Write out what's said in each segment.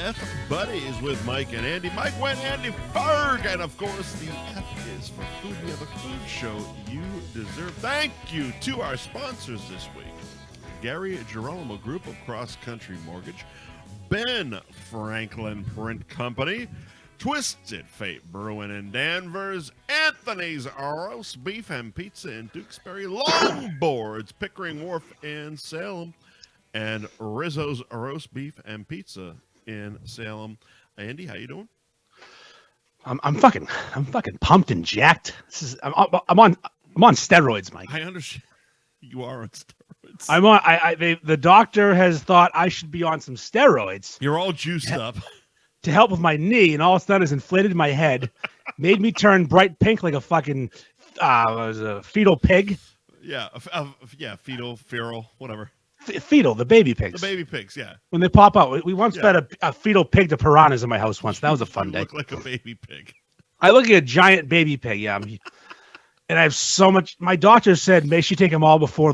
F Buddies with Mike and Andy. Mike went Andy Ferg. And of course, the F is for Foodie, the food show you deserve. Thank you to our sponsors this week: Gary Girolamo Group of Cross Country Mortgage, Ben Franklin Print Company, Twisted Fate Brewing in Danvers, Anthony's Roast Beef and Pizza in Tewksbury, Longboards, Pickering Wharf in Salem, and Rizzo's Roast Beef and Pizza in Salem. Andy, how you doing? I'm fucking pumped and jacked. I'm on steroids, Mike. I understand. You are on steroids. I'm on. The doctor has thought I should be on some steroids. You're all juiced up to help with my knee, and all it's done is inflated my head, made me turn bright pink like a fucking was a fetal pig. Yeah, feral, whatever. Fetal, the baby pigs. The baby pigs, yeah. When they pop out, we once fed a fetal pig to piranhas in my house once. That was a fun day. Look like a baby pig. I look like a giant baby pig, yeah. And I have so much. My doctor said, make sure you take them all before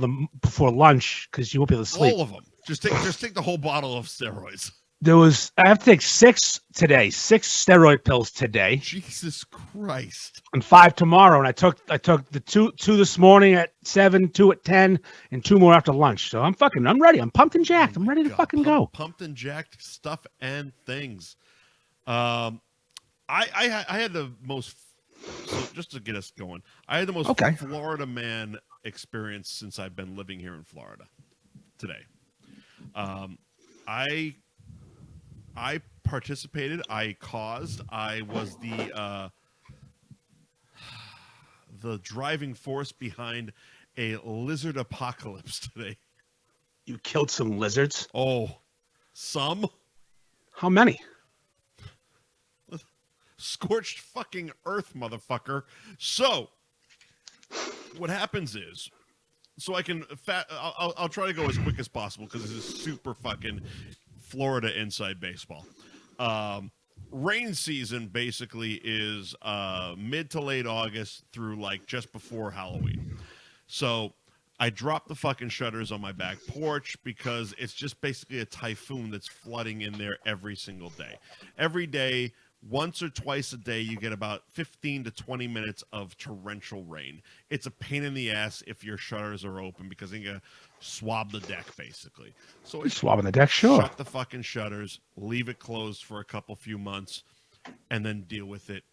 lunch because you won't be able to sleep. All of them. Just take the whole bottle of steroids. I have to take 6 steroid pills today. Jesus Christ. And 5 tomorrow. And I took the two this morning at 7, 2 at 10, and 2 more after lunch. So I'm ready. I'm pumped and jacked. I'm ready to fucking go. Pumped and jacked stuff and things. I had the most, so just to get us going, I had the most Florida man experience since I've been living here in Florida today. I participated. I caused. I was the driving force behind a lizard apocalypse today. You killed some lizards? Oh, some? How many? Scorched fucking earth, motherfucker. So, what happens is, so I can I'll try to go as quick as possible because this is super fucking Florida inside baseball. Rain season basically is mid to late August through like just before Halloween. So I dropped the fucking shutters on my back porch because it's just basically a typhoon that's flooding in there every single day. Every day, once or twice a day, you get about 15 to 20 minutes of torrential rain. It's a pain in the ass if your shutters are open because then you swab the deck, basically. So you're swabbing the deck, sure. Shut the fucking shutters, leave it closed for a few months, and then deal with it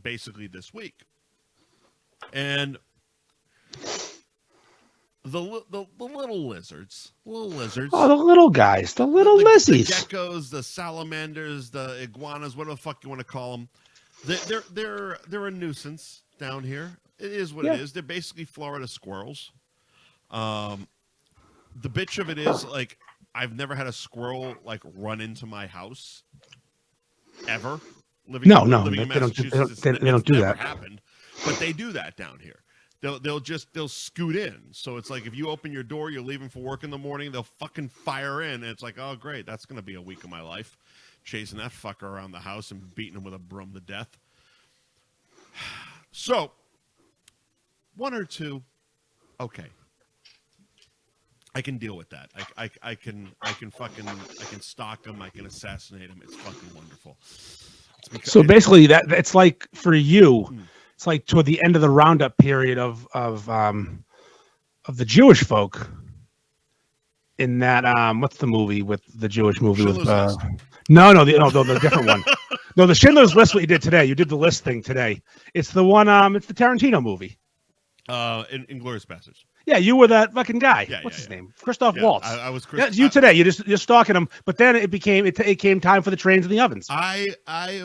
basically this week. And the little lizards. Oh, the little guys, the little lizzies. The geckos, the salamanders, the iguanas, whatever the fuck you want to call them. They're a nuisance down here. It is what it is. They're basically Florida squirrels. The bitch of it is, like, I've never had a squirrel, like, run into my house. Ever. Living in Massachusetts, they don't do that. Happened, but they do that down here. They'll scoot in. So it's like if you open your door, you're leaving for work in the morning, they'll fucking fire in, and it's like, oh great, that's gonna be a week of my life, chasing that fucker around the house and beating him with a broom to death. So 1 or 2, okay, I can deal with that. I can stalk them. I can assassinate them. It's fucking wonderful. So basically, it's like for you. It's like toward the end of the roundup period of the Jewish folk. In that, what's the movie with the Jewish movie? Schindler's List. The different one. No, the Schindler's List. What you did today? You did the list thing today. It's the one. It's the Tarantino movie. Inglourious Basterds. Yeah, you were that fucking guy. What's his name? Christoph Waltz. I was. You today. You're stalking him. But then it came time for the trains and the ovens. I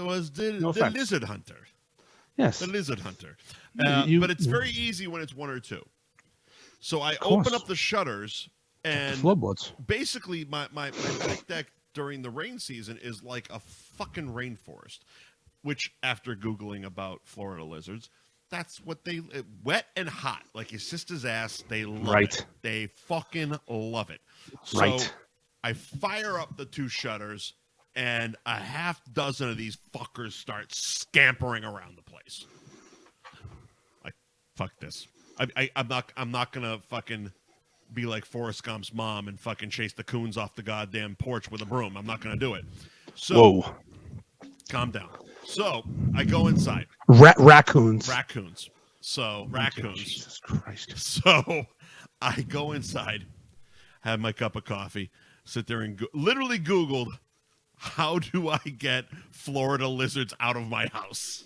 was the lizard hunter. Yes. The lizard hunter. But it's very easy when it's 1 or 2. So I open up the shutters, and basically my back deck during the rain season is like a fucking rainforest, which after Googling about Florida lizards, that's what wet and hot, like your sister's ass. They love it. They fucking love it. So I fire up the 2 shutters, and a half dozen of these fuckers start scampering around the place. Like, fuck this. I'm not gonna fucking be like Forrest Gump's mom and fucking chase the coons off the goddamn porch with a broom. I'm not gonna do it. So, Whoa. calm down. So, I go inside. Raccoons. Raccoons. So, raccoons. Jesus Christ. So, I go inside, have my cup of coffee, sit there and literally Googled, how do I get Florida lizards out of my house?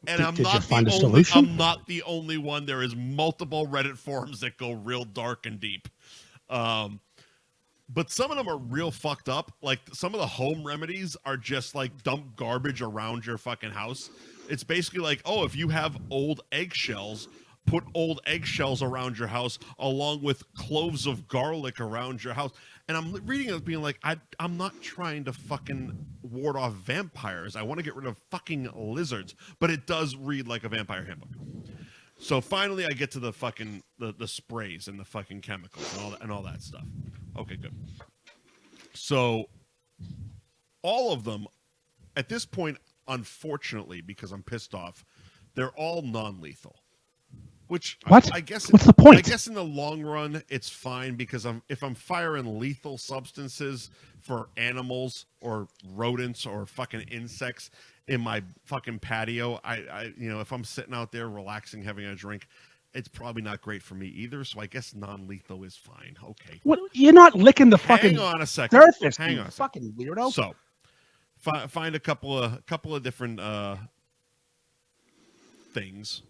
And Did you find a solution? I'm not the only one. There is multiple Reddit forums that go real dark and deep. But some of them are real fucked up. Like some of the home remedies are just like dump garbage around your fucking house. It's basically like, oh, if you have old eggshells, put old eggshells around your house along with cloves of garlic around your house. And I'm reading it being like, I'm not trying to fucking ward off vampires. I want to get rid of fucking lizards. But it does read like a vampire handbook. So finally, I get to the fucking the sprays and the fucking chemicals and all that stuff. Okay, good. So all of them, at this point, unfortunately, because I'm pissed off, they're all non-lethal. Which what? I guess what's the point? I guess in the long run, it's fine because if I'm firing lethal substances for animals or rodents or fucking insects in my fucking patio, I if I'm sitting out there relaxing, having a drink, it's probably not great for me either. So I guess non-lethal is fine. Okay. What? You're not licking the fucking Hang on a second. surface. Hang on a fucking weirdo. So find a couple of different things.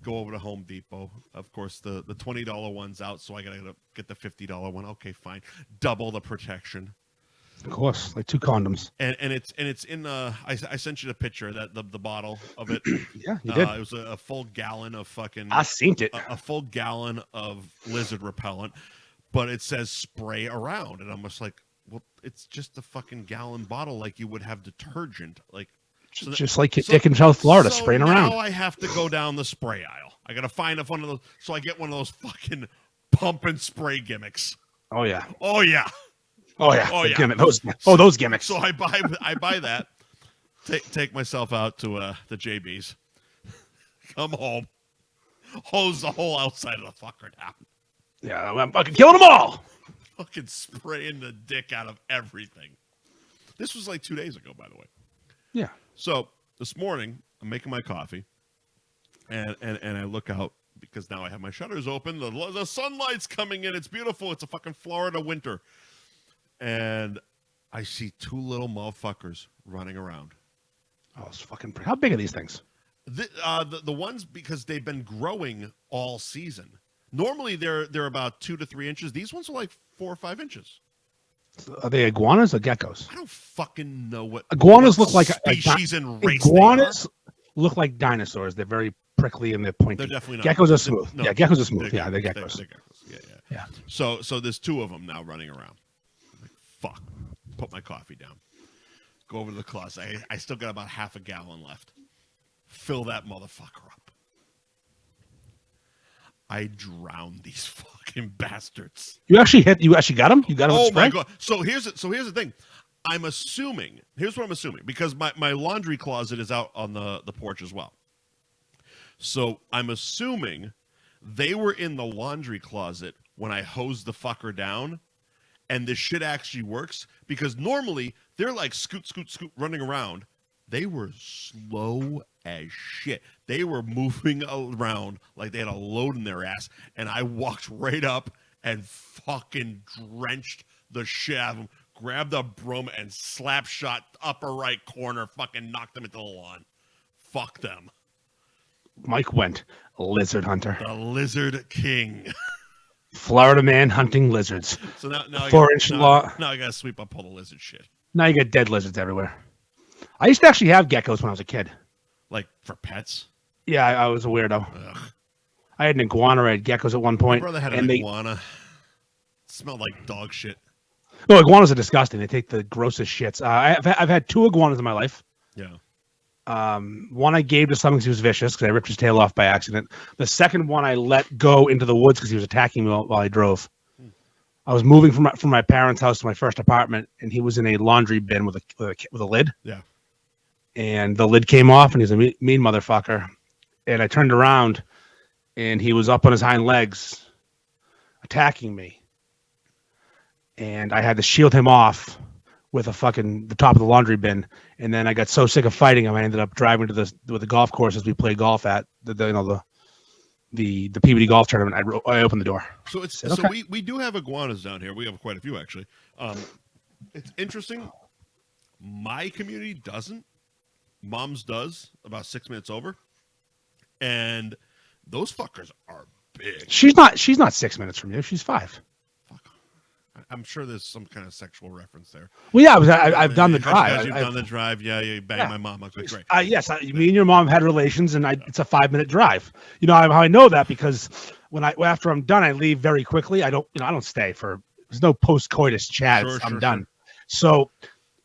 Go over to Home Depot. Of course, the $20 one's out, so I gotta get the $50 one. Okay, fine. Double the protection. Of course, like 2 condoms. And it's in I sent you the picture that the bottle of it. Yeah, you did. It was a full gallon of fucking. I seen it. A full gallon of lizard repellent, but it says spray around, and I'm just like, well, it's just a fucking gallon bottle, like you would have detergent, like. So just like Dick in South Florida, spraying around. Now I have to go down the spray aisle. I got to find one of those. So I get one of those fucking pump and spray gimmicks. Oh yeah. Oh yeah. Oh yeah. Oh yeah. Gimmick. Those gimmicks. So I buy that. Take myself out to the JB's. Come home. Hose the whole outside of the fucker down. Yeah, I'm fucking killing them all. Fucking spraying the dick out of everything. This was like 2 days ago, by the way. Yeah. So this morning, I'm making my coffee, and I look out because now I have my shutters open. The sunlight's coming in. It's beautiful. It's a fucking Florida winter. And I see 2 little motherfuckers running around. Oh, it's fucking pretty. How big are these things? The ones, because they've been growing all season. Normally, they're about 2 to 3 inches. These ones are like 4 or 5 inches. Are they iguanas or geckos? I don't fucking know what iguanas look like species and race. Iguanas look like dinosaurs. They're very prickly and they're pointy. They're definitely not. Geckos are smooth. No, yeah, geckos are smooth. They're geckos. They're geckos. Yeah. So there's 2 of them now running around. I'm like, fuck. Put my coffee down. Go over to the closet. I still got about half a gallon left. Fill that motherfucker up. I drowned these fucking bastards. You actually got them? You got them? Oh my god. So here's the thing. Here's what I'm assuming, because my laundry closet is out on the porch as well. So I'm assuming they were in the laundry closet when I hosed the fucker down, and this shit actually works, because normally they're like scoot, scoot, scoot running around. They were slow as shit. They were moving around like they had a load in their ass, and I walked right up and fucking drenched the shit out of them, grabbed a broom and slap shot upper right corner, fucking knocked them into the lawn. Fuck them. Mike went lizard hunter. The Lizard King. Florida man hunting lizards. So now 4-inch law. Now I gotta sweep up all the lizard shit. Now you got dead lizards everywhere. I used to actually have geckos when I was a kid. Like for pets? Yeah, I was a weirdo. Ugh. I had an iguana. I had geckos at one point. My brother had an iguana. It smelled like dog shit. No, iguanas are disgusting. They take the grossest shits. I've had 2 iguanas in my life. Yeah. One I gave to someone because he was vicious, because I ripped his tail off by accident. The second one I let go into the woods because he was attacking me while I drove. I was moving from my parents' house to my first apartment, and he was in a laundry bin with a lid. Yeah. And the lid came off, and he's a mean motherfucker. And I turned around, and he was up on his hind legs, attacking me. And I had to shield him off. with the top of the laundry bin, and then I got so sick of fighting him, I ended up driving to the golf courses we play golf at the Peabody golf tournament. I opened the door. So we do have iguanas down here. We have quite a few actually. It's interesting. My community doesn't. Mom's does about 6 minutes over, and those fuckers are big. She's not 6 minutes from you. She's 5. I'm sure there's some kind of sexual reference there. Well, yeah, I've done the drive. You've done the drive. Yeah, you banged my mom. Okay, great. Yes, me and your mom had relations, and it's a 5-minute drive. You know how I know that because after I'm done, I leave very quickly. I don't stay for. There's no post-coitus chat. I'm done. So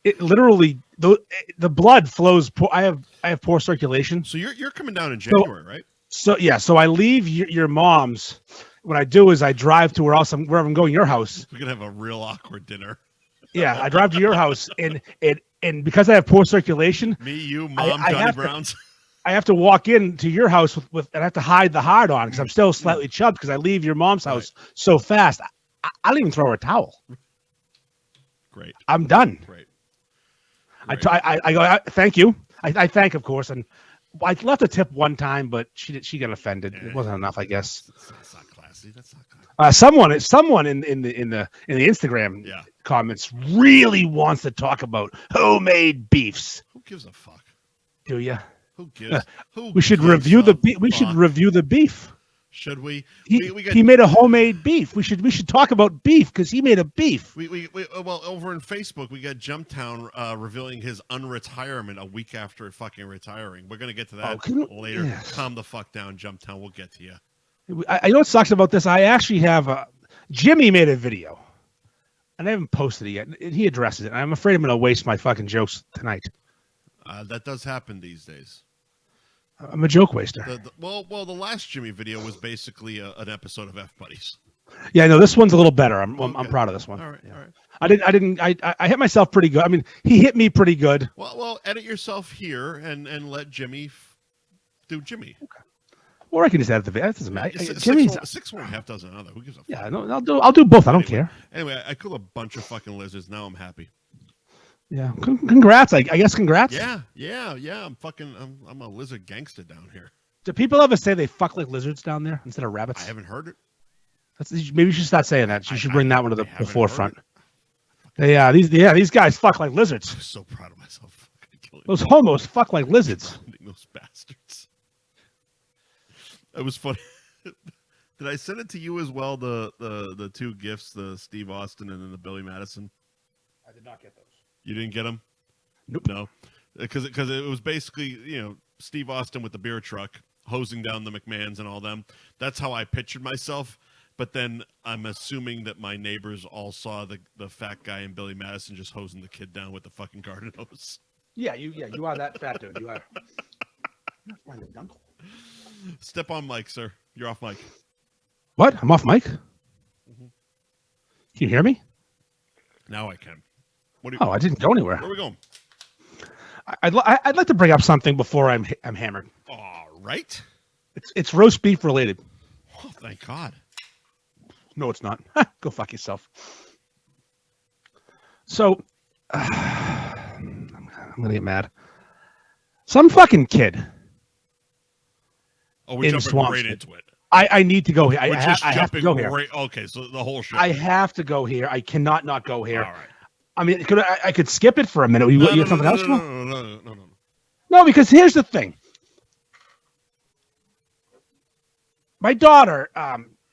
it literally the blood flows. I have poor circulation. So you're coming down in January, right? So yeah, so I leave your mom's. What I do is I drive to wherever I'm going, your house. We're gonna have a real awkward dinner. Yeah, I drive to your house, and because I have poor circulation, me, you, mom, Johnny Browns. I have to walk into your house and I have to hide the hard on because I'm still slightly chubbed because I leave your mom's house so fast. I don't even throw her a towel. Great. I'm done. Great. I go, thank you. I thank, of course, and I left a tip one time, but she got offended. It wasn't enough, I guess. That's not classy. That's not classy. Someone in the Instagram comments really wants to talk about homemade beefs. Who gives a fuck? Do you? Who gives? We should review the beef. We should review the beef. Should we? He made a homemade beef. We should talk about beef because he made a beef. Well, over in Facebook, we got Jumptown revealing his unretirement a week after fucking retiring. We're gonna get to that later. Yeah. Calm the fuck down, Jumptown. We'll get to you. I know what sucks about this. I actually have Jimmy made a video, and I haven't posted it yet. He addresses it. I'm afraid I'm gonna waste my fucking jokes tonight. That does happen these days. I'm a joke waster. The last Jimmy video was basically an episode of F Buddies. Yeah, no, this one's a little better. I'm proud of this one. All right, yeah. all right. I hit myself pretty good. I mean, he hit me pretty good. Well, edit yourself here and let Jimmy do Jimmy. Okay. Or I can just edit the video. That doesn't matter. Jimmy's 6 1 half dozen another. Who gives a fuck? Yeah, no, I'll do both. I don't care. Anyway, I killed a bunch of fucking lizards. Now I'm happy. Yeah, congrats. I guess congrats. Yeah. I'm a lizard gangster down here. Do people ever say they fuck like lizards down there instead of rabbits? I haven't heard it. Maybe you should start saying that. You should bring that one to the forefront. These guys fuck like lizards. I'm so proud of myself. Those homos fuck like lizards. Those bastards. It was funny. Did I send it to you as well? The two gifts, the Steve Austin and then the Billy Madison. I did not get those. You didn't get them? Nope. No, because it was basically Steve Austin with the beer truck hosing down the McMahons and all them. That's how I pictured myself. But then I'm assuming that my neighbors all saw the fat guy and Billy Madison just hosing the kid down with the fucking garden hose. Yeah, you are that fat dude. You are. Step on mic, sir. You're off mic. What? I'm off mic? Mm-hmm. Can you hear me? Now I can. I didn't go anywhere. Where are we going? I'd like to bring up something before I'm hammered. All right. It's roast beef related. Oh, thank God. No, it's not. Go fuck yourself. So, I'm gonna get mad. Some fucking kid. Oh, we're jumping right into it. I need to go here. I have to go here. Right, okay, so the whole show. I have to go here. I cannot not go here. All right. I mean, I could skip it for a minute. You have something else? No. No, because here's the thing. My daughter,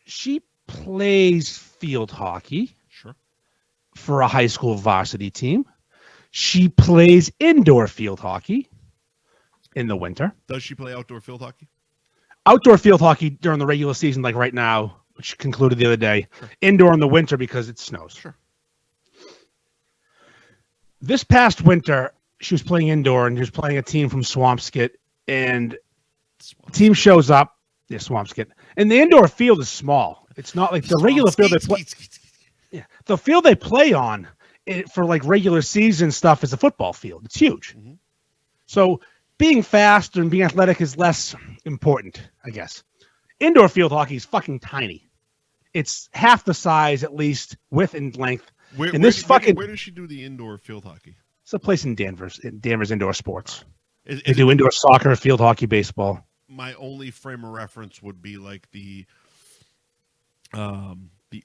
she plays field hockey. Sure. For a high school varsity team. She plays indoor field hockey in the winter. Does she play outdoor field hockey? Outdoor field hockey during the regular season, like right now, which concluded the other day. Sure. Indoor in the winter because it snows. Sure. This past winter, she was playing indoor, and she was playing a team from Swampskit, and the team shows up. Yeah, Swampskit. And the indoor field is small. It's not like the regular field they play. Yeah, the field they play on for like regular season stuff is a football field. It's huge. Mm-hmm. So being fast and being athletic is less important, I guess. Indoor field hockey is fucking tiny. It's half the size, at least, width and length, Where, And where, this fucking where does she do the indoor field hockey? it's a place in Danvers Indoor Sports. Is They do indoor soccer, field hockey, baseball. My only frame of reference would be like the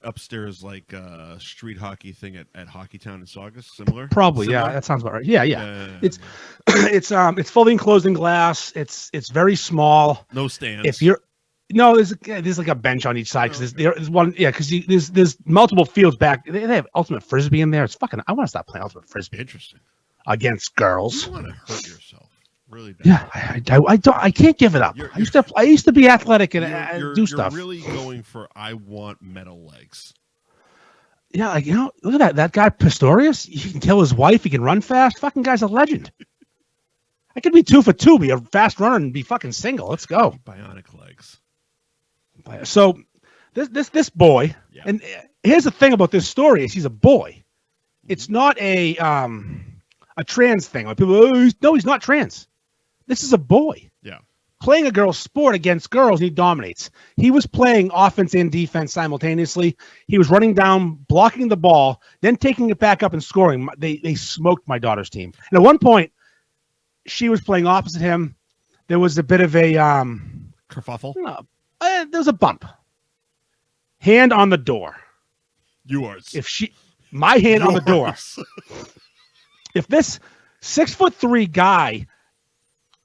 upstairs like street hockey thing at Hockeytown in Saugus. Similar. Probably, Similar? yeah, that sounds about right. Yeah. It's it's fully enclosed in glass. It's very small. No stands. If you're there's like a bench on each side because there's one, because there's multiple fields back. They have ultimate frisbee in there. It's fucking. I want to stop playing ultimate frisbee. Interesting. Against girls. You want to hurt yourself, really bad. Yeah, I can't give it up. I used to be athletic and do stuff. You're really going for I want metal legs. Yeah, like, look at that guy Pistorius. He can kill his wife. He can run fast. Fucking guy's a legend. I could be 2 for 2, be a fast runner, and be fucking single. Let's go. Bionic legs. So this boy, and here's the thing about this story is he's a boy. It's not a trans thing. Like people, he's not trans. This is a boy. Yeah. Playing a girl's sport against girls, he dominates. He was playing offense and defense simultaneously. He was running down, blocking the ball, then taking it back up and scoring. They smoked my daughter's team. And at one point, she was playing opposite him. There was a bit of a kerfuffle. There was a bump. Hand on the door. Yours. My hand on the door. If this 6'3" guy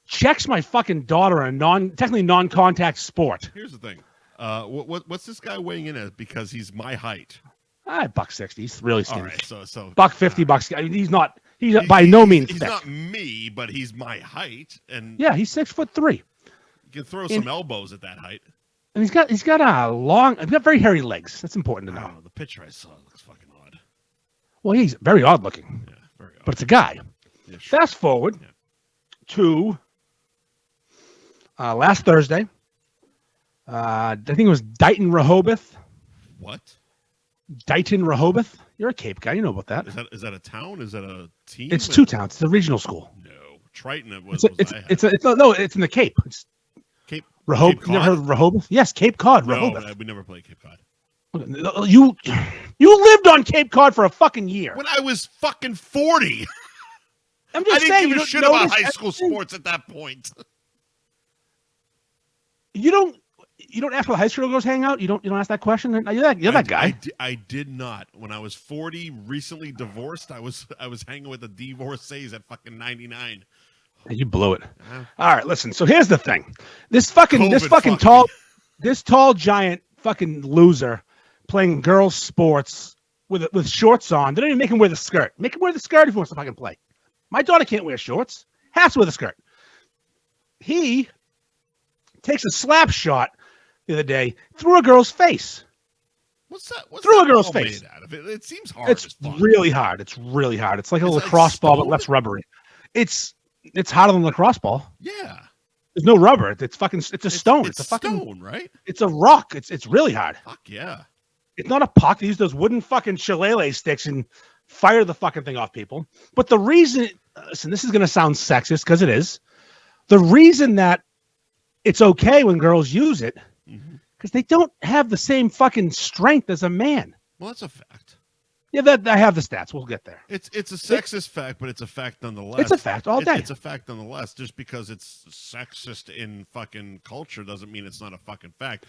checks my fucking daughter in a technically non-contact sport. Here's the thing. What's this guy weighing in at? Because he's my height. $160. He's really skinny. All right, so $150. I mean, he's by no means he's thick. not me, but he's my height, and yeah, he's 6'3". You can throw some elbows at that height. And he's got very hairy legs. That's important to know. The picture I saw looks fucking odd. Well, he's very odd looking. Yeah, very odd. But it's a guy. Yeah, sure. Fast forward to last Thursday. I think it was Dighton, Rehoboth. What? Dighton, Rehoboth. You're a Cape guy. You know about that. Is that a town? Is that a team? It's 2 towns. It's a regional school. No, Triton. It was. It's in the Cape. It's Cape. Rehoboth. Cape You never heard of Rehoboth? Yes, Cape Cod. No, Rehoboth. we never played Cape Cod. You lived on Cape Cod for a fucking year. When I was fucking 40. I'm just saying. I didn't give a shit about high school sports at that point. You don't ask where the high school girls hang out. You don't ask that question. You're that guy. I did not. When I was 40, recently divorced, I was hanging with the divorcees at fucking 99. You blew it. All right, listen. So here's the thing. This tall giant fucking loser playing girls sports with shorts on. They don't even make him wear the skirt. Make him wear the skirt if he wants to fucking play. My daughter can't wear shorts. Has to wear the skirt. He takes a slap shot the other day through a girl's face. What's that? Through a girl's face. Out of it? It seems hard. It's really hard. It's really hard. It's like a lacrosse ball, but less rubbery. It's harder than a lacrosse ball. Yeah. There's no rubber. It's a stone. It's a fucking stone, right? It's a rock. It's really hard. Fuck yeah. It's not a puck. They use those wooden fucking shillelagh sticks and fire the fucking thing off people. But the reason, listen, this is going to sound sexist because it is. The reason that it's okay when girls use it, because they don't have the same fucking strength as a man. Well, that's a fact. Yeah, I have the stats. We'll get there. It's a sexist fact, but it's a fact nonetheless. It's a fact all day. It's a fact nonetheless. Just because it's sexist in fucking culture doesn't mean it's not a fucking fact.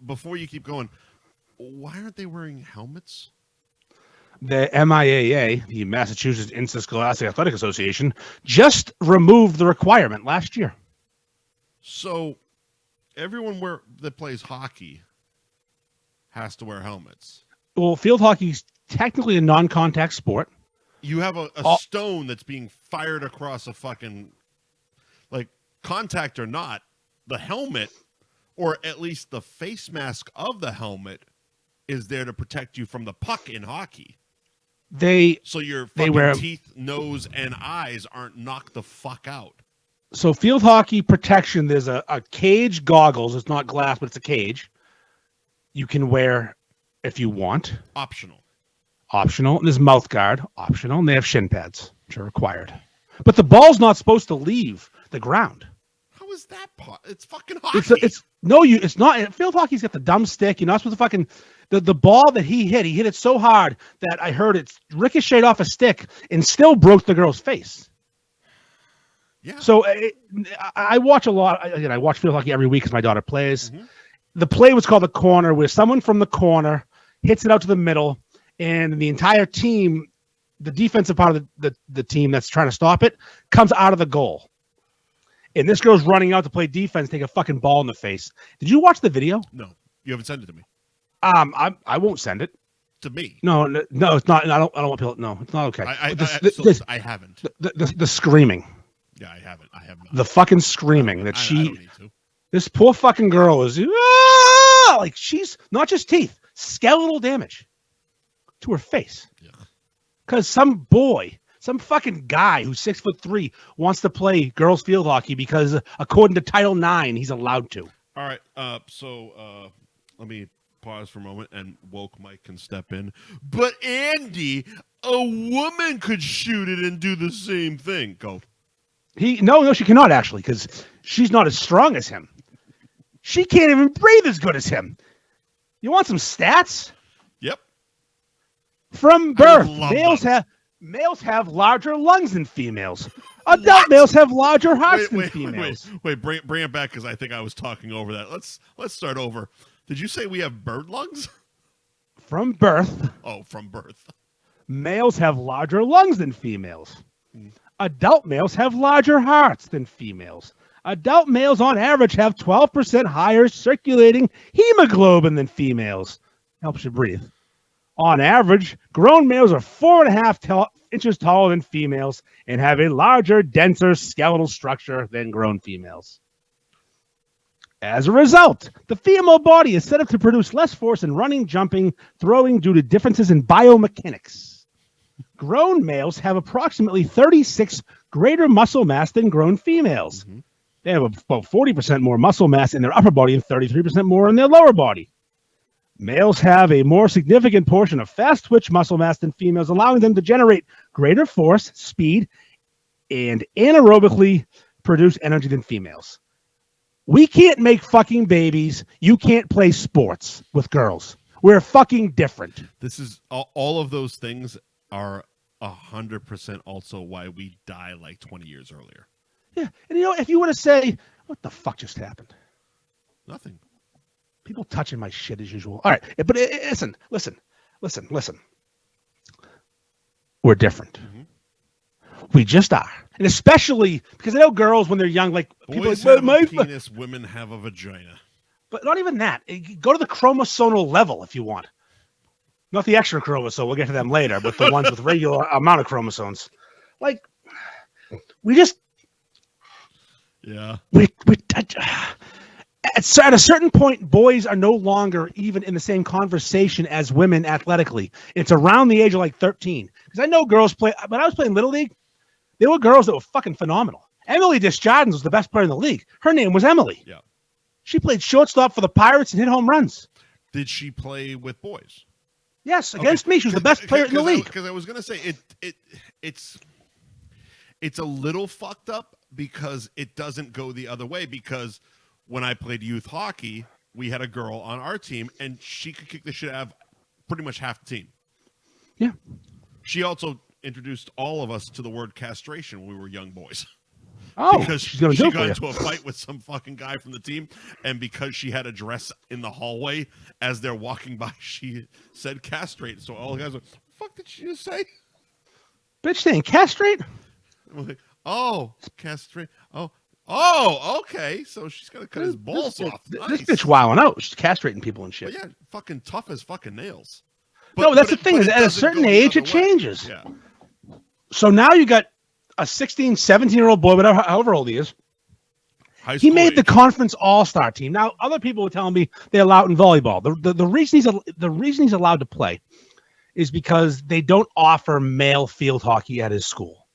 Before you keep going, why aren't they wearing helmets? The MIAA, the Massachusetts Interscholastic Athletic Association, just removed the requirement last year. So everyone that plays hockey has to wear helmets. Well, field hockey is technically a non-contact sport. You have a stone that's being fired across a fucking, like, contact or not, the helmet, or at least the face mask of the helmet, is there to protect you from the puck in hockey. So your fucking teeth, nose, and eyes aren't knocked the fuck out. So field hockey protection, there's a cage goggles. It's not glass, but it's a cage. You can wear if you want. Optional. And there's mouth guard. Optional. And they have shin pads, which are required. But the ball's not supposed to leave the ground. How is that part? It's fucking hockey. It's not. Field hockey's got the dumb stick. You're not supposed to fucking. The ball that he hit it so hard that I heard it ricocheted off a stick and still broke the girl's face. Yeah. So I watch a lot. Again, I watch field hockey every week because my daughter plays. Mm-hmm. The play was called the corner, where someone from the corner hits it out to the middle, and the entire team, the defensive part of the team that's trying to stop it, comes out of the goal. And this girl's running out to play defense, take a fucking ball in the face. Did you watch the video? No, you haven't sent it to me. I won't send it To me. No, it's not. I don't want people. No, it's not okay. I haven't. The screaming. Yeah, I haven't. I have not. The fucking screaming that I don't need to. This poor fucking girl is like she's not just teeth, skeletal damage to her face. Because some fucking guy who's 6'3" wants to play girls field hockey because according to Title IX, he's allowed to. All right. So let me pause for a moment and woke Mike can step in. But Andy, a woman could shoot it and do the same thing. Go. No, she cannot actually, because she's not as strong as him. She can't even breathe as good as him. You want some stats? Yep. From birth, males have larger lungs than females. Adult males have larger hearts than females. Wait, bring it back because I think I was talking over that. Let's start over. Did you say we have bird lungs? From birth. Oh, from birth. Males have larger lungs than females. Adult males have larger hearts than females. Adult males on average have 12% higher circulating hemoglobin than females. Helps you breathe. On average, grown males are 4.5 inches taller than females and have a larger, denser skeletal structure than grown females. As a result, the female body is set up to produce less force in running, jumping, throwing due to differences in biomechanics. Grown males have approximately 36 greater muscle mass than grown females. Mm-hmm. They have about 40% more muscle mass in their upper body and 33% more in their lower body. Males have a more significant portion of fast twitch muscle mass than females, allowing them to generate greater force, speed, and anaerobically produce energy than females. We can't make fucking babies. You can't play sports with girls. We're fucking different. This is all of those things are 100% also why we die like 20 years earlier. Yeah, and if you were to say, what the fuck just happened? Nothing. People touching my shit as usual. All right, but listen. We're different. Mm-hmm. We just are. And especially because I know girls when they're young, like boys people have a penis, women have a vagina. But not even that. Go to the chromosomal level if you want. Not the extra chromosome. We'll get to them later, but the ones with regular amount of chromosomes. Like, we just... Yeah. At a certain point, boys are no longer even in the same conversation as women athletically. It's around the age of like 13. Because I know girls play... When I was playing Little League, there were girls that were fucking phenomenal. Emily Desjardins was the best player in the league. Her name was Emily. Yeah. She played shortstop for the Pirates and hit home runs. Did she play with boys? Yes, against me. She was the best player in the league. Because I was going to say, it's a little fucked up because it doesn't go the other way. Because when I played youth hockey, we had a girl on our team, and she could kick the shit out of pretty much half the team. Yeah. She also introduced all of us to the word castration when we were young boys. Oh, because she got into a fight with some fucking guy from the team, and because she had a dress in the hallway as they're walking by, she said castrate. So all the guys were, "What the fuck did she just say?" Bitch saying castrate? I'm like, oh, castrate. Oh, okay. So she's gonna cut his balls off. This bitch wilding out. She's castrating people and shit. But yeah, fucking tough as fucking nails. That's the thing. At a certain age, it changes. Yeah. So now you got a 16, 17-year-old boy, whatever, however old he is. He made the conference all-star team. Now, other people were telling me they allow it in volleyball. The reason he's allowed to play is because they don't offer male field hockey at his school.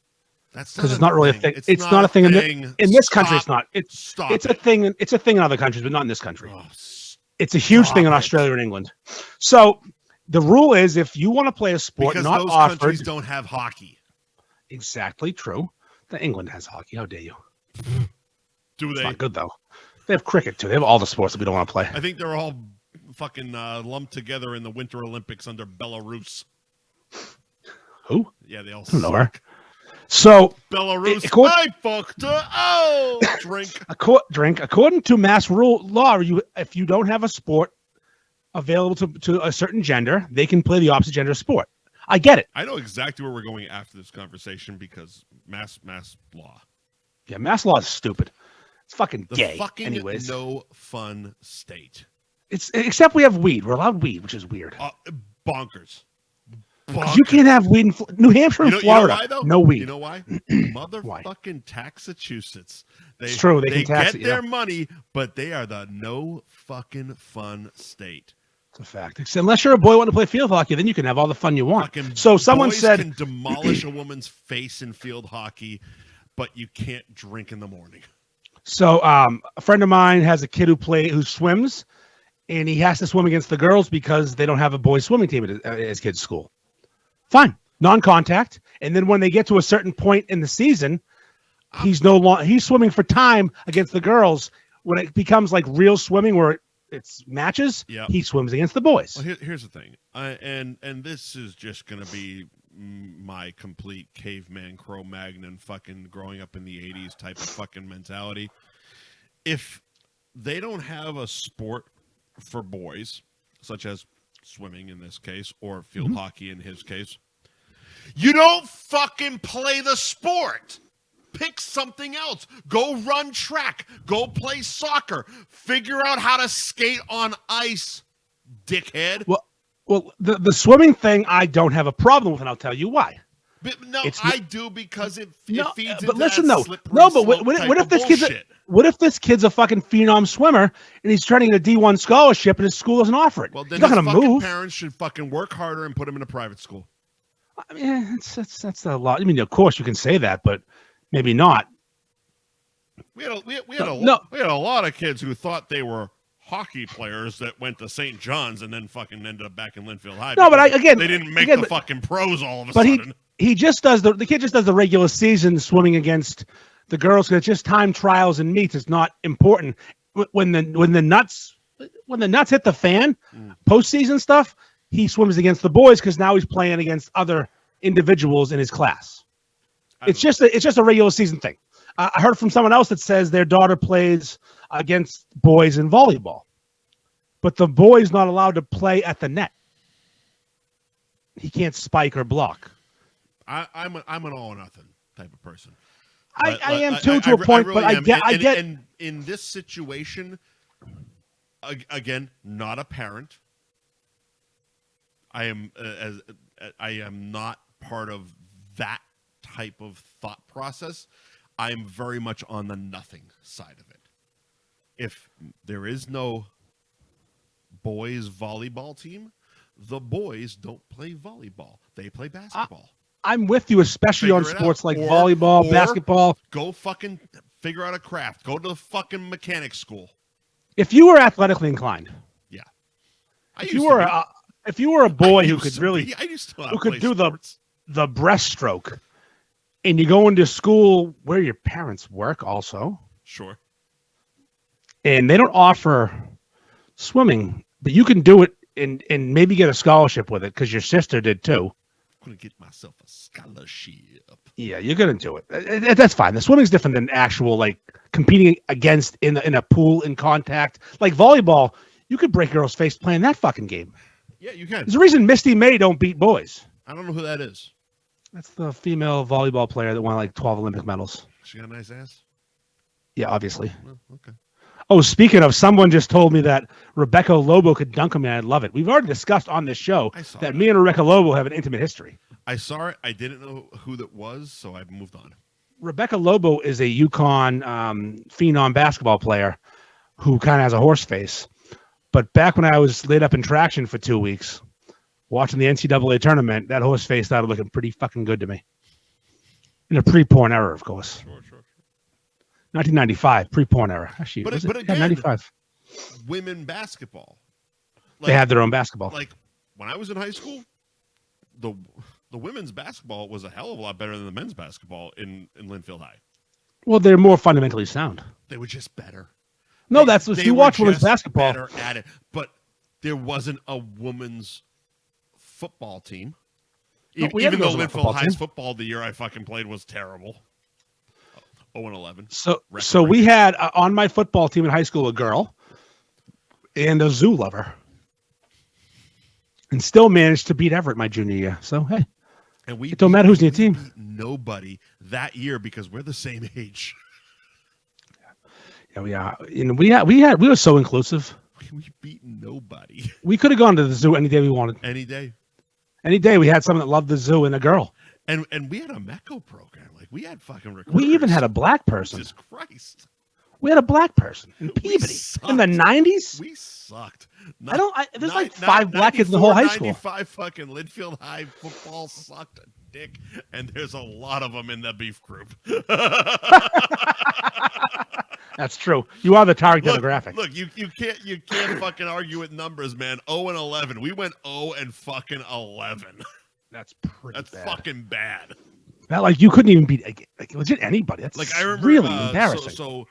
Because it's not really a thing. It's not a thing in this country. It's not. It's a thing. It's a thing in other countries, but not in this country. It's a huge thing in Australia and England. So the rule is, if you want to play a sport because not those offered, countries don't have hockey. Exactly true. England has hockey. How dare you? Do they? It's not good though. They have cricket too. They have all the sports that we don't want to play. I think they're all fucking lumped together in the Winter Olympics under Belarus. Who? Yeah, they all I don't know her. suck. So Belarus, I fucked her. Oh, drink. According to mass law, if you don't have a sport available to a certain gender, they can play the opposite gender sport. I get it. I know exactly where we're going after this conversation because mass law. Yeah, mass law is stupid. It's fucking gay. Fucking anyways, no fun state. It's except we have weed. We're allowed weed, which is weird. Bonkers. You can't have weed in New Hampshire and Florida. You know why, though? No weed. You know why? Motherfucking Taxachusetts. It's true. They can tax get their money, but they are the no fucking fun state. It's a fact. Unless you're a boy wanting to play field hockey, then you can have all the fun you want. Fucking so someone boys said can demolish a woman's face in field hockey, but you can't drink in the morning. So a friend of mine has a kid who swims, and he has to swim against the girls because they don't have a boys swimming team at his kid's school. Fine, non-contact, and then when they get to a certain point in the season, he's swimming for time against the girls. When it becomes like real swimming, where it's matches, he swims against the boys. Well, here's the thing, and this is just gonna be my complete caveman Cro-Magnon fucking growing up in the 80s type of fucking mentality. If they don't have a sport for boys, such as swimming in this case, or field hockey in his case, you don't fucking play the sport. Pick something else. Go run track. Go play soccer. Figure out how to skate on ice, dickhead. Well, the swimming thing I don't have a problem with, and I'll tell you why. But I do because it feeds into but listen, that though. slippery No, but slope what if this bullshit. What if this kid's a fucking phenom swimmer and he's trying to get a D1 scholarship and his school doesn't offer it? Well, then he's his not fucking move. parents should fucking work harder and put him in a private school. I mean, that's a lot. I mean, of course you can say that, but maybe not. We had a lot of kids who thought they were hockey players that went to St. John's and then fucking ended up back in Linfield High. No, but they didn't make the fucking pros all of a sudden. He just does the kid just does the regular season swimming against the girls because it's just time trials and meets. It's not important. When the nuts hit the fan, postseason stuff, he swims against the boys because now he's playing against other individuals in his class. It's just a regular season thing. I heard from someone else that says their daughter plays against boys in volleyball, but the boy's not allowed to play at the net. He can't spike or block. I'm an all or nothing type of person. I am too, to a point, but I get. And in this situation, again, not a parent. I am not part of that type of thought process. I'm very much on the nothing side of it. If there is no boys volleyball team, the boys don't play volleyball. They play basketball. I'm with you, especially on sports like volleyball, basketball. Go fucking figure out a craft. Go to the fucking mechanic school. If you were athletically inclined, yeah. If you were a boy who could do the breaststroke, and you go into school where your parents work, also, sure, and they don't offer swimming, but you can do it and maybe get a scholarship with it because your sister did too. I'm gonna get myself a scholarship. Yeah, you're gonna do it. That's fine. The swimming's different than actual like competing against in a pool in contact. Like volleyball, you could break a girl's face playing that fucking game. Yeah, you can. There's a reason Misty May don't beat boys. I don't know who that is. That's the female volleyball player that won like 12 Olympic medals. She got a nice ass? Yeah, obviously. Oh, okay. Oh, speaking of, someone just told me that Rebecca Lobo could dunk on me. I'd love it. We've already discussed on this show that me and Rebecca Lobo have an intimate history. I saw it. I didn't know who that was, so I moved on. Rebecca Lobo is a UConn phenom basketball player who kind of has a horse face. But back when I was laid up in traction for 2 weeks, watching the NCAA tournament, that horse face started looking pretty fucking good to me. In a pre-porn era, of course. Sure. 1995, pre-porn era. Actually, but again, 95. Women basketball. They had their own basketball. Like, when I was in high school, the women's basketball was a hell of a lot better than the men's basketball in Linfield High. Well, they're more fundamentally sound. They were just better. No, if you watch women's basketball. Better at it. But there wasn't a women's football team. No, we had Even though girls on our Linfield football High's team. football the year I fucking played was terrible. 0-11. So we had on my football team in high school a girl and a zoo lover, and still managed to beat Everett my junior year. So hey, and it don't matter who's in your team. Beat nobody that year because we're the same age. Yeah, we are. And we were so inclusive. We beat nobody. We could have gone to the zoo any day we wanted. Any day. Any day we had someone that loved the zoo and a girl. And we had a MECO program. Like we had fucking recruiters. We even had a black person. Jesus Christ. We had a black person in Peabody in the 90s. We sucked. There's like 5 black kids in the whole high school. 95 fucking Linfield High football sucked a dick, and there's a lot of them in the beef group. That's true. You are the target demographic. Look, you can't fucking argue with numbers, man. 0-11. We went 0-11. That's pretty bad. That's fucking bad. That like you couldn't even beat like legit anybody. That's like I remember really embarrassing. So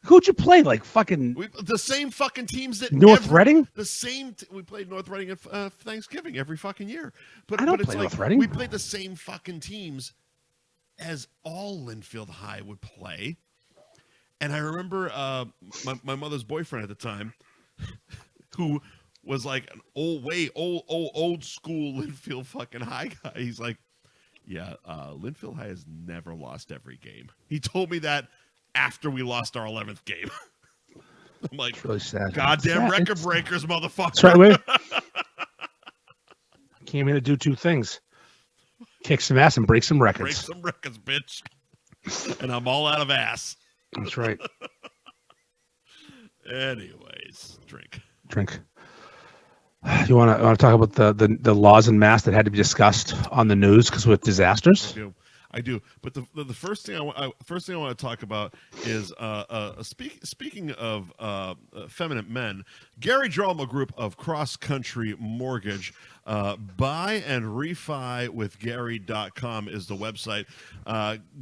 who'd you play? Like fucking the same fucking teams that North Reading. The same. We played North Reading at Thanksgiving every fucking year. But I don't it's play like North Reading. We played the same fucking teams as all Linfield High would play. And I remember my mother's boyfriend at the time, who was like an old school Linfield fucking High guy. He's like, yeah, Linfield High has never lost every game. He told me that after we lost our 11th game. I'm like, it's really sad. Goddamn record breakers, motherfucker. That's right, wait. Came here to do 2 things. Kick some ass and break some records. Break some records, bitch. And I'm all out of ass. That's right. Anyways, drink. You want to talk about the laws in Mass that had to be discussed on the news because with disasters? I do. But the first thing I want to talk about is speaking of feminine men, Gary Drama Group of Cross Country Mortgage. Buy and refi with Gary.com is the website.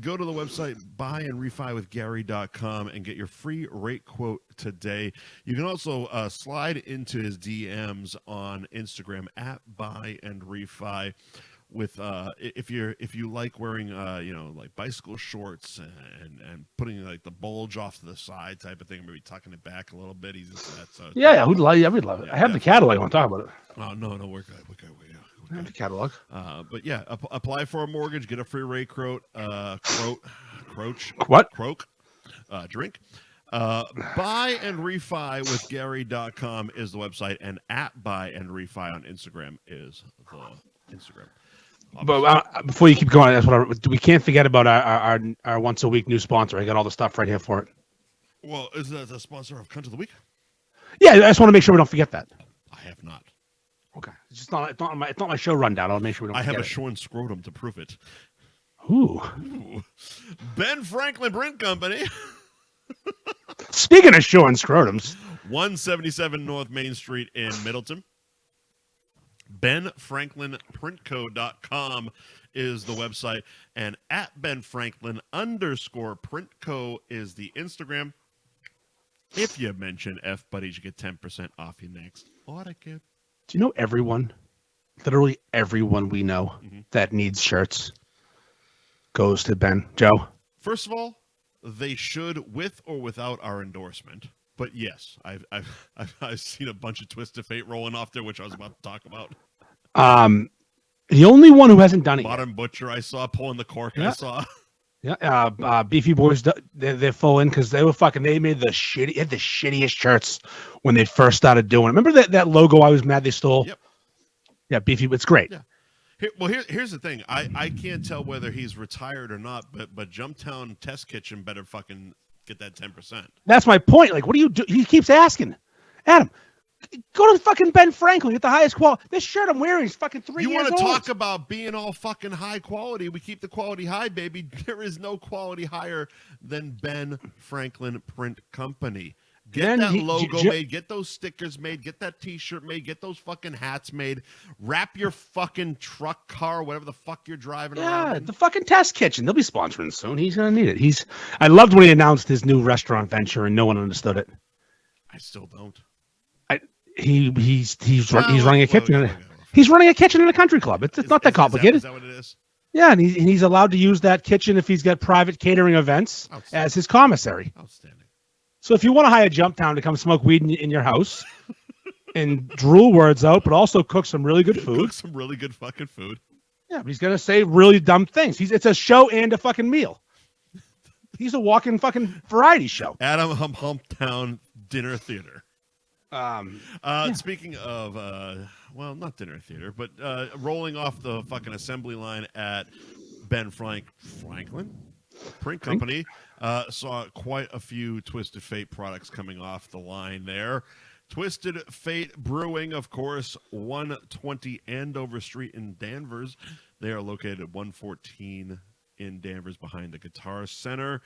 Go to the website buyandrefywithgary.com and get your free rate quote today. You can also slide into his DMs on Instagram at buy and refi. With if you like wearing like bicycle shorts and putting like the bulge off to the side type of thing, maybe tucking it back a little bit, he's into that. So yeah, we'd love it. I have the catalog. I want to talk about it. Oh no, we're good. I have the catalog. But yeah, apply for a mortgage, get a free rate quote. Drink. Buy and refi with Gary.com is the website, and at buy and refi on Instagram is the Instagram. But before you keep going, that's what we can't forget about our once a week new sponsor. I got all the stuff right here for it. Well, is that the sponsor of Cunt of the Week? Yeah, I just want to make sure we don't forget that. I have not. Okay, it's not my show rundown. I'll make sure we don't. I have a shorn scrotum to prove it. Ooh. Ben Franklin Print Company. Speaking of showing scrotums, 177 North Main Street in Middleton. BenFranklinPrintco.com is the website, and at BenFranklin_PrintCo is the Instagram. If you mention F Buddies, you get 10% off your next order, kid. Do you know everyone, literally everyone we know that needs shirts goes to Ben? Joe? First of all, they should, with or without our endorsement. But yes, I've seen a bunch of Twisted Fate rolling off there, which I was about to talk about. The only one who hasn't done it Modern yet. Butcher I saw, pulling the cork Yeah. I saw. Yeah, Beefy Boys, they're full in because they made the shittiest shirts when they first started doing it. Remember that logo I was mad they stole? Yep. Yeah, Beefy, it's great. Yeah. Here's the thing. I can't tell whether he's retired or not, but Jumptown Test Kitchen better fucking get that 10%. That's my point. Like, what do you do? He keeps asking. Adam, go to fucking Ben Franklin, get the highest quality. This shirt I'm wearing is fucking 3 years old. You want to talk about being all fucking high quality? We keep the quality high, baby. There is no quality higher than Ben Franklin Print Company. Get that logo made, get those stickers made, get that t-shirt made, get those fucking hats made, wrap your fucking truck, car, whatever the fuck you're driving around. Yeah, the fucking Test Kitchen. They'll be sponsoring soon. He's going to need it. I loved when he announced his new restaurant venture and no one understood it. I still don't. He's running a kitchen. He's running a kitchen in a country club. It's not that complicated. Is that what it is? Yeah, and he's allowed to use that kitchen if he's got private catering events as his commissary. Outstanding. So if you want to hire Jumptown to come smoke weed in your house and drool words out, but also cook some really good food. Cook some really good fucking food. Yeah, but he's going to say really dumb things. It's a show and a fucking meal. He's a walking fucking variety show. Adam Humptown Dinner Theater. Yeah. Speaking of, well, not dinner theater, but rolling off the fucking assembly line at Ben Franklin Print Company, saw quite a few Twisted Fate products coming off the line there. Twisted Fate Brewing, of course, 120 Andover Street in Danvers. They are located at 114 in Danvers behind the Guitar Center.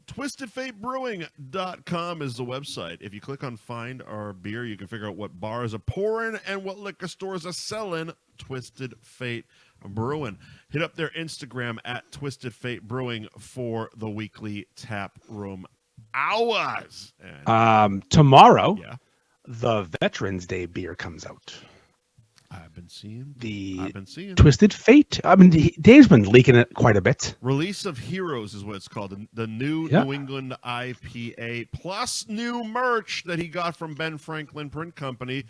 TwistedFateBrewing.com is the website. If you click on Find Our Beer, you can figure out what bars are pouring and what liquor stores are selling Twisted Fate Brewing. Hit up their Instagram at Twisted Fate Brewing for the weekly tap room hours. And, tomorrow, yeah, the Veterans Day beer comes out. I've been seeing Twisted Fate. I mean, Dave's been leaking it quite a bit. Release of Heroes is what it's called. The new New England IPA plus new merch that he got from Ben Franklin Print Company.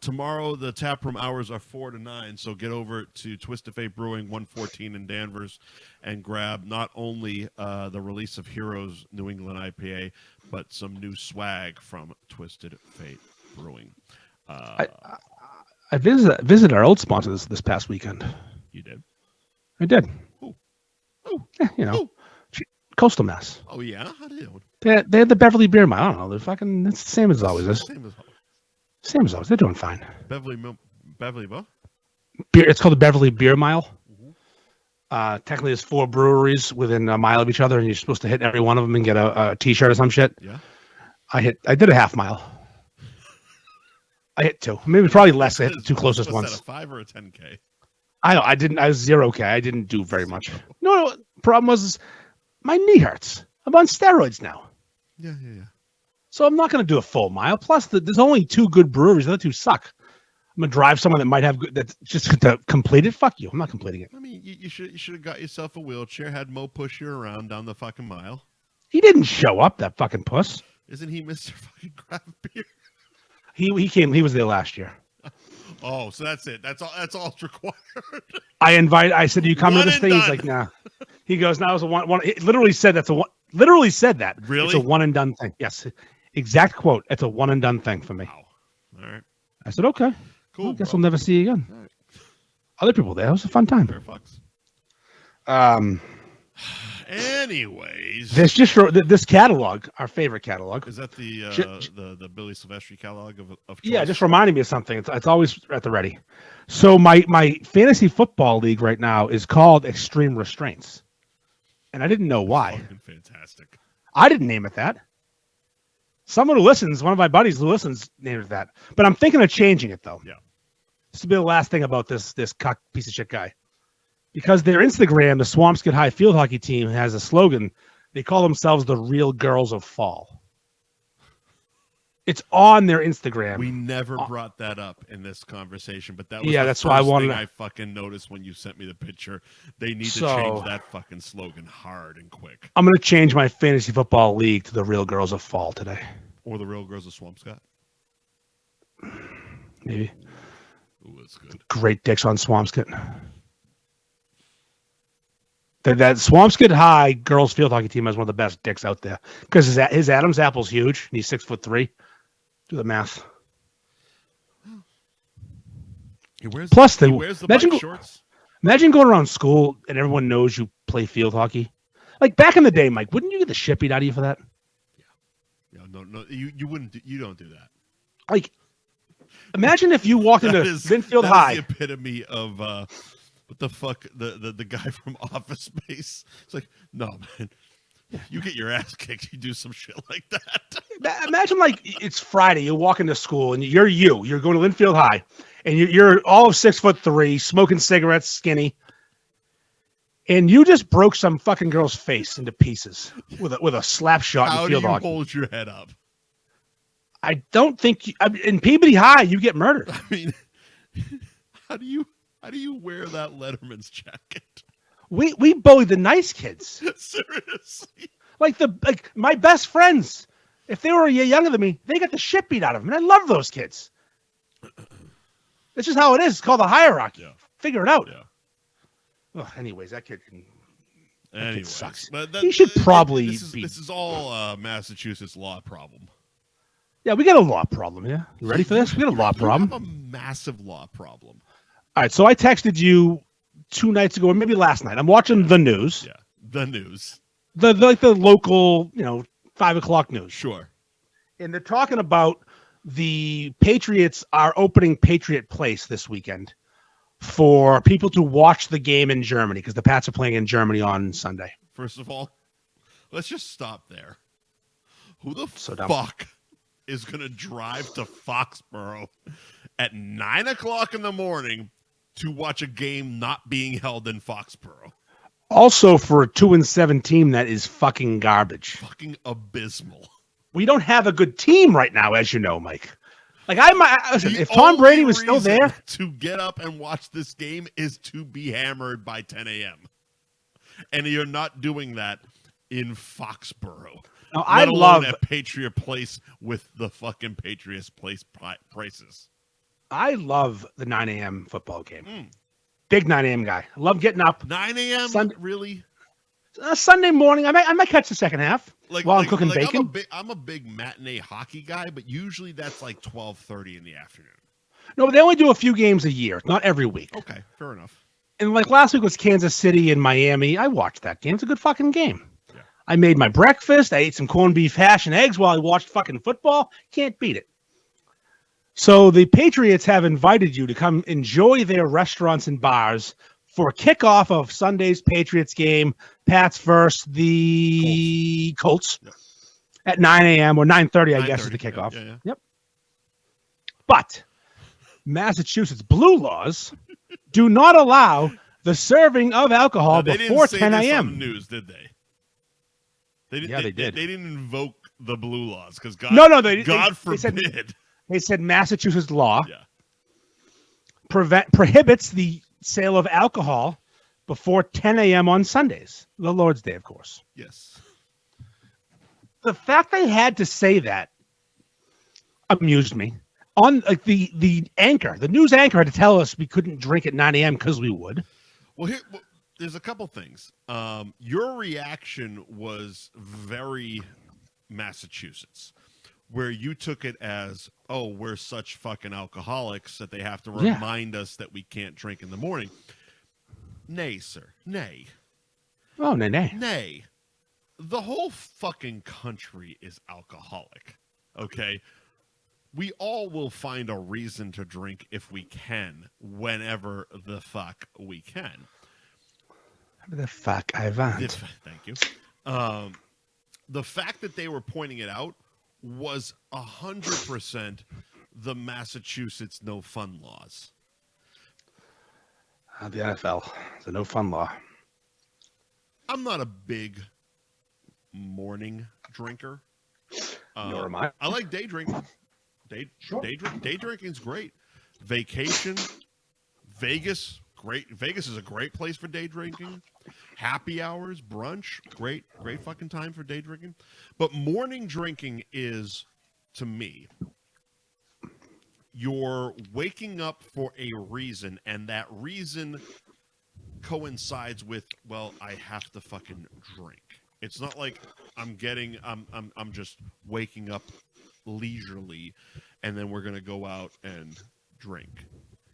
Tomorrow, the taproom hours are 4 to 9. So get over to Twisted Fate Brewing, 114 in Danvers, and grab not only the Release of Heroes New England IPA, but some new swag from Twisted Fate Brewing. I visited our old sponsor this past weekend. You did? I did. Ooh. Yeah, Coastal Mass. Oh, yeah? How do you? They had the Beverly Beer Mile. I don't know. They're fucking, it's the same as always is. Same as always. They're doing fine. Beverly what? Beer. It's called the Beverly Beer Mile. Mm-hmm. Technically, there's 4 breweries within a mile of each other, and you're supposed to hit every one of them and get a T-shirt or some shit. Yeah. I did a half mile. I hit 2, maybe probably less. I hit the 2 closest ones. Was that a 5 or a 10K? I didn't. I was 0K. I didn't do very much. No. Problem was my knee hurts. I'm on steroids now. Yeah. So I'm not going to do a full mile. Plus, there's only 2 good breweries. The other 2 suck. I'm gonna drive someone that might have good. That's just to complete it. Fuck you. I'm not completing it. I mean, you should have got yourself a wheelchair. Had Mo push you around down the fucking mile. He didn't show up. That fucking puss. Isn't he Mr. Fucking Craft Beer? He came. He was there last year. Oh, so that's it. That's all it's required. I said, "Do you come to this thing?" He's like, "Nah." He goes, "Now it's a one." He literally said that's a one. Literally said that. Really? It's a one and done thing. Yes, exact quote. It's a one and done thing for me. Wow. All right. I said, "Okay, cool. Well, I guess we'll never see you again." All right. Other people there. It was a fun time. Fair fucks. Anyways, this this catalog, our favorite catalog. Is that the Billy Silvestri catalog of choice? Yeah, just reminding me of something. It's always at the ready. So my fantasy football league right now is called Extreme Restraints, and I didn't know why. Fucking fantastic. I didn't name it that. Someone who listens, one of my buddies who listens, named it that. But I'm thinking of changing it though. Yeah. This will be the last thing about this cuck piece of shit guy. Because their Instagram, the Swampscott High Field Hockey Team, has a slogan. They call themselves the Real Girls of Fall. It's on their Instagram. We never brought that up in this conversation, but that was that's why I fucking noticed when you sent me the picture. They need to change that fucking slogan hard and quick. I'm going to change my fantasy football league to the Real Girls of Fall today. Or the Real Girls of Swampscott. Maybe. Ooh, that's good. Great dicks on Swampscott. That Swampscott High girls field hockey team has one of the best dicks out there because his Adam's apple's huge and he's 6'3". Do the math. He wears the imagine shorts. Imagine going around school and everyone knows you play field hockey. Like back in the day, Mike, wouldn't you get the shit beat out of you for that? Yeah, no, you wouldn't. You don't do that. Like, imagine if you walked into Linfield High. That's the epitome of. What the fuck, the guy from Office Space? It's like, no, man. You get your ass kicked, you do some shit like that. Imagine like it's Friday, you walk into school and you're going to Linfield High, and you're all of 6'3", smoking cigarettes, skinny, and you just broke some fucking girl's face into pieces with a slap shot in field hockey. How do you hold your head up? I don't think in Peabody High you get murdered. I mean, how do you wear that Letterman's jacket? We bully the nice kids. Seriously. Like my best friends, if they were a year younger than me, they got the shit beat out of them. And I love those kids. It's just how it is. It's called the hierarchy. Yeah. Figure it out. Yeah. Well, anyways, that kid sucks. But He should probably this is all Massachusetts law problem. Yeah, we got a law problem. Yeah, you ready for this? We got a law problem. We have a massive law problem. All right, so I texted you 2 nights ago, or maybe last night. I'm watching the news. Yeah, the news. The local, 5:00 news. Sure. And they're talking about the Patriots are opening Patriot Place this weekend for people to watch the game in Germany because the Pats are playing in Germany on Sunday. First of all, let's just stop there. Who the So dumb. fuck is going to drive to Foxborough at 9:00 in the morning to watch a game not being held in Foxborough? Also, for a 2-7 team, that is fucking garbage. Fucking abysmal. We don't have a good team right now, as you know, Mike. Like listen, if Tom Brady was still there, to get up and watch this game is to be hammered by 10 a.m. And you're not doing that in Foxborough. No, I love at Patriot Place with the fucking Patriots Place prices. I love the 9 a.m. football game. Big 9 a.m. guy. I love getting up. 9 a.m. Really? Sunday morning. I might catch the second half while I'm cooking bacon. I'm a big matinee hockey guy, but usually that's like 12:30 in the afternoon. No, but they only do a few games a year, not every week. Okay, fair enough. And like last week was Kansas City and Miami. I watched that game. It's a good fucking game. Yeah. I made my breakfast. I ate some corned beef hash and eggs while I watched fucking football. Can't beat it. So the Patriots have invited you to come enjoy their restaurants and bars for a kickoff of Sunday's Patriots game, Pats versus the Colts at 9 a.m. or 9:30, I guess, is the kickoff. Yeah. Yep. But Massachusetts blue laws do not allow the serving of alcohol before 10 a.m. On the news, did they? They did. They didn't invoke the blue laws because God. God forbid. They said Massachusetts law Yeah. prohibits the sale of alcohol before 10 a.m. on Sundays, the Lord's Day, of course. Yes. The fact they had to say that amused me. On like the news anchor had to tell us we couldn't drink at 9 a.m. because we would. Well, there's a couple things. Your reaction was very Massachusetts, where you took it as, oh, we're such fucking alcoholics that they have to remind us that we can't drink in the morning. Nay, sir. Nay. Oh, nay. Nay. The whole fucking country is alcoholic. Okay? We all will find a reason to drink if we can, whenever the fuck we can. The fuck I want. Thank you. The fact that they were pointing it out was 100% the Massachusetts no fun laws. The NFL, the no fun law. I'm not a big morning drinker. Nor am I. I like day drinking. Day drinking's great. Vacation, Vegas, great. Vegas is a great place for day drinking. Happy hours, brunch, great fucking time for day drinking. But morning drinking is, to me, you're waking up for a reason, and that reason coincides with, well, I have to fucking drink. It's not like I'm just waking up leisurely and then we're gonna go out and drink.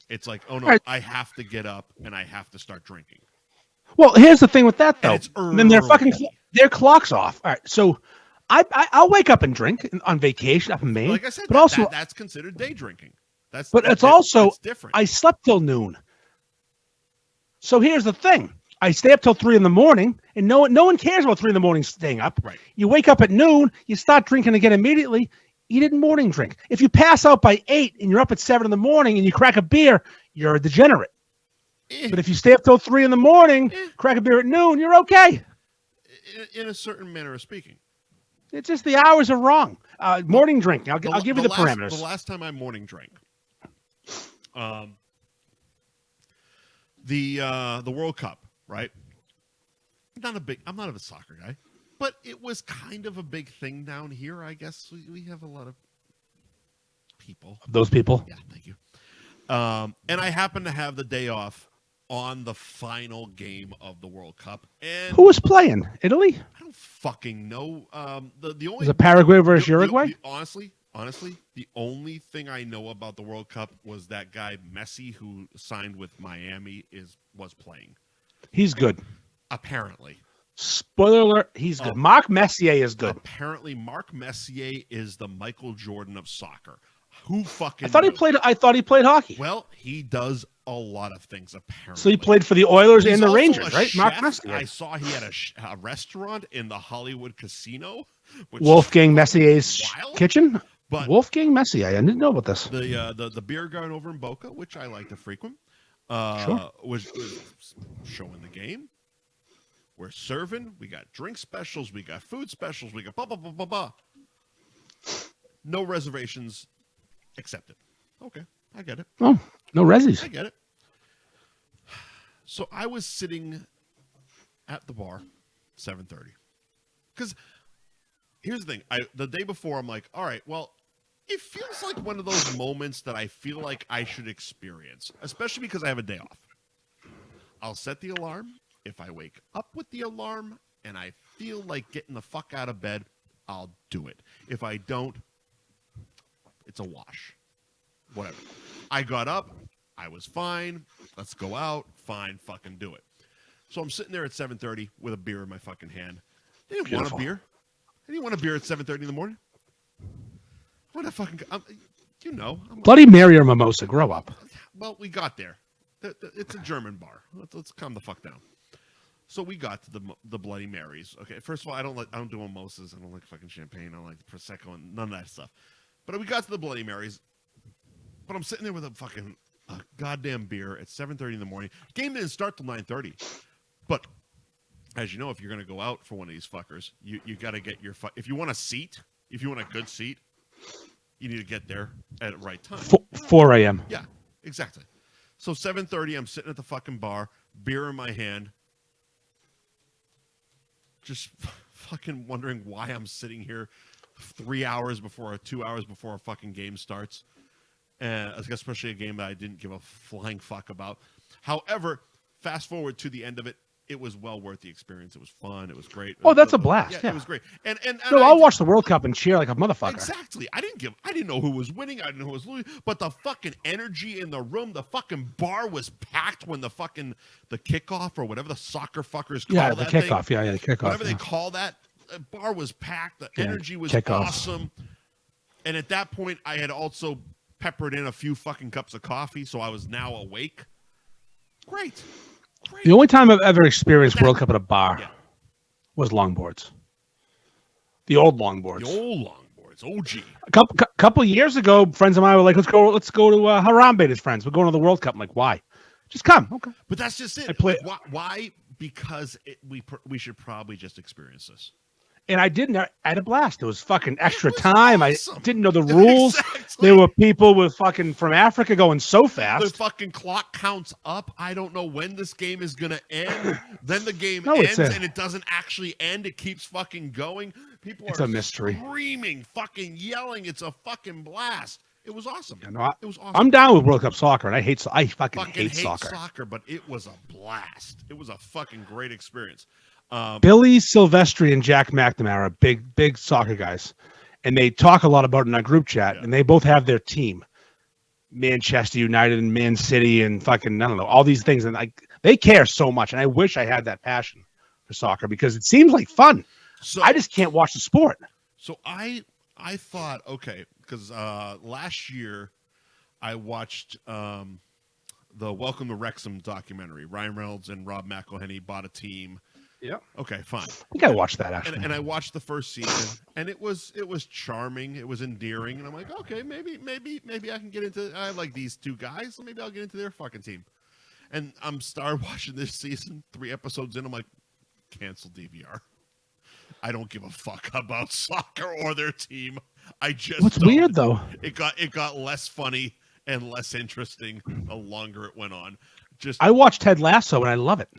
It's like, oh no, I have to get up and I have to start drinking. Well, here's the thing with that though. It's early. Then their clock's off. All right, so I'll wake up and drink on vacation up in Maine. Like I said, but that's considered day drinking. It's different. I slept till noon. So here's the thing. I stay up till 3 in the morning, and no one cares about 3 in the morning staying up. Right. You wake up at noon, you start drinking again immediately. You didn't morning drink. If you pass out by 8 and you're up at 7 in the morning and you crack a beer, you're a degenerate. But if you stay up till 3 in the morning, crack a beer at noon, you're okay. In a certain manner of speaking. It's just the hours are wrong. Morning drinking. I'll give you the parameters. The last time I morning drank, the World Cup, right? I'm not a soccer guy, but it was kind of a big thing down here. I guess we have a lot of people. Those people. Yeah, thank you. And I happened to have the day off on the final game of the World Cup. And who was playing? Italy? I don't fucking know. The only was it Paraguay versus Uruguay? Honestly, the only thing I know about the World Cup was that guy Messi, who signed with Miami, was playing. He's good. Apparently. Spoiler alert, he's good. Mark Messier is good. Apparently, Mark Messier is the Michael Jordan of soccer. Who fucking I thought he played hockey. Well, he does a lot of things, apparently. So he played for the Oilers and the Rangers, right? Chef. Mark Messier. I saw he had a restaurant in the Hollywood Casino. Wolfgang Messier's kitchen? But Wolfgang Messier. I didn't know about this. The beer garden over in Boca, which I like to frequent, sure. was showing the game. We're serving. We got drink specials. We got food specials. We got blah, blah, blah, blah, blah. No reservations accepted. Okay, I get it. Oh, no resis. I get it. So I was sitting at the bar, 7:30. Because here's the thing. The day before, I'm like, all right, well, it feels like one of those moments that I feel like I should experience, especially because I have a day off. I'll set the alarm. If I wake up with the alarm and I feel like getting the fuck out of bed, I'll do it. If I don't, it's a wash. Whatever. I got up. I was fine. Let's go out. Fine. Fucking do it. So I'm sitting there at 7:30 with a beer in my fucking hand. I didn't want a beer. I didn't want a beer at 7:30 in the morning. What a fucking... Bloody Mary or mimosa. Grow up. Well, we got there. It's a German bar. Let's calm the fuck down. So we got to the Bloody Marys. Okay, first of all, I don't do mimosas. I don't like fucking champagne. I don't like prosecco and none of that stuff. But we got to the Bloody Marys. But I'm sitting there with a goddamn beer at 7:30 in the morning. Game didn't start till 9:30. But as you know, if you're gonna go out for one of these fuckers, you got to get your if you want a seat, if you want a good seat, you need to get there at the right time. 4 a.m. Yeah, exactly. So 7:30, I'm sitting at the fucking bar, beer in my hand, just fucking wondering why I'm sitting here 3 hours before or 2 hours before a fucking game starts. And especially a game that I didn't give a flying fuck about. However, fast forward to the end of it, it was well worth the experience. It was fun. It was great. Oh, that's a blast. Yeah, it was great. And I'll watch the World Cup and cheer like a motherfucker. Exactly. I didn't know who was winning. I didn't know who was losing. But the fucking energy in the room, the fucking bar was packed when the kickoff or whatever the soccer fuckers call that thing. Kickoff. Yeah, the kickoff. Whatever they call that, the bar was packed. The energy was awesome. And at that point, I had also peppered in a few fucking cups of coffee, so I was now awake. Great. The only time I've ever experienced World Cup at a bar was longboards. The old longboards. OG. A couple of years ago, friends of mine were like, let's go to Harambe, his friends. We're going to the World Cup. I'm like, why? Just come. Okay. But that's just it. Why? Because we should probably just experience this. And I didn't. I had a blast. It was fucking extra time. Awesome. I didn't know the rules. Exactly. There were people with fucking from Africa going so fast. The fucking clock counts up. I don't know when this game is going to end. Then the game ends and it doesn't actually end. It keeps fucking going. People are a mystery. Screaming, fucking yelling. It's a fucking blast. It was awesome. It was awesome. I'm down with World Cup soccer, and I fucking hate soccer. But it was a blast. It was a fucking great experience. Billy Silvestri and Jack McNamara, big soccer guys, and they talk a lot about it in our group chat. Yeah. And they both have their team, Manchester United and Man City, and fucking I don't know all these things. And they care so much, and I wish I had that passion for soccer because it seems like fun. So I just can't watch the sport. So I thought, okay, because last year I watched the Welcome to Wrexham documentary. Ryan Reynolds and Rob McElhenney bought a team. Yeah. Okay, fine. I think I watched that actually. And I watched the first season, and it was charming. It was endearing, and I'm like, okay, maybe I can get into. I like these two guys, so maybe I'll get into their fucking team. And I'm started watching this season, 3 episodes in. I'm like, cancel DVR. I don't give a fuck about soccer or their team. I just What's don't. weird though? It got less funny and less interesting the longer it went on. Just I watched Ted Lasso and I love it.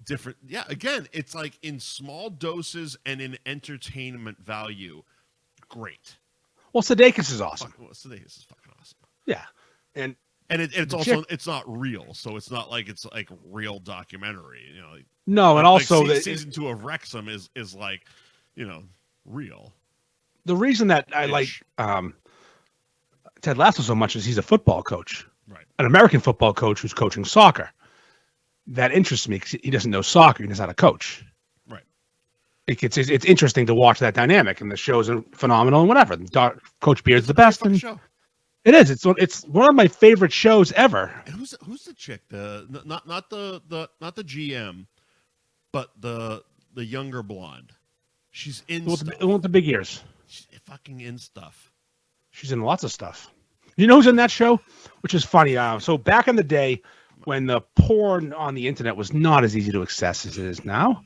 different. Yeah, again, it's like in small doses and in entertainment value. Great. Well, Sudeikis is awesome. Sudeikis is fucking awesome. Yeah, and it's also it's not real, so it's not like it's like real documentary. You know, like, no, and also season 2 of Wrexham is like, you know, real. The reason that I like Ted Lasso so much is he's a football coach, right? An American football coach who's coaching soccer. That interests me because he doesn't know soccer; he knows how to coach. Right. It's interesting to watch that dynamic, and the shows are phenomenal and whatever. Coach Beard's the best, and show. It is. It's one of my favorite shows ever. And who's the chick? Not the GM, but the younger blonde. She's in with the big ears. She's fucking in stuff. She's in lots of stuff. You know who's in that show? Which is funny. So back in the day, when the porn on the internet was not as easy to access as it is now,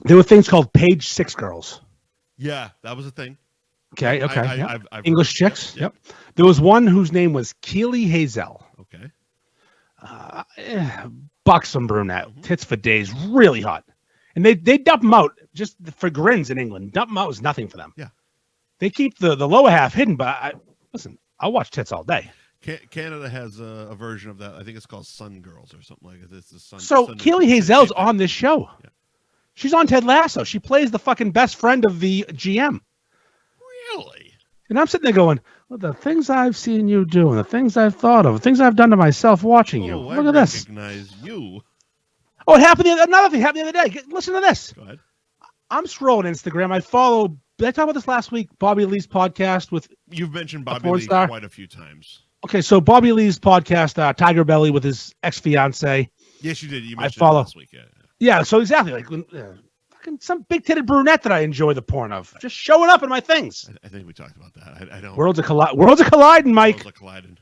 there were things called Page 6 girls. Yeah, that was a thing. Okay. I've English chicks. Yep. There was one whose name was Keely Hazel. Okay. Buxom brunette, tits for days, really hot. And they dump them out just for grins in England. Dump them out was nothing for them. Yeah. They keep the lower half hidden, but listen, I'll watch tits all day. Canada has a version of that. I think it's called Sun Girls or something like it. It's the Sun. So Keely Hazel's on this show. Yeah. She's on Ted Lasso. She plays the fucking best friend of the GM. Really? And I'm sitting there going, well, the things I've seen you do and the things I've thought of, the things I've done to myself watching you. Look at this. I recognize you. Oh, another thing happened the other day. Listen to this. Go ahead. I'm scrolling Instagram. Did I talk about this last week? Bobby Lee's podcast with. You've mentioned Bobby Lee quite a few times. Okay, so Bobby Lee's podcast, Tiger Belly with his ex-fiance. Yes, you did. You mentioned it last week. Yeah, so exactly. Like fucking some big-titted brunette that I enjoy the porn of. Just showing up in my things. I think we talked about that. I don't. Worlds are colliding, Mike. Worlds are colliding.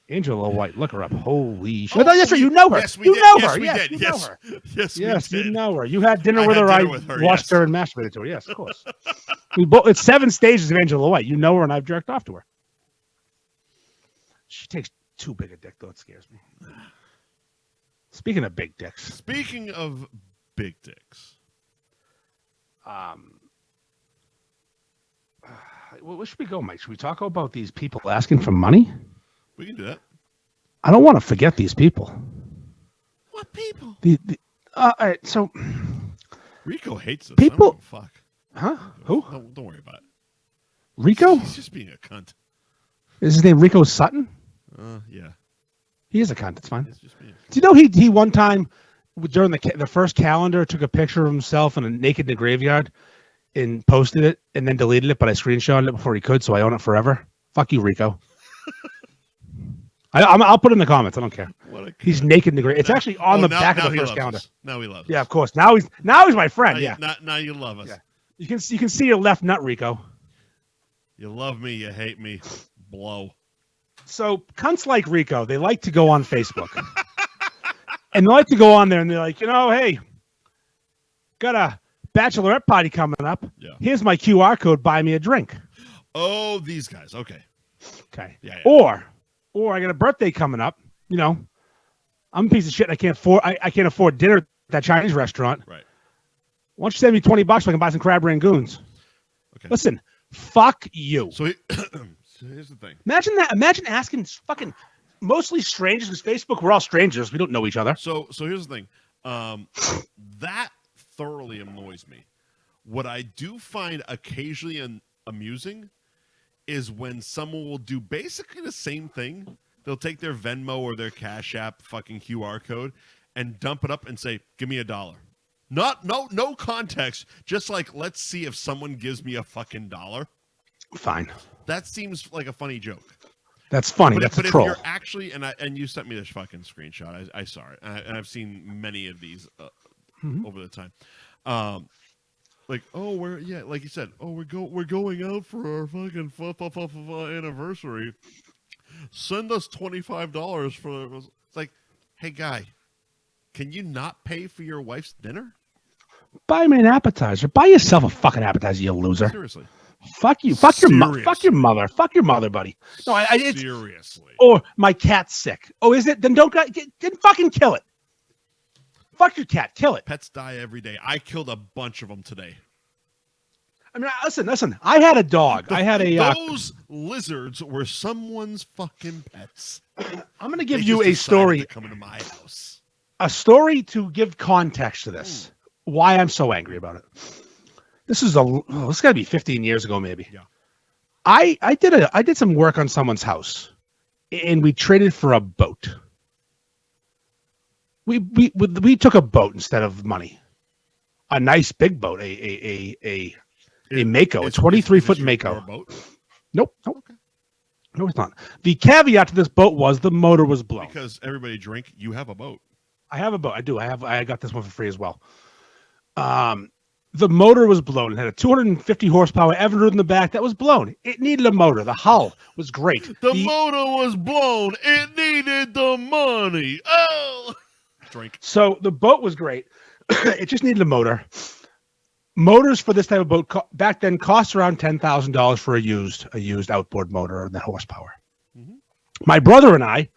Angela White, look her up. Holy shit. Oh, that's right. You know her. Yes, we you did. know yes, her. We yes, did. you yes. know her. Yes, yes, we did. You know her. You had dinner with her. I watched her and masturbated to her. Yes, of course. It's 7 stages of Angela White. You know her, and I've jerked off to her. She takes too big a dick, though. It scares me. Speaking of big dicks. Speaking of big dicks. Where should we go, Mike? Should we talk about these people asking for money? We can do that. I don't want to forget these people. What people? All right, so Rico hates us. People. Fuck. Huh? Who? Don't worry about it. Rico? He's just being a cunt. Is his name Rico Sutton? Yeah. He is a cunt. It's fine. He's just being a cunt. Do you know he one time during the first calendar took a picture of himself in a naked in the graveyard and posted it and then deleted it, but I screenshotted it before he could, so I own it forever. Fuck you, Rico. I'll put it in the comments. I don't care. He's naked in the grave. It's actually on the back of the first calendar. Now he loves us. Yeah, of course. Now he's my friend. Now you love us. Yeah. You can see your left nut, Rico. You love me. You hate me. Blow. So cunts like Rico, they like to go on Facebook. And they like to go on there and they're like, hey, got a bachelorette party coming up. Yeah. Here's my QR code. Buy me a drink. Oh, these guys. Okay. Yeah. Or I got a birthday coming up. I'm a piece of shit. And I can't afford dinner at that Chinese restaurant. Right. Why don't you send me $20 so I can buy some crab rangoons? Okay. Listen, fuck you. So here's the thing. Imagine that. Imagine asking fucking mostly strangers, because Facebook, we're all strangers. We don't know each other. So here's the thing. That thoroughly annoys me. What I do find occasionally amusing is when someone will do basically the same thing. They'll take their Venmo or their Cash App fucking QR code and dump it up and say, "Give me $1." No context. Just like, let's see if someone gives me a fucking $1. Fine. That seems like a funny joke. That's funny. That's a troll. If you're actually, and you sent me this fucking screenshot. I saw it, and I've seen many of these over the time. Like, like you said, we're going out for our fucking anniversary. Send us $25 for. It's like, hey guy, can you not pay for your wife's dinner? Buy me an appetizer. Buy yourself a fucking appetizer, you loser. Seriously. Fuck you. Fuck your mother. Fuck your mother. Fuck your mother, buddy. No, it's seriously. Or my cat's sick. Oh, is it? Then then fucking kill it. Fuck your cat. Kill it. Pets die every day. I killed a bunch of them today. I mean, listen. I had a dog. Those lizards were someone's fucking pets. I'm going to give you a story. To come into my house. A story to give context to this. Why I'm so angry about it. This is this got to be 15 years ago, maybe. Yeah. I did some work on someone's house, and we traded for a boat. We took a boat instead of money. A nice big boat, a Mako, a 23-foot Mako. Boat? Nope. Okay. No, it's not. The caveat to this boat was the motor was blown. Because everybody drink, you have a boat. I have a boat. I do. I got this one for free as well. The motor was blown. It had a 250 horsepower Evinrude in the back that was blown. It needed a motor. The hull was great. The motor was blown. It needed the money. Oh, drink. So the boat was great. It just needed a motor. Motors for this type of boat back then cost around $10,000 for a used outboard motor and that horsepower. Mm-hmm. My brother and I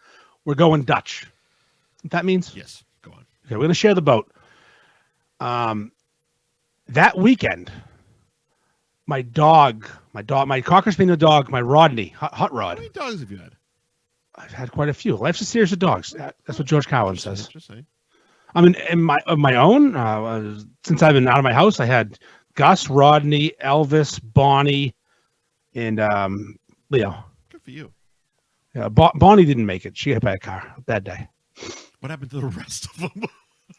were going Dutch. What that means? Yes. Go on. Okay, we're going to share the boat. That weekend, my Cocker Spaniel dog, my Rodney, Hot Rod. How many dogs have you had? I've had quite a few. Life's a series of dogs. That's what George Cowan says. Just saying. I mean, of my own, since I've been out of my house, I had Gus, Rodney, Elvis, Bonnie, and Leo. Good for you. Yeah, Bonnie didn't make it. She got hit by a car. Bad day. What happened to the rest of them?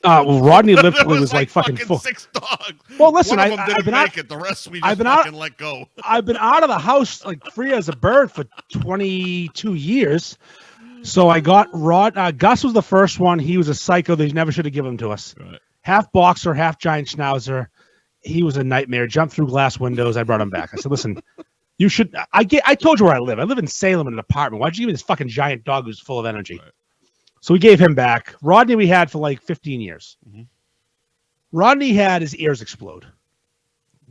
Well, Rodney lived till he was like fucking full. 6 dogs. Well, listen, One of them didn't make it. The rest we just fucking let go. I've been out of the house like free as a bird for 22 years. So I got Gus was the first one. He was a psycho. They never should have given him to us. Right. Half boxer, half giant schnauzer. He was a nightmare. Jumped through glass windows. I brought him back. I said, listen, you should. I told you where I live. I live in Salem in an apartment. Why'd you give me this fucking giant dog who's full of energy? Right. So we gave him back. Rodney we had for like 15 years. Mm-hmm. Rodney had his ears explode.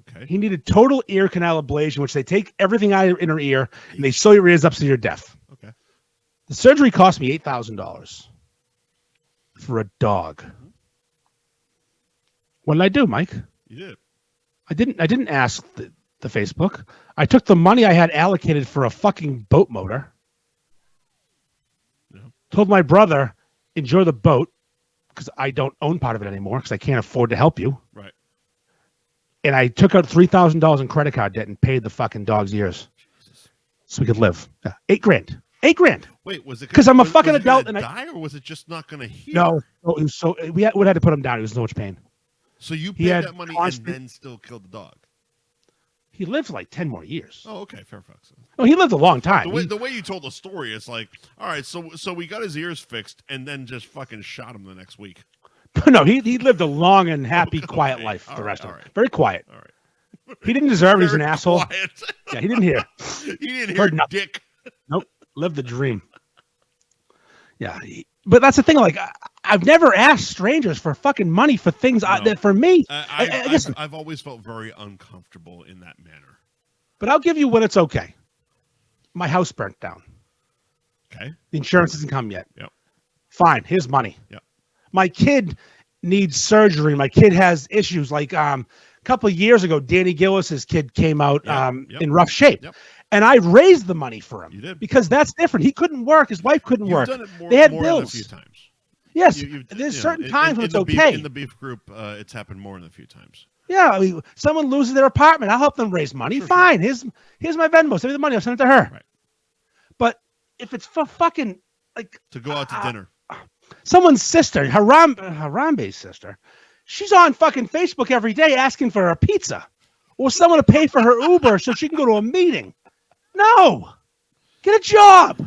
Okay. He needed total ear canal ablation, which they take everything out of your ear and they sew your ears up so you're deaf. Okay. The surgery cost me $8,000 for a dog. Mm-hmm. What did I do, Mike? You did. I didn't ask the Facebook. I took the money I had allocated for a fucking boat motor. Told my brother, enjoy the boat, because I don't own part of it anymore because I can't afford to help you. Right. And I took out $3,000 in credit card debt and paid the fucking dog's ears. Jesus. So we could live. Yeah. $8,000. $8,000. Wait, was it because I'm a fucking adult and die, or was it just not going to heal? No, it was so we had to put him down. He was so much pain. So you paid that money and then still killed the dog. He lived like 10 more years. Oh, okay, fair fucks. Oh, he lived a long time. The way you told the story, it's like, all right, so we got his ears fixed and then just fucking shot him the next week. No, he lived a long and happy, quiet life. The rest of it, very quiet. All right. He didn't deserve it. He's an asshole. Quiet. Yeah, he didn't hear. He didn't hear dick. Nope, lived the dream. Yeah, but that's the thing. Like, I've never asked strangers for fucking money for things that for me. I've always felt very uncomfortable in that manner. But I'll give you when it's okay. My house burnt down. Okay. The insurance hasn't come yet. Yep. Fine. Here's money. Yep. My kid needs surgery. My kid has issues. Like a couple of years ago, Danny Gillis's kid came out in rough shape. Yep. And I raised the money for him. You did. Because that's different. He couldn't work. His wife couldn't work. Done it more, they had more bills. than a few times. Yes. There's certain times when it's okay. In the beef group, it's happened more than a few times. Yeah. I mean, someone loses their apartment. I'll help them raise money. Sure, fine. Sure. Here's my Venmo. Send me the money. I'll send it to her. Right. But if it's for fucking like to go out to dinner. Someone's sister, Harambe's sister, she's on fucking Facebook every day asking for a pizza or someone to pay for her Uber so she can go to a meeting. No, get a job.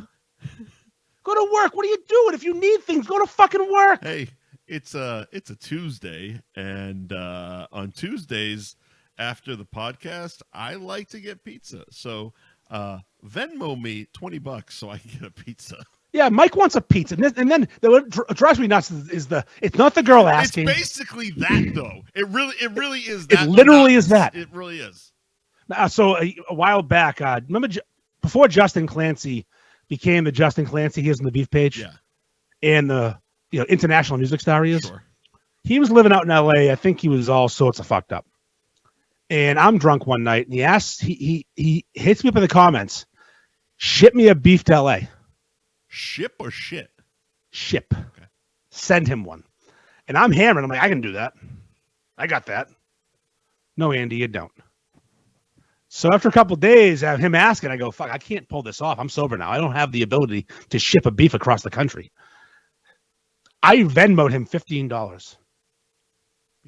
Go to work. What are you doing? If you need things, go to fucking work. Hey, it's a Tuesday, and on Tuesdays after the podcast, I like to get pizza. So Venmo me $20 so I can get a pizza. Yeah, Mike wants a pizza, and then what drives me nuts is it's not the girl asking. It's basically that though. It really is It that. literally is that. It really is. So a while back, remember before Justin Clancy became the Justin Clancy he is on the Beef page, Yeah, and the international music star he is. Sure. He was living out in L.A. I think he was all sorts of fucked up. And I'm drunk one night, and he hits me up in the comments, ship me a beef to L.A. Ship or shit? Ship. Okay. Send him one. And I'm hammering. I'm like, I can do that. I got that. No, Andy, you don't. So after a couple of days of him asking, I go, fuck, I can't pull this off. I'm sober now. I don't have the ability to ship a beef across the country. I Venmoed him $15.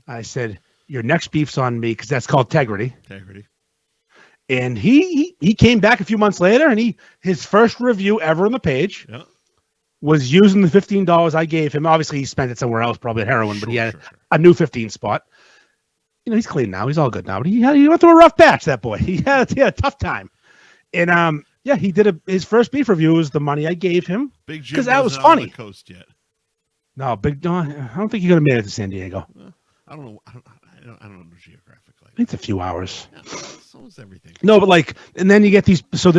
I said, your next beef's on me, because that's called integrity. Integrity. And he came back a few months later, and his first review ever on the page was using the $15 I gave him. Obviously, he spent it somewhere else, probably at heroin, but he had a new 15 spot. He's clean now. He's all good now. But he went through a rough patch, that boy. He had a tough time. And he did his first beef review was the money I gave him. Big Jim because that was not funny. On the coast yet? No, I don't think he could have made it to San Diego. I don't know. I don't know geographically. I think it's a few hours. Yeah, so is everything. No, but and then you get these. So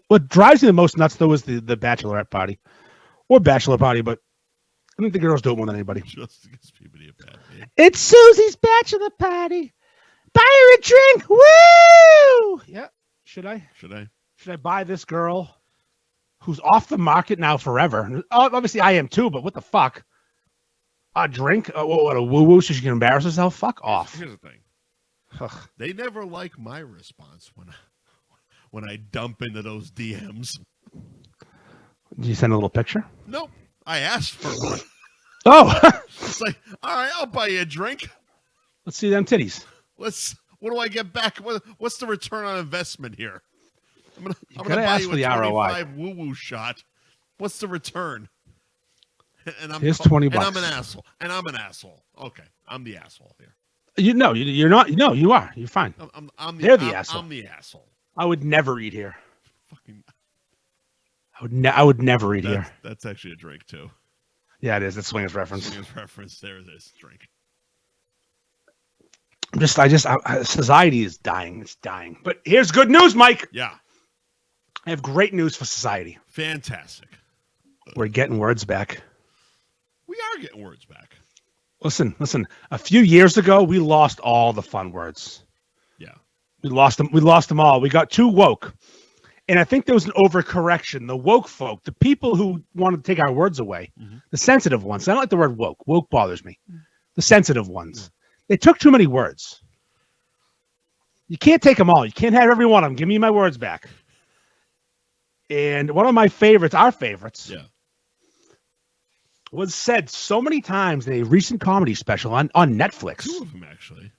what drives me the most nuts though is the bachelorette party, or bachelor party. But I think the girls do it more than anybody. Just to give people a bad name. It's Susie's bachelor party. Buy her a drink. Woo! Yeah. Should I buy this girl who's off the market now forever? Obviously, I am too. But what the fuck? A drink? What a woo woo so she can embarrass herself? Fuck off. Here's the thing. They never like my response when I dump into those DMs. Did you send a little picture? Nope. I asked for one. Oh. It's like, all right, I'll buy you a drink. Let's see them titties. What do I get back? What's the return on investment here? I'm gonna buy you a 25 woo woo shot. What's the return? And here's $20. And I'm an asshole. Okay, I'm the asshole here. You're not. No, you are. You're fine. They're the asshole. I'm the asshole. I would never eat here. Fucking. I would never eat here. That's actually a drink too. Yeah, it is. It's Swingers reference. Swingers reference. There it is. Drink. Society is dying. It's dying. But here's good news, Mike. Yeah. I have great news for society. Fantastic. We're getting words back. We are getting words back. Listen. A few years ago, we lost all the fun words. Yeah. We lost them all. We got too woke. And I think there was an overcorrection. The woke folk, the people who want to take our words away, the sensitive ones. I don't like the word woke. Woke bothers me. The sensitive ones. They took too many words. You can't take them all. You can't have every one of them. Give me my words back. And one of my favorites, our favorites, was said so many times in a recent comedy special on Netflix. 2 of them, actually.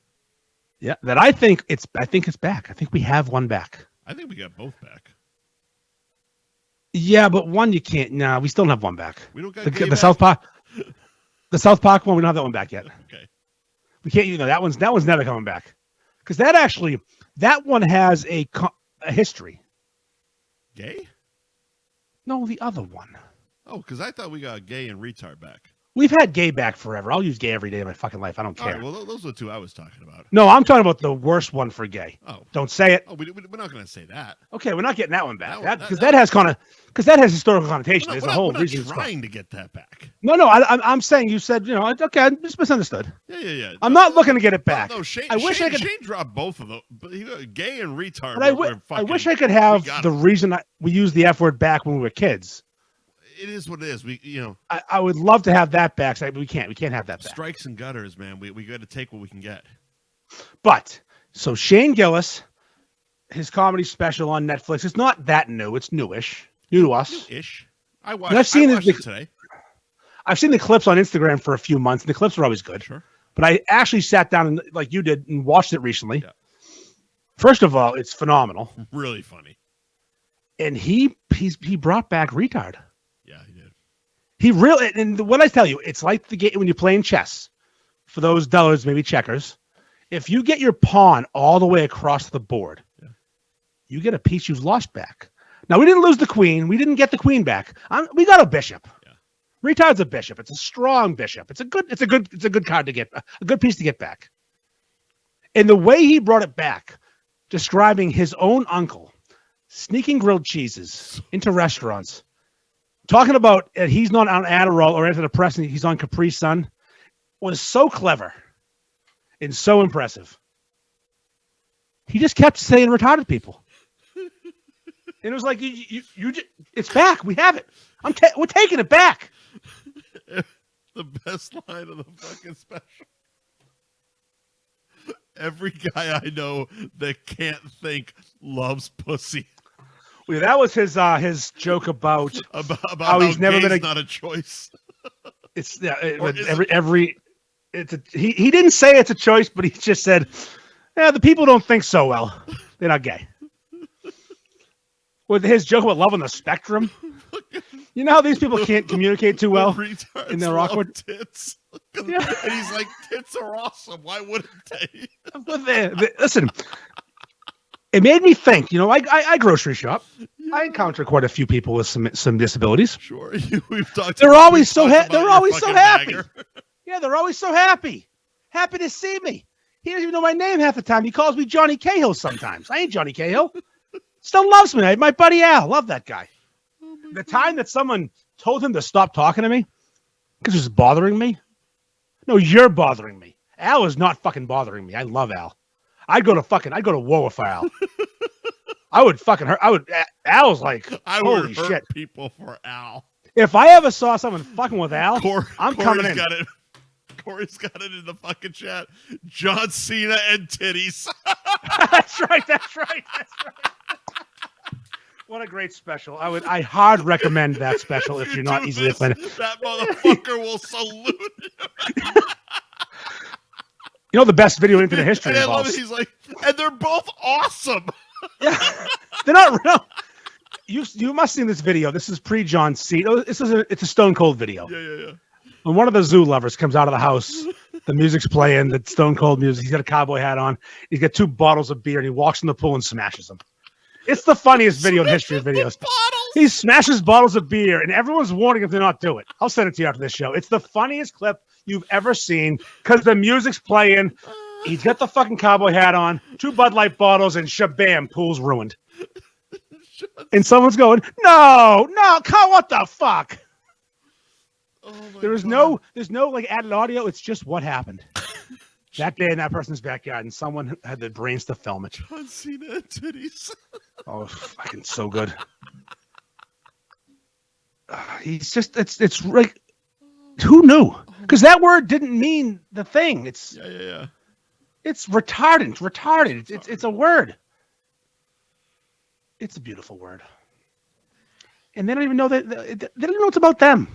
Yeah, that I think it's back. I think we have one back. I think we got both back. Yeah, but one you can't. No, we still don't have one back. We don't got the South Park. The South Park one, we don't have that one back yet. Okay. We can't. That one's never coming back, because that one has a history. Gay? No, the other one. Oh, because I thought we got gay and retard back. We've had gay back forever. I'll use gay every day of my fucking life. I don't care. All right, well, those are the 2 I was talking about. No, I'm talking about the worst one for gay. Oh. Don't say it. Oh, we're not going to say that. Okay, we're not getting that one back. Because that has historical connotation. There's a whole reason. We're not trying to get that back. No, I'm saying you said, okay, I just misunderstood. Yeah. I'm not looking to get it back. No, Shane, Shane dropped both of those. But gay and retard. But I wish I could have the reason we used the F word back when we were kids. It is what it is. I would love to have that back. We can't have that back. Strikes and gutters, man. We got to take what we can get. But so Shane Gillis, his comedy special on Netflix, it's not that new. It's newish, new to us. Newish. I watched it today. I've seen the clips on Instagram for a few months, and the clips are always good. Sure. But I actually sat down and, like you did, and watched it recently. Yeah. First of all, it's phenomenal. Really funny. And he brought back retard. Yeah, he did. He really, and what I tell you, it's like the game when you're playing chess. For those dullars, maybe checkers. If you get your pawn all the way across the board, you get a piece you've lost back. Now we didn't lose the queen. We didn't get the queen back. We got a bishop. Yeah. Retard's a bishop. It's a strong bishop. It's a good card to get, a good piece to get back. And the way he brought it back, describing his own uncle sneaking grilled cheeses into restaurants, talking about he's not on Adderall or antidepressant, he's on Capri Sun, was so clever and so impressive. He just kept saying retarded people. And it was like, it's back. We have it. We're taking it back. The best line of the fucking special. Every guy I know that can't think loves pussy. Well, that was his joke about how he's never been not a choice. It's he didn't say it's a choice, but he just said, the people don't think so well. They're not gay. With his joke about love on the spectrum. You know how these people can't communicate too well? And they're awkward. Tits. And he's like, tits are awesome. Why wouldn't they? Listen, it made me think. I grocery shop. Yeah. I encounter quite a few people with some disabilities. Sure, we've talked. They're always so happy. They're always so happy. Yeah, they're always so happy. Happy to see me. He doesn't even know my name half the time. He calls me Johnny Cahill sometimes. I ain't Johnny Cahill. Still loves me. My buddy Al. Love that guy. The time that someone told him to stop talking to me because it was bothering me. No, you're bothering me. Al is not fucking bothering me. I love Al. I'd go to war with Al. I would fucking hurt. Al's like, holy shit. People for Al. If I ever saw someone fucking with Al, I'm coming in. Corey's got it in the fucking chat. John Cena and titties. That's right. What a great special. I hard recommend that special if you're not easily offended. That motherfucker will salute you. The best video into the history. And I love it. He's like, and they're both awesome. Yeah. They're not real. You must have seen this video. This is pre-John Cena. It's a Stone Cold video. Yeah. When one of the zoo lovers comes out of the house, the music's playing, the Stone Cold music. He's got a cowboy hat on. He's got 2 bottles of beer, and he walks in the pool and smashes them. It's the funniest video in the history of videos. He smashes bottles of beer, and everyone's warning him to not do it. I'll send it to you after this show. It's the funniest clip you've ever seen because the music's playing. He's got the fucking cowboy hat on, 2 Bud Light bottles, and shabam, pool's ruined. And someone's going, no, what the fuck? Oh there's no like added audio. It's just what happened that day in that person's backyard, and someone had the brains to film it. John Cena and titties. Oh, fucking so good. He's just it's like, who knew? Because that word didn't mean the thing. It's yeah. It's retarded. It's a word. It's a beautiful word. And they don't even know that they don't even know it's about them.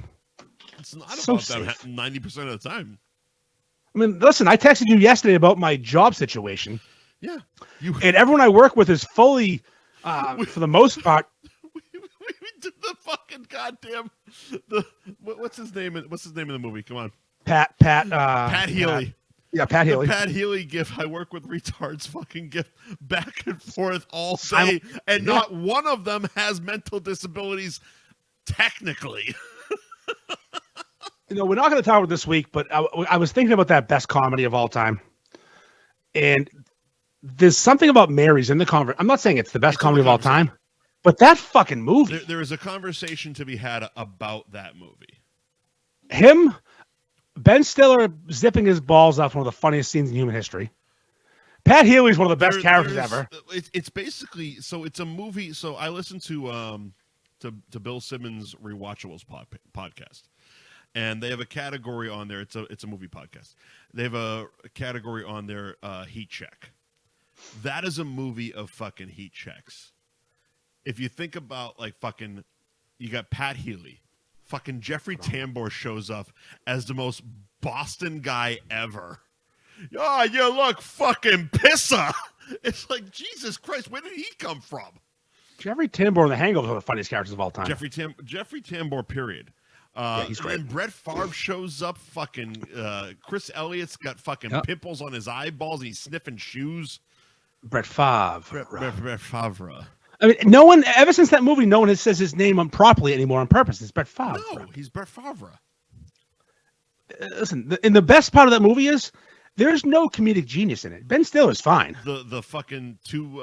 It's not so about them 90% of the time. I mean, listen, I texted you yesterday about my job situation. Yeah. And everyone I work with is fully, for the most part. We did the fucking goddamn. What's his name? What's his name in the movie? Come on. Pat Healy. Pat Healy. Pat Healy gif. I work with retards fucking gif back and forth all day. And not one of them has mental disabilities technically. We're not going to talk about this week, but I was thinking about that best comedy of all time. And there's something about Mary's in the conversation. I'm not saying it's the best comedy of all time, but that fucking movie. There is a conversation to be had about that movie. Him, Ben Stiller zipping his balls off, one of the funniest scenes in human history. Pat Healy's one of the best characters ever. It's basically, so it's a movie. So I listened to Bill Simmons' Rewatchables podcast. And they have a category on there. It's a movie podcast. They have a category on there, Heat Check. That is a movie of fucking heat checks. If you think about like fucking, you got Pat Healy, fucking Jeffrey Tambor shows up as the most Boston guy ever. Oh, you look fucking pisser. It's like, Jesus Christ, where did he come from? Jeffrey Tambor and The Hangover are one of the funniest characters of all time. Jeffrey Tambor, period. Yeah, he's great. And Brett Favre shows up. Fucking Chris Elliott's got fucking pimples on his eyeballs. And he's sniffing shoes. Brett Favre. Brett Favre. I mean, no one ever since that movie, no one has says his name properly anymore on purpose. It's Brett Favre. No, he's Brett Favre. Listen, and the best part of that movie is there's no comedic genius in it. Ben Stiller's fine. The fucking two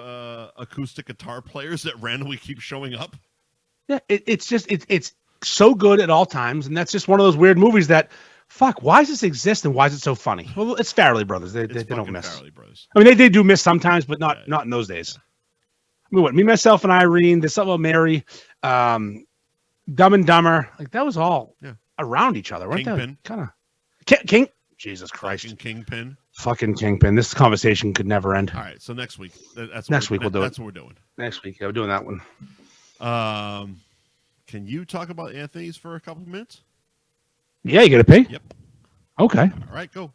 acoustic guitar players that randomly keep showing up. Yeah, it's so good at all times, and that's just one of those weird movies that, fuck, why does this exist and why is it so funny? Well, it's Farrelly Brothers. They don't miss. Farrelly Brothers. I mean, they do miss sometimes, but not in those days. I mean, what, Me, Myself, and Irene, There's Something About Mary, Dumb and Dumber, like that was all around each other, weren't Kingpin. they? Kind of King. Jesus Christ. Fucking Kingpin. This conversation could never end. All right, so next week. Next week we'll do it. That's what we're doing. Next week, we're doing that one. Can you talk about Anthony's for a couple of minutes? Yeah, you got to pay? Yep. Okay. All right, go.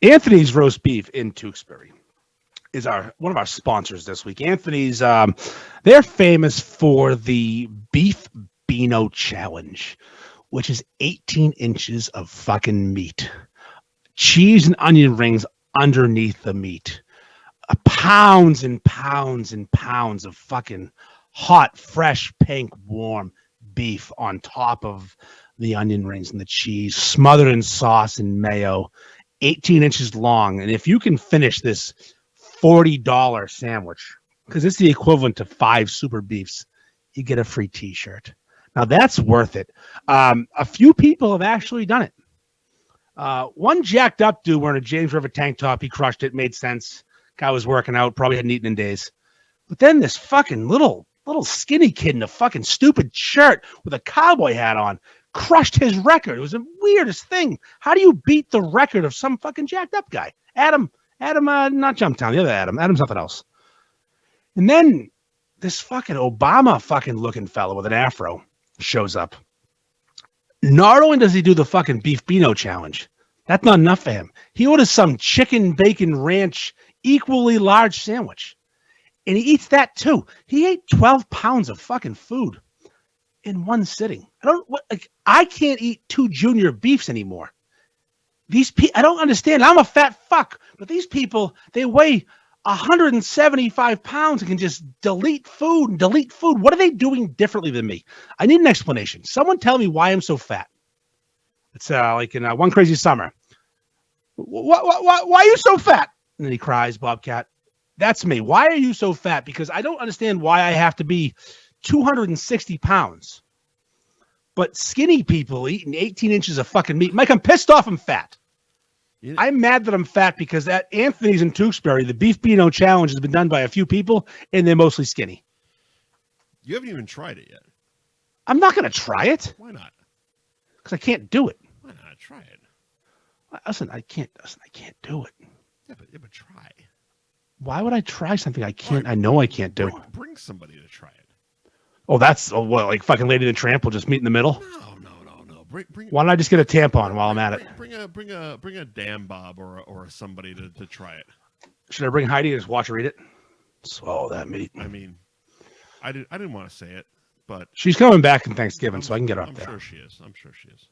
Anthony's Roast Beef in Tewksbury is one of our sponsors this week. Anthony's, they're famous for the Beef Beano Challenge, which is 18 inches of fucking meat. Cheese and onion rings underneath the meat. Pounds and pounds and pounds of fucking hot, fresh, pink, warm beef on top of the onion rings and the cheese, smothered in sauce and mayo, 18 inches long. And if you can finish this $40 sandwich, because it's the equivalent to 5 super beefs, you get a free t-shirt. Now that's worth it. A few people have actually done it. One jacked up dude wearing a James River tank top, he crushed it, made sense. Guy was working out, probably hadn't eaten in days. But then this fucking little skinny kid in a fucking stupid shirt with a cowboy hat on crushed his record. It was the weirdest thing. How do you beat the record of some fucking jacked up guy? Adam, not Jumptown, the other Adam's something else. And then this fucking Obama fucking looking fellow with an afro shows up. Not only does he do the fucking Beef Beano Challenge, that's not enough for him. He orders some chicken bacon ranch equally large sandwich. And he eats that too. He ate 12 pounds of fucking food in one sitting. I can't eat 2 junior beefs anymore. I don't understand. I'm a fat fuck, but these people, they weigh 175 pounds and can just delete food. What are they doing differently than me? I need an explanation. Someone tell me why I'm so fat. It's like in One Crazy Summer. Why are you so fat? And then he cries, Bobcat. That's me. Why are you so fat? Because I don't understand why I have to be 260 pounds. But skinny people eating 18 inches of fucking meat. Mike, I'm pissed off I'm fat. Yeah. I'm mad that I'm fat because at Anthony's in Tewksbury, the Beef Beano Challenge has been done by a few people, and they're mostly skinny. You haven't even tried it yet. I'm not going to try it. Why not? Because I can't do it. Why not? Try it. Listen, I can't do it. Yeah, but try. Why would I try something I can't? I know I can't do. Bring somebody to try it. Oh, like fucking Lady and the Tramp will just meet in the middle? No. Bring, why don't I just get a tampon while I'm at it? Bring a damn Bob or somebody to try it. Should I bring Heidi and just watch her eat it? Swallow that meat. I mean, I didn't want to say it, but she's coming back in Thanksgiving, so I can get her up there. I'm sure she is.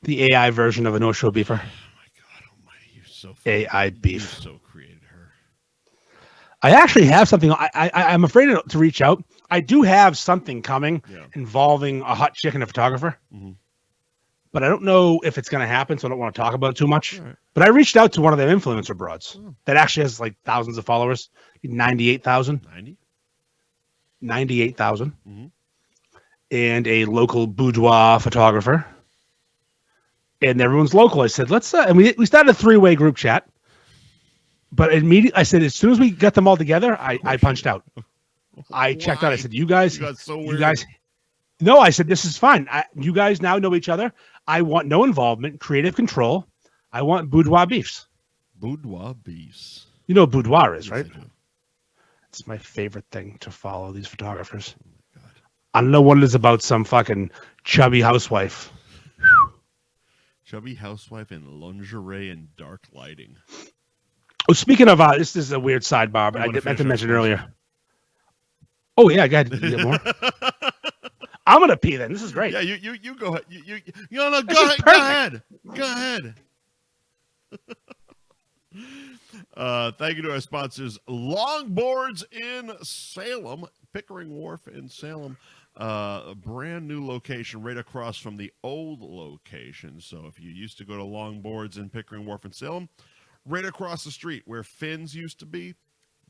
The AI version of a North Shore beefer. Oh my God, you so AI beef. You so created her. I actually have something. I'm afraid to reach out. I do have something coming involving a hot chick and a photographer. Mm-hmm. But I don't know if it's going to happen, so I don't want to talk about it too much. Right. But I reached out to one of them influencer broads that actually has like thousands of followers, 98,000. 98,000. Mm-hmm. And a local boudoir photographer. And everyone's local. I said, let's, and we started a 3-way group chat. But immediately, I said, as soon as we got them all together, I punched out. I checked out. I said, you guys, no, I said, this is fine. You guys now know each other. I want no involvement, creative control. I want boudoir beefs. Boudoir beefs. You know what boudoir is, right? Yes, I do. It's my favorite thing to follow these photographers. Oh my God. I don't know what it is about some fucking chubby housewife. Chubby housewife in lingerie and dark lighting. Oh, speaking of, this is a weird sidebar, but I meant to mention earlier. Oh, yeah, go ahead. You get more? I'm going to pee then. This is great. Yeah, you go ahead. Go ahead. Go ahead. Thank you to our sponsors, Longboards in Salem, Pickering Wharf in Salem, a brand new location right across from the old location. So if you used to go to Longboards in Pickering Wharf in Salem, right across the street where Finn's used to be,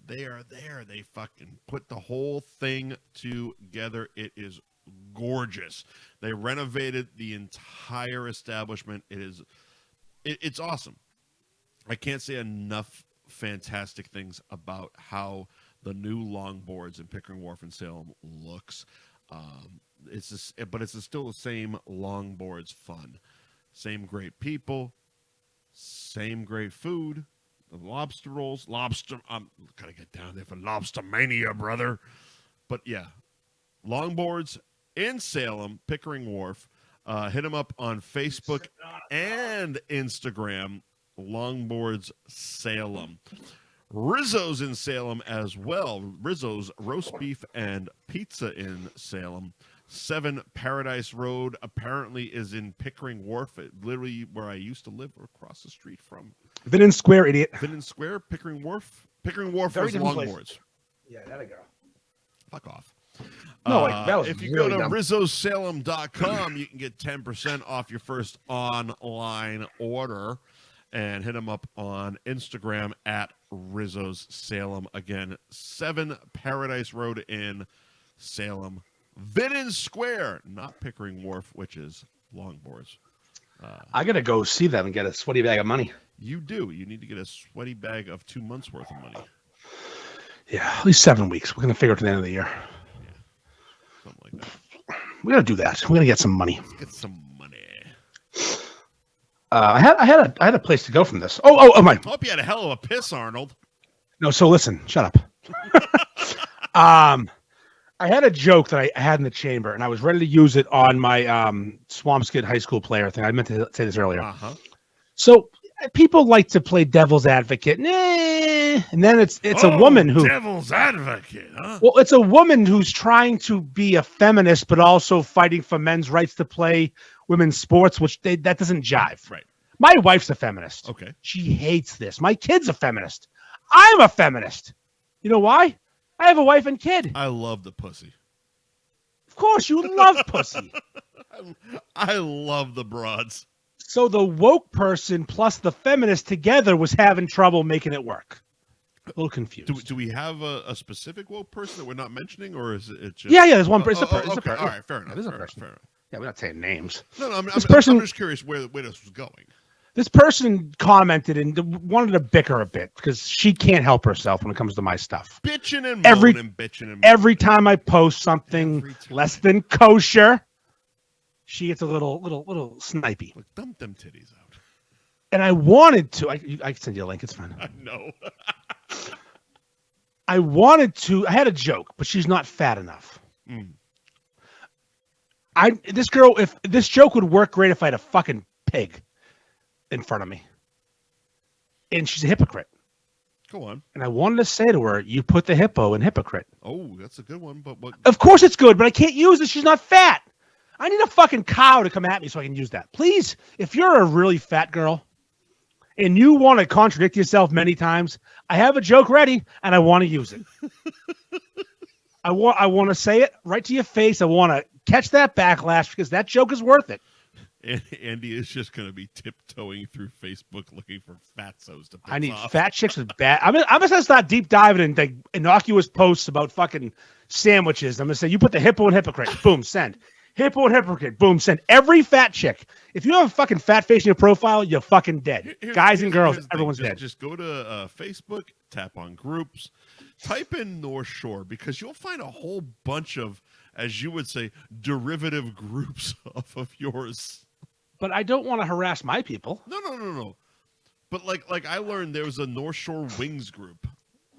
they are there. They fucking put the whole thing together. It is gorgeous. They renovated the entire establishment. It's awesome. I can't say enough fantastic things about how the new Longboards in Pickering Wharf in Salem looks. But it's still the same Longboards fun. Same great people, same great food. The lobster rolls, I'm gotta get down there for lobster mania, brother. But yeah, Longboards in Salem, Pickering Wharf. Hit them up on Facebook and Instagram, Longboards Salem. Rizzo's in Salem as well. Rizzo's Roast Beef and Pizza in Salem. 7 Paradise Road apparently is in Pickering Wharf, literally where I used to live across the street from. Vinton Square, idiot. Vinton Square, Pickering Wharf. Pickering Wharf Very was different Longboards. place. Yeah, that'll go. Fuck off. No, that was if you really go to dumb. rizzosalem.com, you can get 10% off your first online order. And hit them up on Instagram at Rizzo's Salem. Again, 7 Paradise Road in Salem. Vinton Square, not Pickering Wharf, which is Longboards. I got to go see them and get a sweaty bag of money. You do. You need to get a sweaty bag of 2 months' worth of money. Yeah, at least 7 weeks. We're going to figure it to the end of the year. Yeah, something like that. We got to do that. We're going to get some money. Let's get some money. I had a place to go from this. Oh my. I hope you had a hell of a piss, Arnold. No, so listen, shut up. I had a joke that I had in the chamber, and I was ready to use it on my Swampskid high school player thing. I meant to say this earlier. Uh-huh. So people like to play devil's advocate, and then it's a woman who devil's advocate, huh? Well, it's a woman who's trying to be a feminist, but also fighting for men's rights to play women's sports, which that doesn't jive. Right. My wife's a feminist. Okay. She hates this. My kid's a feminist. I'm a feminist. You know why? I have a wife and kid. I love the pussy. Of course, you love pussy. I love the broads. So the woke person plus the feminist together was having trouble making it work. A little confused. Do we have a specific woke person that we're not mentioning, or is it just... Yeah, there's one person. Okay, all right, fair enough. There's a Fair person. enough. Yeah, we're not saying names. No, I'm I'm just curious where this was going. This person commented and wanted to bicker a bit because she can't help herself when it comes to my stuff. Bitching and moaning, bitching and moaning. Every time I post something less than kosher, she gets a little snipey. Like, dump them titties out. And I wanted to. I can send you a link. It's fine. I know. I wanted to. I had a joke, but she's not fat enough. Mm. If this joke would work great if I had a fucking pig in front of me. And she's a hypocrite. Go on. And I wanted to say to her, you put the hippo in hypocrite. Oh, that's a good one. But what? Of course it's good, but I can't use it. She's not fat. I need a fucking cow to come at me so I can use that. Please, if you're a really fat girl and you want to contradict yourself many times, I have a joke ready and I want to use it. I want to say it right to your face. I want to catch that backlash because that joke is worth it. Andy is just going to be tiptoeing through Facebook looking for fatsos to piss I need off. fat chicks with bad. I'm just gonna start deep diving in like innocuous posts about fucking sandwiches. I'm gonna say you put the hippo and hypocrite. Boom, send. Hippo and hypocrite. Boom, send. Every fat chick. If you have a fucking fat face in your profile, you're fucking dead. Guys and girls, everyone's dead. Just go to Facebook, tap on groups, type in North Shore because you'll find a whole bunch of, as you would say, derivative groups off of yours. But I don't want to harass my people. No. But like I learned there was a North Shore Wings group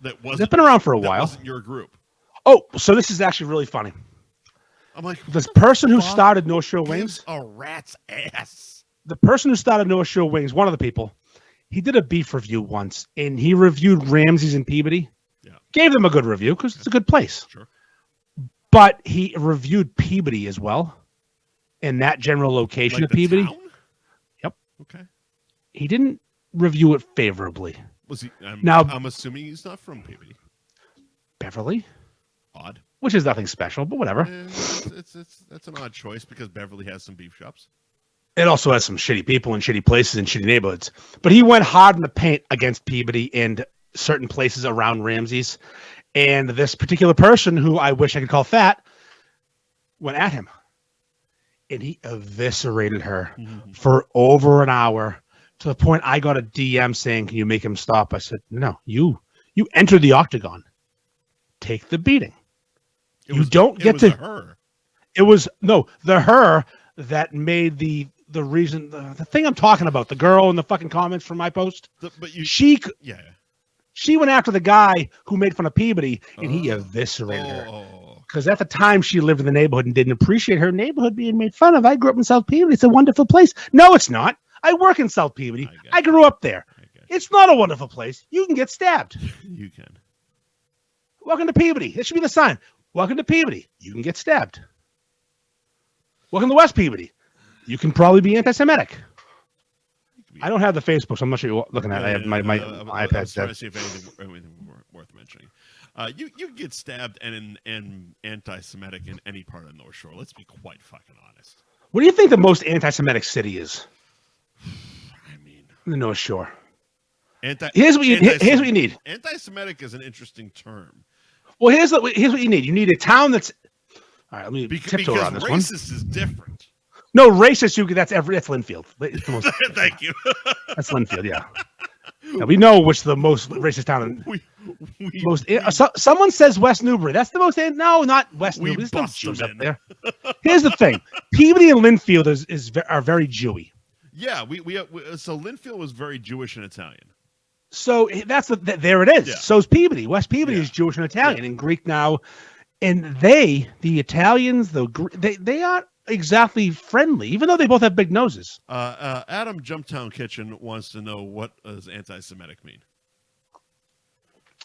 that wasn't. It's been around for a while. Wasn't your group. Oh, so this is actually really funny. I'm like, this person who started North Shore Wings, a rat's ass. The person who started North Shore Wings, one of the people, he did a beef review once, and he reviewed Ramsey's and Peabody. Yeah, gave them a good review because it's a good place. Sure. But he reviewed Peabody as well. In that general location of Peabody. Town? Yep. Okay. He didn't review it favorably. Was he? Now, I'm assuming he's not from Peabody. Beverly? Odd. which is nothing special, but whatever. That's an odd choice because Beverly has some beef shops. It also has some shitty people in shitty places and shitty neighborhoods. But he went hard in the paint against Peabody and certain places around Ramsey's. And this particular person, who I wish I could call fat, went at him. And he eviscerated her for over an hour, to the point I got a DM saying, "Can you make him stop?" I said, "No, you enter the octagon. Take the beating. You don't get to her. It was the her that made the reason, the thing I'm talking about, the girl in the fucking comments from my post. She went after the guy who made fun of Peabody, and he eviscerated her. Because at the time she lived in the neighborhood and didn't appreciate her neighborhood being made fun of. I grew up in South Peabody. It's a wonderful place. No, it's not. I work in South Peabody. I grew up there. It's not a wonderful place. You can get stabbed. You can. Welcome to Peabody. It should be the sign. Welcome to Peabody. You can get stabbed. Welcome to West Peabody. You can probably be anti-Semitic. I don't have the Facebook, so I'm not sure you're looking at it. I have my iPad. I'm trying to see if anything worth mentioning. You can get stabbed and anti-Semitic in any part of the North Shore. Let's be quite fucking honest. What do you think the most anti-Semitic city is? I mean, the North Shore. Here's what you need. Anti-Semitic is an interesting term. Well, here's what you need. You need a town that's all right. Let me tiptoe around this one. Racist is different. No, racist. That's Linfield. Thank you. That's Linfield. Yeah. We know which the most racist town. Someone says West Newbury. That's the most. No, not West Newbury. There's no Jews up there. Here's the thing: Peabody and Linfield are very Jewy. Yeah, so Linfield was very Jewish and Italian. So there it is. Yeah. So is Peabody. West Peabody is Jewish and Italian and Greek now, and the Italians, they aren't exactly friendly, even though they both have big noses. Adam Jumptown Kitchen wants to know, what does anti-Semitic mean?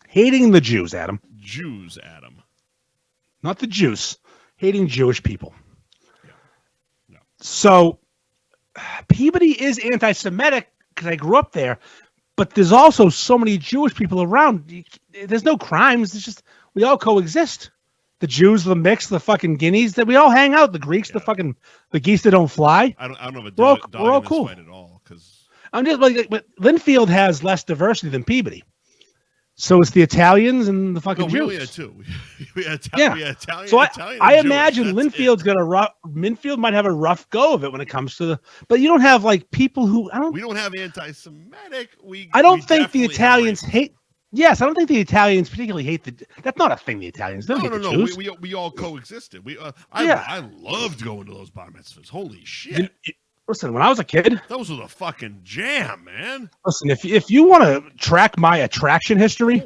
Hating the Jews, Adam. Jews, Adam. Not the Jews. Hating Jewish people. Yeah. No. So Peabody is anti-Semitic because I grew up there, but there's also so many Jewish people around. There's no crimes. It's just we all coexist. The Jews, the mix, the fucking guineas, that we all hang out. The Greeks, the geese that don't fly. I don't know if we're all cool. Fight at all, because I'm just but Linfield has less diversity than Peabody. So it's the Italians and the fucking Jews. We only had two. We had Italian. So I imagine Linfield might have a rough go of it when it comes to but you don't have like people who we don't have anti-Semitic. I don't think the Italians hate. Yes, I don't think the Italians particularly hate that's not a thing. The Italians don't hate the Jews. We all coexisted. I loved going to those bar mitzvahs. Holy shit! Listen, when I was a kid, those were the fucking jam, man. Listen, if you want to track my attraction history,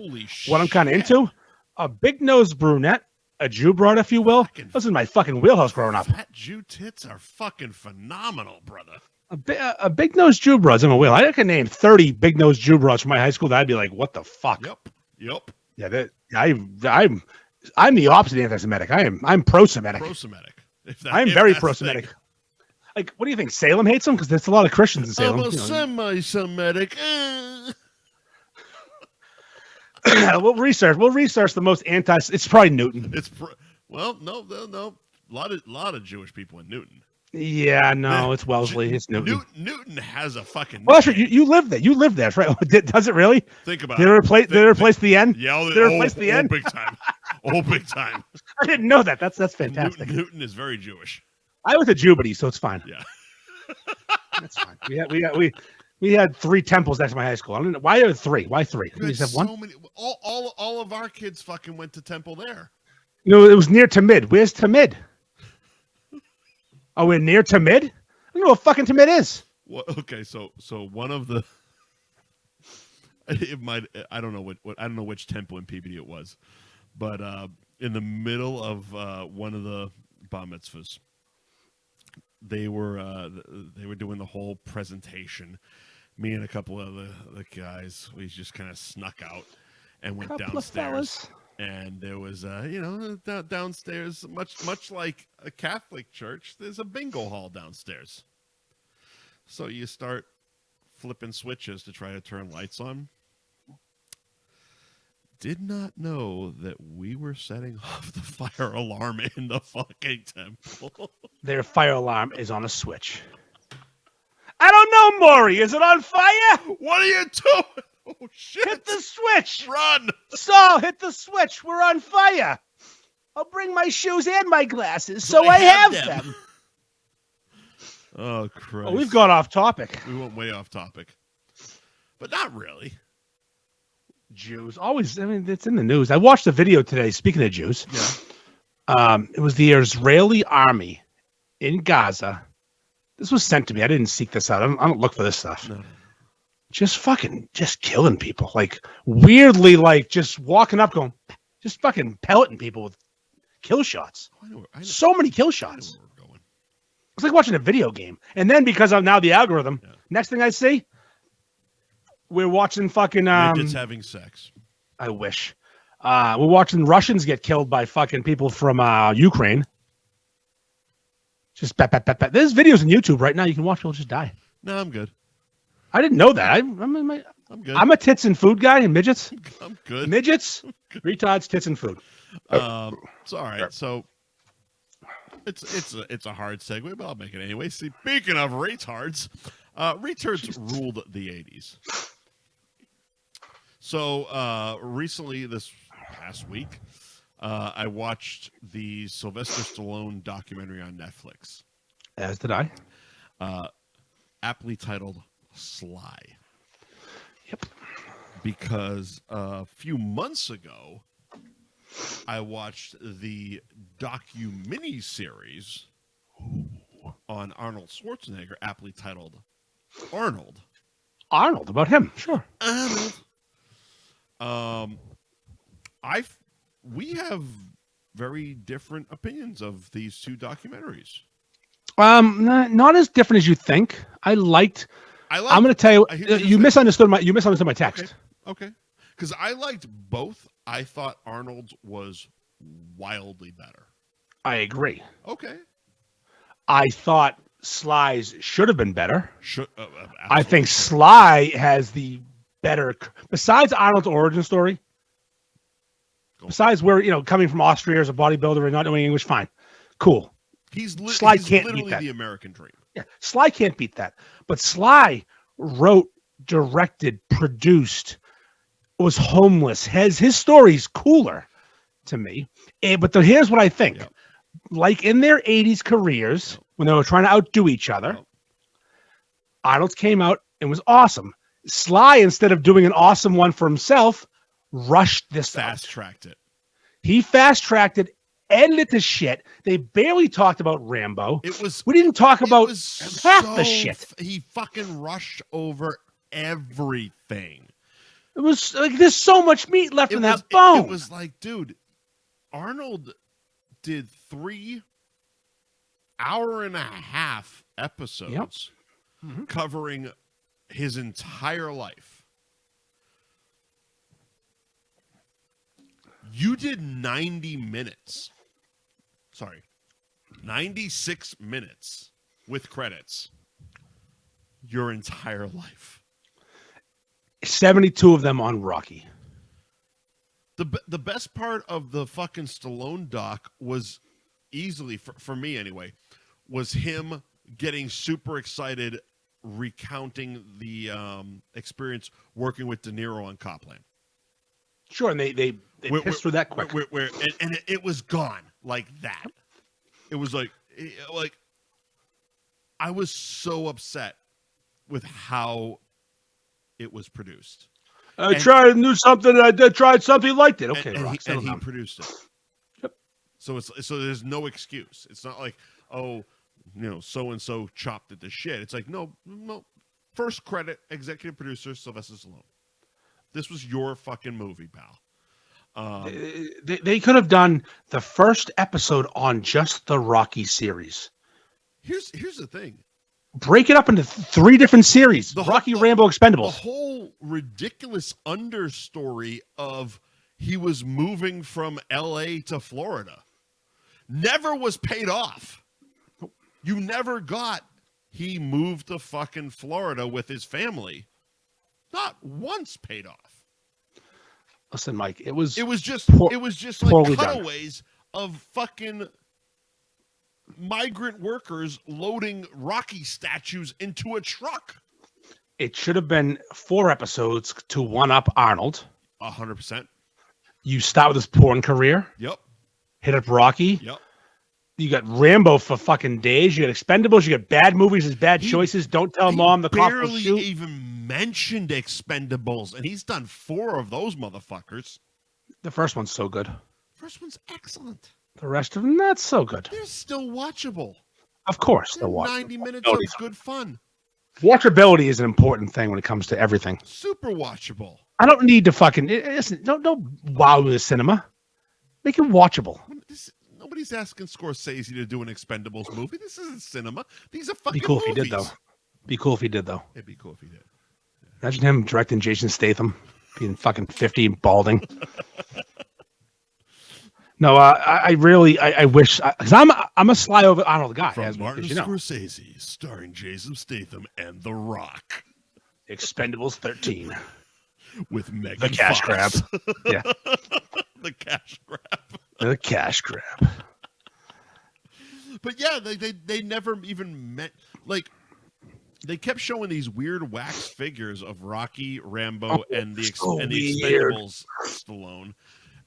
what I'm kind of into, a big-nosed brunette, a Jew broad, if you will. This is my fucking wheelhouse growing up. Fat Jew tits are fucking phenomenal, brother. A big-nosed Jew broad's in my wheel. I could name 30 big-nosed Jew broads from my high school that I'd be like, what the fuck? Yep. Yeah, I'm the opposite of anti-Semitic. I'm pro-Semitic. Pro-Semitic. I'm very pro-Semitic. Like, what do you think? Salem hates them because there's a lot of Christians in Salem. I'm a semi-Semitic. We'll research the most anti. It's probably Newton. No. A lot of Jewish people in Newton. Yeah, no, it's Wellesley. It's Newton. Newton has a fucking. Well, actually, you live there. You live there, right? Does it really? Think about it. Did they replace the N? Yeah, they replace the N? Big time. Big time. I didn't know that. That's fantastic. Newton is very Jewish. I was a Jubity, so it's fine. Yeah. That's fine. We had 3 temples next to my high school. I don't know why are 3. Why 3? We just have one. So many. All of our kids fucking went to temple there. No, it was near Tamid. Where's Tamid? Oh, we're near Tamid? I don't know what fucking Tamid is. Well, okay, so one of the I don't know which temple in Peabody it was, but in the middle of one of the bar mitzvahs, they were doing the whole presentation. Me and a couple of the guys, we just kind of snuck out and went downstairs. And there was, downstairs, much like a Catholic church, there's a bingo hall downstairs. So you start flipping switches to try to turn lights on. did not know that we were setting off the fire alarm in the fucking temple. Their fire alarm is on a switch. I don't know, Maury. Is it on fire? What are you doing? Oh, shit. Hit the switch. Run. Saul, hit the switch. We're on fire. I'll bring my shoes and my glasses so I have them. Oh, Christ. Oh, we've gone off topic. We went way off topic. But not really. Jews. Always, I mean, it's in the news. I watched a video today, speaking of Jews. Yeah. It was the Israeli army in Gaza. This was sent to me. I didn't seek this out. I don't look for this stuff. No. Just killing people. Like, weirdly, like, just walking up going, just fucking pelleting people with kill shots. I know, so many kill shots. It's like watching a video game. And then because of now the algorithm, next thing I see, we're watching fucking... midgets having sex. I wish. We're watching Russians get killed by fucking people from Ukraine. Just bat. There's videos on YouTube right now. You can watch people just die. No, I'm good. I didn't know that. I'm good. I'm a tits and food guy and midgets. I'm good. Midgets, retards, tits and food. It's all right. So it's a hard segue, but I'll make it anyway. Speaking of retards, retards ruled the 80s. So recently, this past week, I watched the Sylvester Stallone documentary on Netflix. As did I. Aptly titled Sly. Yep. Because a few months ago, I watched the docu-mini series on Arnold Schwarzenegger, aptly titled Arnold. Arnold, about him, sure. Arnold. We have very different opinions of these two documentaries. Not as different as you think. I'm going to tell you. You misunderstood my text. Okay. Because I liked both. I thought Arnold's was wildly better. I agree. Okay. I thought Sly's should have been better. I think Sly has the better. Besides Arnold's origin story. Besides where, coming from Austria as a bodybuilder and not knowing English, fine. Cool. Sly can't beat that. The American dream. Yeah, Sly can't beat that. But Sly wrote, directed, produced, was homeless. His story's cooler to me. But here's what I think. Yep. Like in their 80s careers, when they were trying to outdo each other, Arnold came out and was awesome. Sly, instead of doing an awesome one for himself, rushed this fast-tracked it. He fast-tracked it, edited it to shit. They barely talked about Rambo. We didn't talk about half the shit. He fucking rushed over everything. It was like there's so much meat left in that bone. It was like, dude, Arnold did 3 hour-and-a-half episodes covering his entire life. You did 90 minutes. Sorry, 96 minutes with credits. Your entire life. 72 of them on Rocky. The best part of the fucking Stallone doc was easily, for me anyway, was him getting super excited recounting the experience working with De Niro on Copland. Sure, and they pissed through that quick. And it was gone like that. It was like I was so upset with how it was produced. I tried to do something. I tried something like it. Okay, and he produced it. Yep. So there's no excuse. It's not like, so and so chopped it to shit. It's like no. First credit, executive producer Sylvester Stallone. This was your fucking movie, pal. They could have done the first episode on just the Rocky series. Here's the thing. Break it up into 3 different series. Rocky, Rambo, Expendables. The whole ridiculous understory of he was moving from L.A. to Florida never was paid off. You never got he moved to fucking Florida with his family. Not once paid off. Listen, Mike, it was just poorly like done. cutaways of fucking migrant workers loading Rocky statues into a truck. It should have been 4 episodes to one up Arnold. 100%. You start with his porn career. Yep. Hit up Rocky. Yep. You got Rambo for fucking days. You got Expendables. You got bad movies. His bad choices. Don't tell mom the cop will shoot. Barely even mentioned Expendables, and he's done 4 of those motherfuckers. The first one's so good. First one's excellent. The rest of them, not so good. They're still watchable. Of course, they're watchable. 90 minutes of good fun. Watchability is an important thing when it comes to everything. Super watchable. I don't need to fucking don't wow the cinema. Make it watchable. Nobody's asking Scorsese to do an Expendables movie. This isn't cinema. These are fucking Be cool movies. if he did, though. Be cool if he did, though. It'd be cool if he did. Yeah. Imagine him directing Jason Statham, being fucking 50 and balding. No, I really wish, because I'm a Sly over Arnold guy. From Martin Scorsese, starring Jason Statham and The Rock. Expendables 13. With Megan The cash grab. Yeah. The cash grab. The cash grab. But yeah, they never even met, like, they kept showing these weird wax figures of Rocky, Rambo, and the Expendables Stallone,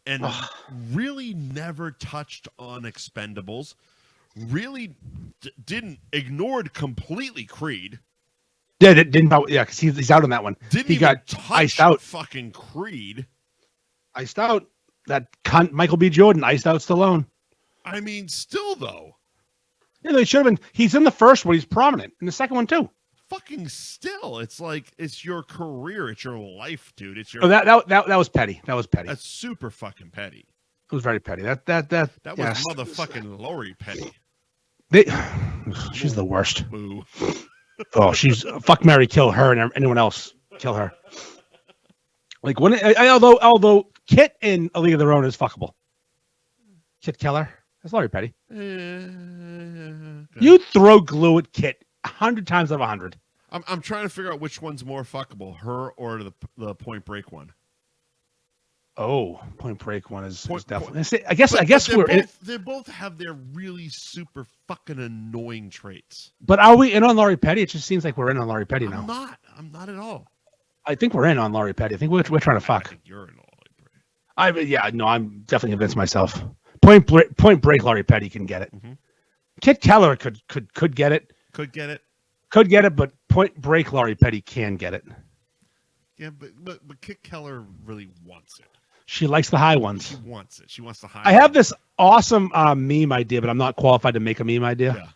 and really never touched on Expendables. Really ignored completely Creed. Yeah, because he's out on that one. He got iced out. Fucking Creed. Iced out. That cunt Michael B. Jordan iced out Stallone. I mean, still though. Yeah, they should have been. He's in the first one. He's prominent in the second one too. Fucking still, it's like it's your career, it's your life, dude. It's your. Oh, that was petty. That was petty. That's super fucking petty. It was very petty. That was motherfucking Lori Petty. She's the worst. Boo. Oh, she's fuck, marry, kill her, and anyone else kill her. Like although Kit in A League of Their Own is fuckable. Kit Keller, that's Lori Petty. You throw glue at Kit 100 times out of 100. I'm trying to figure out which one's more fuckable, her or the Point Break one. Oh, Point Break one is definitely. I guess they both have their really super fucking annoying traits. But are we in on Lori Petty? It just seems like we're in on Lori Petty now. I'm not at all. I think we're in on Lori Petty. I think we're trying to fuck. I think you're in on Lori Petty. I'm definitely convinced myself. Point Break Lori Petty can get it. Mm-hmm. Kit Keller could get it. Could get it. Could get it, but Point Break Lori Petty can get it. Yeah, but Kit Keller really wants it. She likes the high ones. She wants it. She wants the high. I have this awesome meme idea, but I'm not qualified to make a meme idea. Yeah.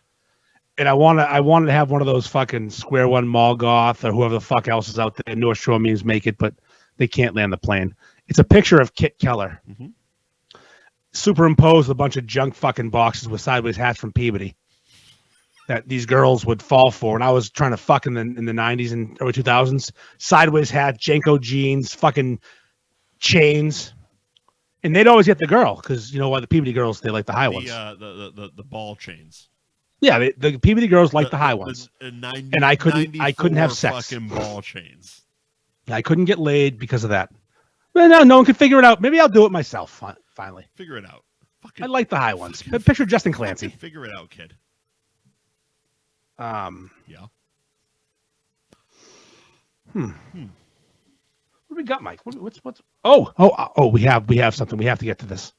And I wanted to have one of those fucking Square One Mall Goth or whoever the fuck else is out there. North Shore memes make it, but they can't land the plane. It's a picture of Kit Keller. Mm-hmm. Superimposed a bunch of junk fucking boxes with sideways hats from Peabody that these girls would fall for. And I was trying to fuck in the 90s and early 2000s. Sideways hat, Janko jeans, fucking chains. And they'd always get the girl because you know why the Peabody girls, they like the high ones. The ball chains. Yeah, the Peabody girls like the high ones. And I couldn't have sex. Fucking ball chains. I couldn't get laid because of that. But no one could figure it out. Maybe I'll do it myself finally. Figure it out. I like the high ones. Picture Justin Clancy. Figure it out, kid. Yeah. What do we got, Mike? What's? Oh, we have something. We have to get to this.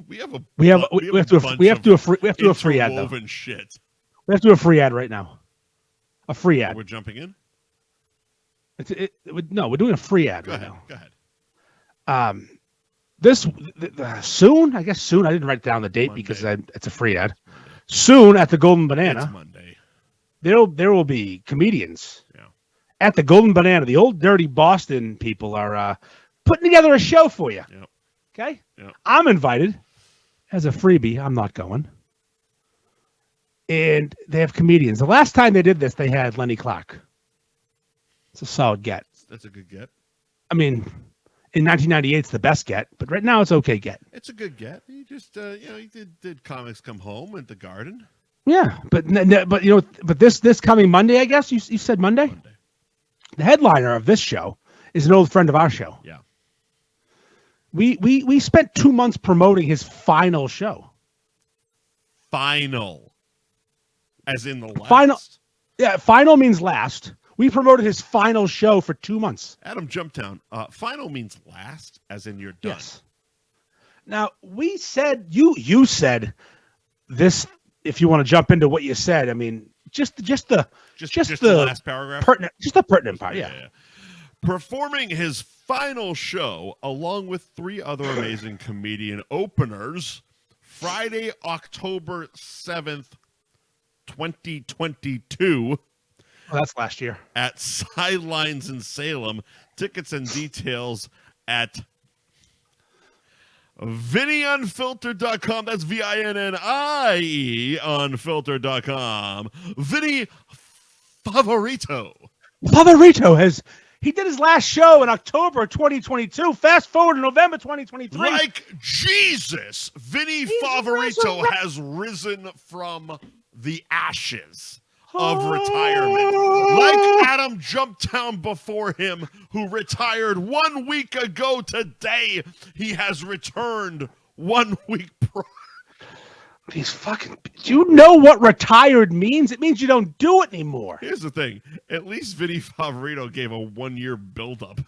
We have to do a free ad though. Shit. We have to do a free ad right now. A free ad. We're jumping in. No, we're doing a free ad right now. Go ahead. Soon. I guess soon. I didn't write down the date Monday. Because it's a free ad. Soon at the Golden Banana. It's Monday. There will be comedians. Yeah. At the Golden Banana. The old dirty Boston people are putting together a show for you. Yep. Okay. Yep. I'm invited as a freebie. I'm not going. And they have comedians. The last time they did this, they had Lenny Clark. It's a solid get. That's a good get. I mean, in 1998, it's the best get, but right now it's okay get. It's a good get. He just, he did Comics Come Home at the Garden. Yeah, but this coming Monday, I guess you said Monday. The headliner of this show is an old friend of our show. Yeah. We spent 2 months promoting his final show. Final. As in the last. Final. Yeah, final means last. We promoted his final show for 2 months. Adam Jumptown. Final means last, as in you're done. Yes. Now we said you said this. If you want to jump into what you said, I mean, just the last paragraph. Just the pertinent part. Yeah. Performing his final show along with 3 other amazing comedian openers, Friday, October 7th, 2022. Oh, that's last year. At Sidelines in Salem. Tickets and details at VinnyUnfiltered.com. That's VINNIE unfiltered.com. Vinny Favorito. He did his last show in October 2022. Fast forward to November 2023. Like Jesus, Vinny Favorito has risen from the ashes of retirement. Like Adam Jumptown before him, who retired 1 week ago today, he has returned 1 week prior. He's fucking... Do you know what retired means? It means you don't do it anymore. Here's the thing. At least Vinny Favorito gave a 1 year buildup.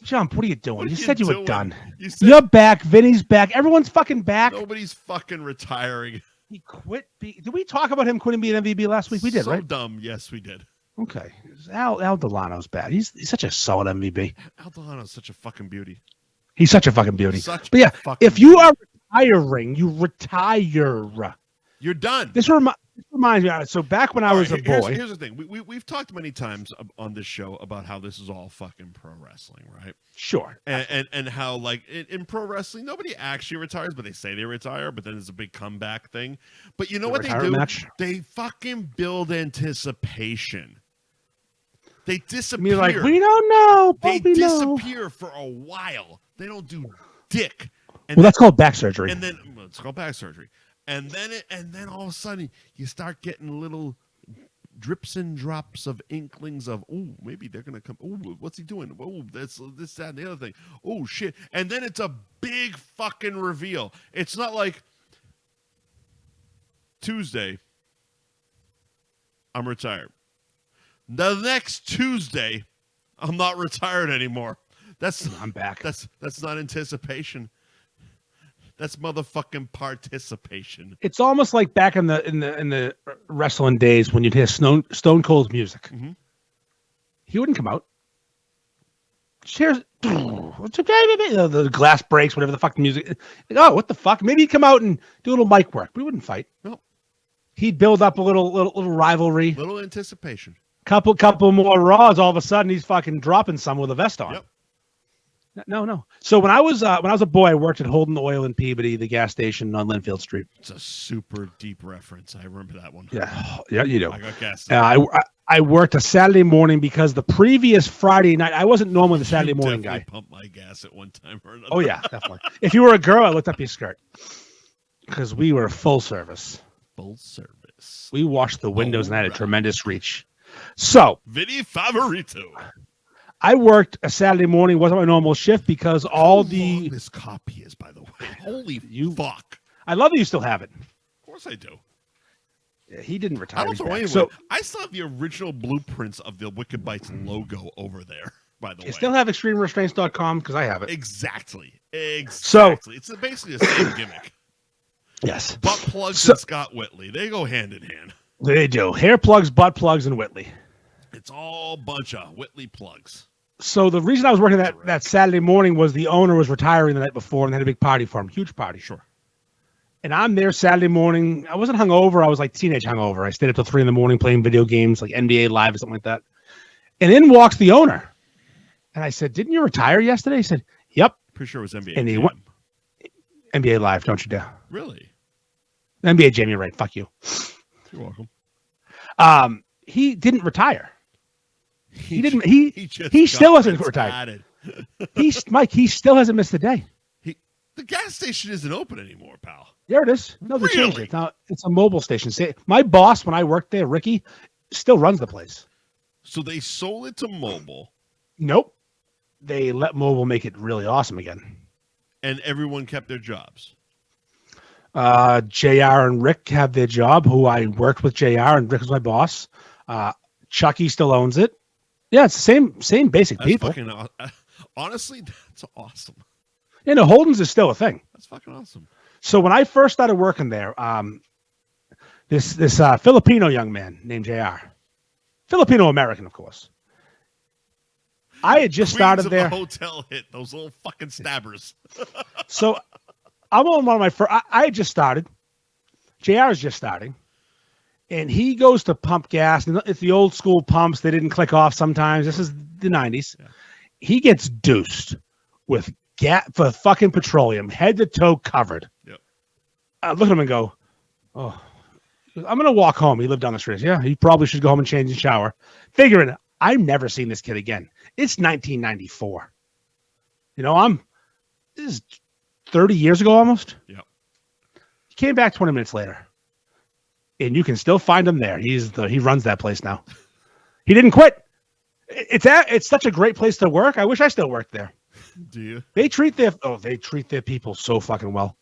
Jump, what are you doing? You said you were done. You're back. Vinny's back. Everyone's fucking back. Nobody's fucking retiring. He quit. Did we talk about him quitting being MVP last week? We did, right? So dumb. Yes, we did. Okay. Al Delano's bad. He's such a solid MVP. Al Delano's such a fucking beauty. He's such a fucking beauty. But yeah, if you are retiring, you retire. You're done. This reminds me. So back when I was a boy. Here's the thing. We've talked many times on this show about how this is all fucking pro wrestling, right? Sure. And how, like, in pro wrestling, nobody actually retires, but they say they retire, but then there's a big comeback thing. But you know what they do? Match? They fucking build anticipation. They disappear. You're like, we don't know. They disappear for a while. They don't do dick. And that's called back surgery. And then it's called back surgery. And then all of a sudden you start getting little drips and drops of inklings of, oh, maybe they're gonna come. Oh, what's he doing? Oh, this, that, and the other thing. Oh shit! And then it's a big fucking reveal. It's not like Tuesday, I'm retired. The next Tuesday, I'm not retired anymore. I'm back. That's not anticipation. That's motherfucking participation. It's almost like back in the wrestling days when you'd hear Stone Cold's music. Mm-hmm. He wouldn't come out. Cheers. It's okay, baby. The glass breaks, whatever the fuck the music. Like, oh, what the fuck? Maybe he'd come out and do a little mic work. We wouldn't fight. No. He'd build up a little rivalry. Little anticipation. Couple more Raws. All of a sudden, he's fucking dropping some with a vest on. Yep. No. So when I was a boy, I worked at Holden Oil in Peabody, the gas station on Linfield Street. It's a super deep reference. I remember that one. Yeah, you do. I got gas. I worked a Saturday morning because the previous Friday night, I wasn't normally the Saturday morning guy. Pumped my gas at one time or another. Oh yeah, definitely. If you were a girl, I looked up your skirt because we were full service. Full service. We washed the windows and had a tremendous reach. So, Vinny Favorito. I worked a Saturday morning, wasn't my normal shift because How long this copy is, by the way. Holy fuck. I love that you still have it. Of course I do. Yeah, he didn't retire. I don't throw away. So, I still have the original blueprints of the Wicked Bites logo over there, by the way. You still have ExtremeRestraints.com because I have it. Exactly. So, it's basically the same gimmick. Yes. Butt plugs and Scott Whitley. They go hand in hand. They do. Hair plugs, butt plugs, and Whitley. It's all a bunch of Whitley plugs. So the reason I was working that Saturday morning was the owner was retiring the night before and they had a big party for him. Huge party. Sure. And I'm there Saturday morning. I wasn't hungover. I was like teenage hungover. I stayed up till 3 a.m. playing video games like NBA Live or something like that. And in walks the owner. And I said, didn't you retire yesterday? He said, yep. Pretty sure it was NBA. And he went NBA Live, don't you dare. Really? NBA Jam, you're right. Fuck you. You're welcome. He didn't retire. He didn't. He still hasn't retired. Mike. He still hasn't missed a day. The gas station isn't open anymore, pal. There it is. No, they changed it. Now it's a mobile station. My boss, when I worked there, Ricky, still runs the place. So they sold it to mobile. Nope. they let mobile make it really awesome again. And everyone kept their jobs. JR and Rick have their job, who I worked with JR, and Rick was my boss. Chucky still owns it. Yeah, it's the same basic That's people. Fucking, honestly, that's awesome. You know, Holden's is still a thing. That's fucking awesome. So when I first started working there, this Filipino young man named JR, Filipino American, of course. I had just Queens started of there. The hotel hit those little fucking stabbers. So I'm on one of my first. I had just started. JR is just starting. And he goes to pump gas. And it's the old school pumps. They didn't click off sometimes. This is the 90s. Yeah. He gets deuced with for fucking petroleum, head to toe covered. Yep. I look at him and go, oh, I'm going to walk home. He lived down the street. Yeah, he probably should go home and change and shower. Figuring, I've never seen this kid again. It's 1994. You know, this is 30 years ago almost. Yep. He came back 20 minutes later. And you can still find him there. He runs that place now. He didn't quit. It's such a great place to work. I wish I still worked there. Do you? They treat their people so fucking well.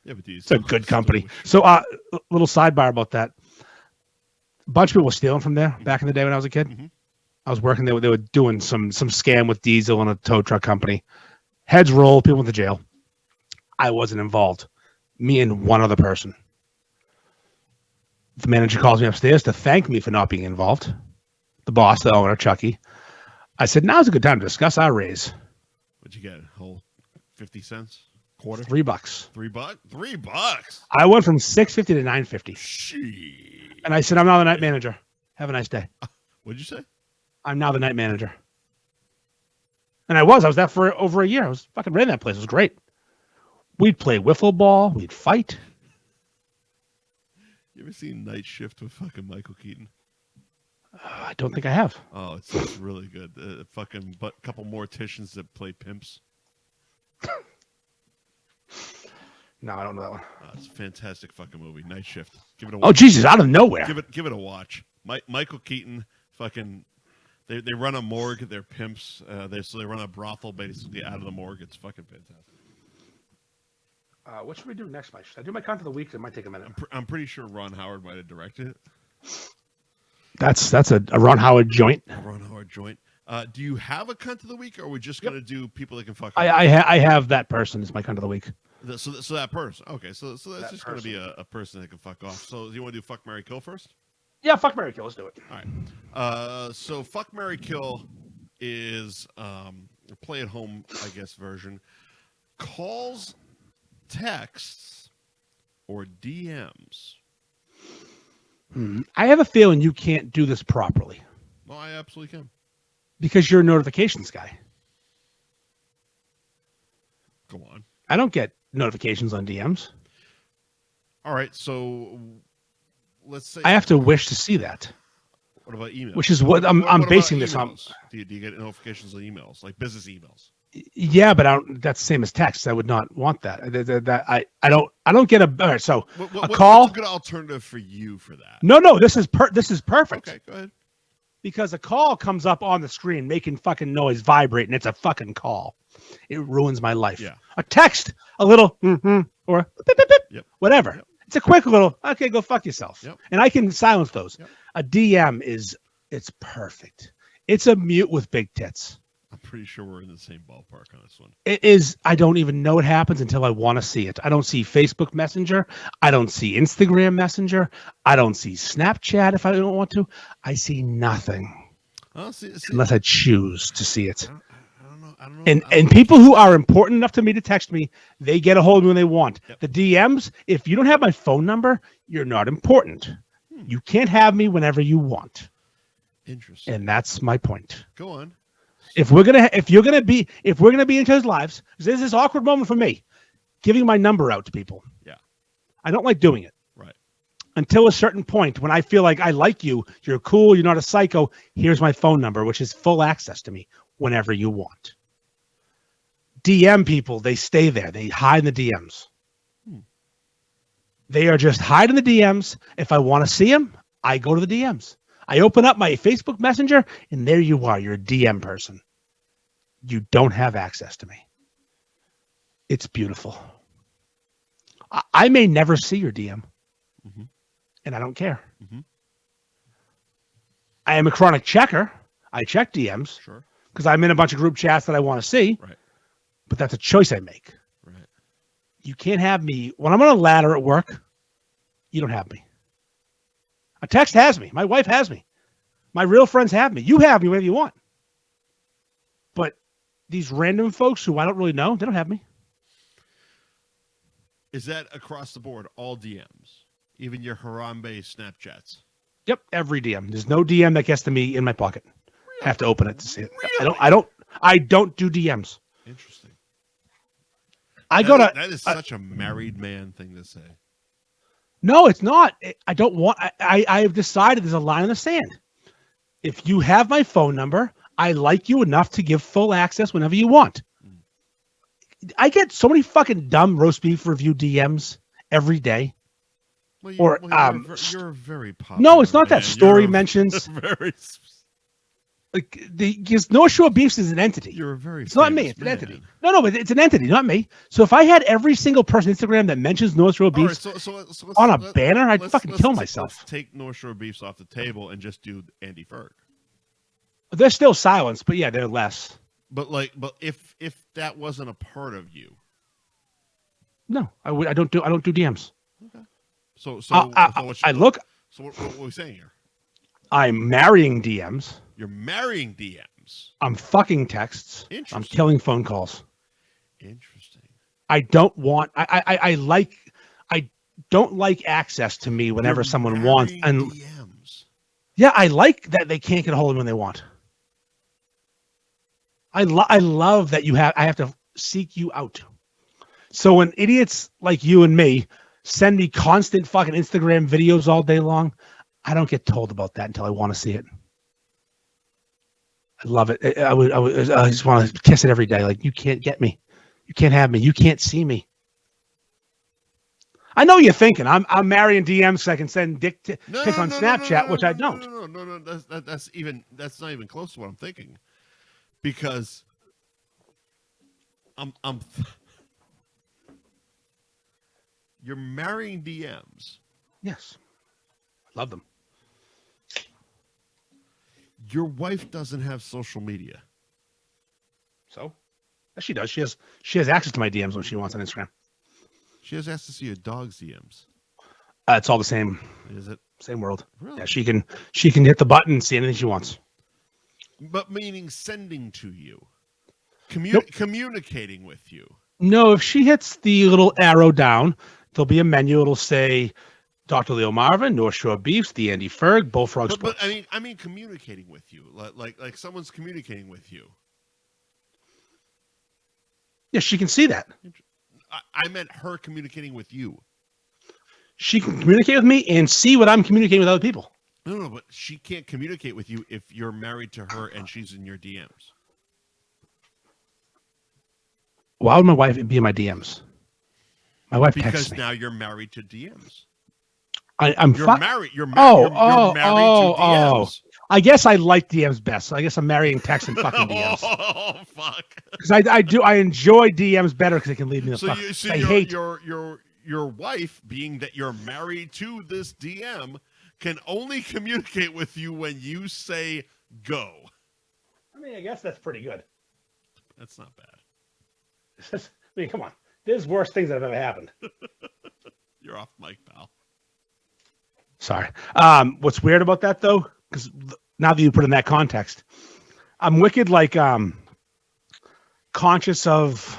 Yeah, but it's a good company. So, little sidebar about that. A bunch of people were stealing from there back in the day when I was a kid. Mm-hmm. I was working there. They were doing some scam with diesel and a tow truck company. Heads roll, people went to jail. I wasn't involved. Me and one other person. The manager calls me upstairs to thank me for not being involved. The boss, the owner, Chucky. I said, now's a good time to discuss our raise. What'd you get? A whole 50 cents? Quarter? $3. $3? $3? I went from $6.50 to $9.50. Shit. And I said, I'm now the night manager. Have a nice day. What'd you say? I'm now the night manager. And I was there for over a year. I was fucking ran that place. It was great. We'd play wiffle ball. We'd fight. You ever seen Night Shift with fucking Michael Keaton? I don't think I have. Oh, it's really good. Fucking couple morticians that play pimps. No, I don't know that one. It's a fantastic fucking movie. Night Shift. Give it a watch. Oh, Jesus, out of nowhere. Give it a watch. Michael Keaton, fucking, they run a morgue. They're pimps. So they run a brothel basically out of the morgue. It's fucking fantastic. What should we do next, Mike? Should I do my content of the week? It might take a minute. I'm pretty sure Ron Howard might have directed it. That's a Ron Howard joint. A Ron Howard joint. Do you have a cunt of the week, or are we just gonna do people that can fuck? I have that person as my cunt of the week. So that person. Okay, so that's just gonna be a person that can fuck off. So do you want to do fuck, marry, kill first? Yeah, fuck, marry, kill. Let's do it. All right. So fuck, marry, kill is a play at home, I guess, version. Calls, texts, or DMs. I have a feeling you can't do this properly. No, I absolutely can. Because you're a notifications guy. Go on. I don't get notifications on DMs. All right, so let's say I have to wish to see that. What about emails? Which is what I'm basing this on. Do you get notifications on emails, like business emails? Yeah, but that's the same as text. I would not want that. I don't get a. All right, so a call. What's a good alternative for you for that? No. This is perfect. Okay, go ahead. Because a call comes up on the screen making fucking noise, vibrating. It's a fucking call. It ruins my life. Yeah. A text, a little or beep, beep, beep, yep. Whatever. Yep. It's a quick little. Okay, go fuck yourself. Yep. And I can silence those. Yep. A DM it's perfect. It's a mute with big tits. I'm pretty sure we're in the same ballpark on this one. It is. I don't even know it happens until I want to see it. I don't see Facebook Messenger. I don't see Instagram Messenger. I don't see Snapchat if I don't want to. I see nothing unless I choose to see it. I don't know. And people who are important enough to me to text me, they get a hold of me when they want. Yep. The DMs, if you don't have my phone number, you're not important. You can't have me whenever you want. Interesting. And that's my point. Go on. If we're gonna be in each other's lives, because there's this awkward moment for me, giving my number out to people. Yeah. I don't like doing it. Right. Until a certain point when I feel like I like you, you're cool, you're not a psycho. Here's my phone number, which is full access to me whenever you want. DM people, they stay there. They hide in the DMs. They are just hiding the DMs. If I want to see them, I go to the DMs. I open up my Facebook Messenger, and there you are. You're a DM person. You don't have access to me. It's beautiful. I may never see your DM, and I don't care. I am a chronic checker. I check DMs because I'm in a bunch of group chats that I want to see. Right. But that's a choice I make. Right. You can't have me when I'm on a ladder at work. You don't have me. A text has me. My wife has me. My real friends have me. You have me whenever you want. But these random folks who I don't really know, they don't have me. Is that across the board, all DMs? Even your Harambe Snapchats? Yep, every DM. There's no DM that gets to me in my pocket. Really? I have to open it to see it. Really? I don't do DMs. Interesting. That is such a married man thing to say. No, it's not. I don't want. I've decided there's a line in the sand. If you have my phone number, I like you enough to give full access whenever you want. I get so many fucking dumb roast beef review DMs every day. Well, you're very popular. No, it's not that story you're mentions. Very. Like because North Shore Beefs is an entity. You're a very. It's not me. It's an entity. No, but it's an entity, not me. So if I had every single person on Instagram that mentions North Shore Beefs on a banner, I'd fucking kill myself. Let's take North Shore Beefs off the table and just do Andy Ferg. They're still silenced, but yeah, they're less. But if that wasn't a part of you, no, I don't do DMs. Okay. So what are we saying here? I'm marrying DMs. You're marrying DMs. I'm fucking texts. I'm killing phone calls. Interesting. I don't want. I don't like access to me whenever someone wants. And DMs. Yeah, I like that they can't get a hold of me when they want. I love that I have to seek you out. So when idiots like you and me send me constant fucking Instagram videos all day long, I don't get told about that until I want to see it. I love it. I just want to kiss it every day. Like, you can't get me. You can't have me. You can't see me. I know you're thinking I'm marrying DMs so I can send dick pics on Snapchat, which I don't. No. That's not even close to what I'm thinking. Because you're marrying DMs. Yes. I love them. Your wife doesn't have social media. So? Yes, she does. She has access to my DMs when she wants on Instagram. She has access to your dog's DMs. It's all the same. Is it? Same world. Really? Yeah, she can hit the button and see anything she wants. But meaning sending to you. Communicating with you. No, if she hits the little arrow down, there'll be a menu. It'll say Dr. Leo Marvin, North Shore Beefs, the Andy Ferg, Bullfrog Sports. But I mean communicating with you. Like someone's communicating with you. Yeah, she can see that. I meant her communicating with you. She can communicate with me and see what I'm communicating with other people. No, but she can't communicate with you if you're married to her and she's in your DMs. Why would my wife be in my DMs? My wife texts me. Because now you're married to DMs. I'm married. You're married to DMs. I guess I like DMs best. So I guess I'm marrying text and fucking DMs. Oh fuck! Because I enjoy DMs better because they can leave me the fuck. Your wife, being that you're married to this DM, can only communicate with you when you say go. I mean, I guess that's pretty good. That's not bad. I mean, come on. There's worse things that have ever happened. You're off mic, pal. Sorry. What's weird about that, though, because now that you put it in that context, I'm wicked, conscious of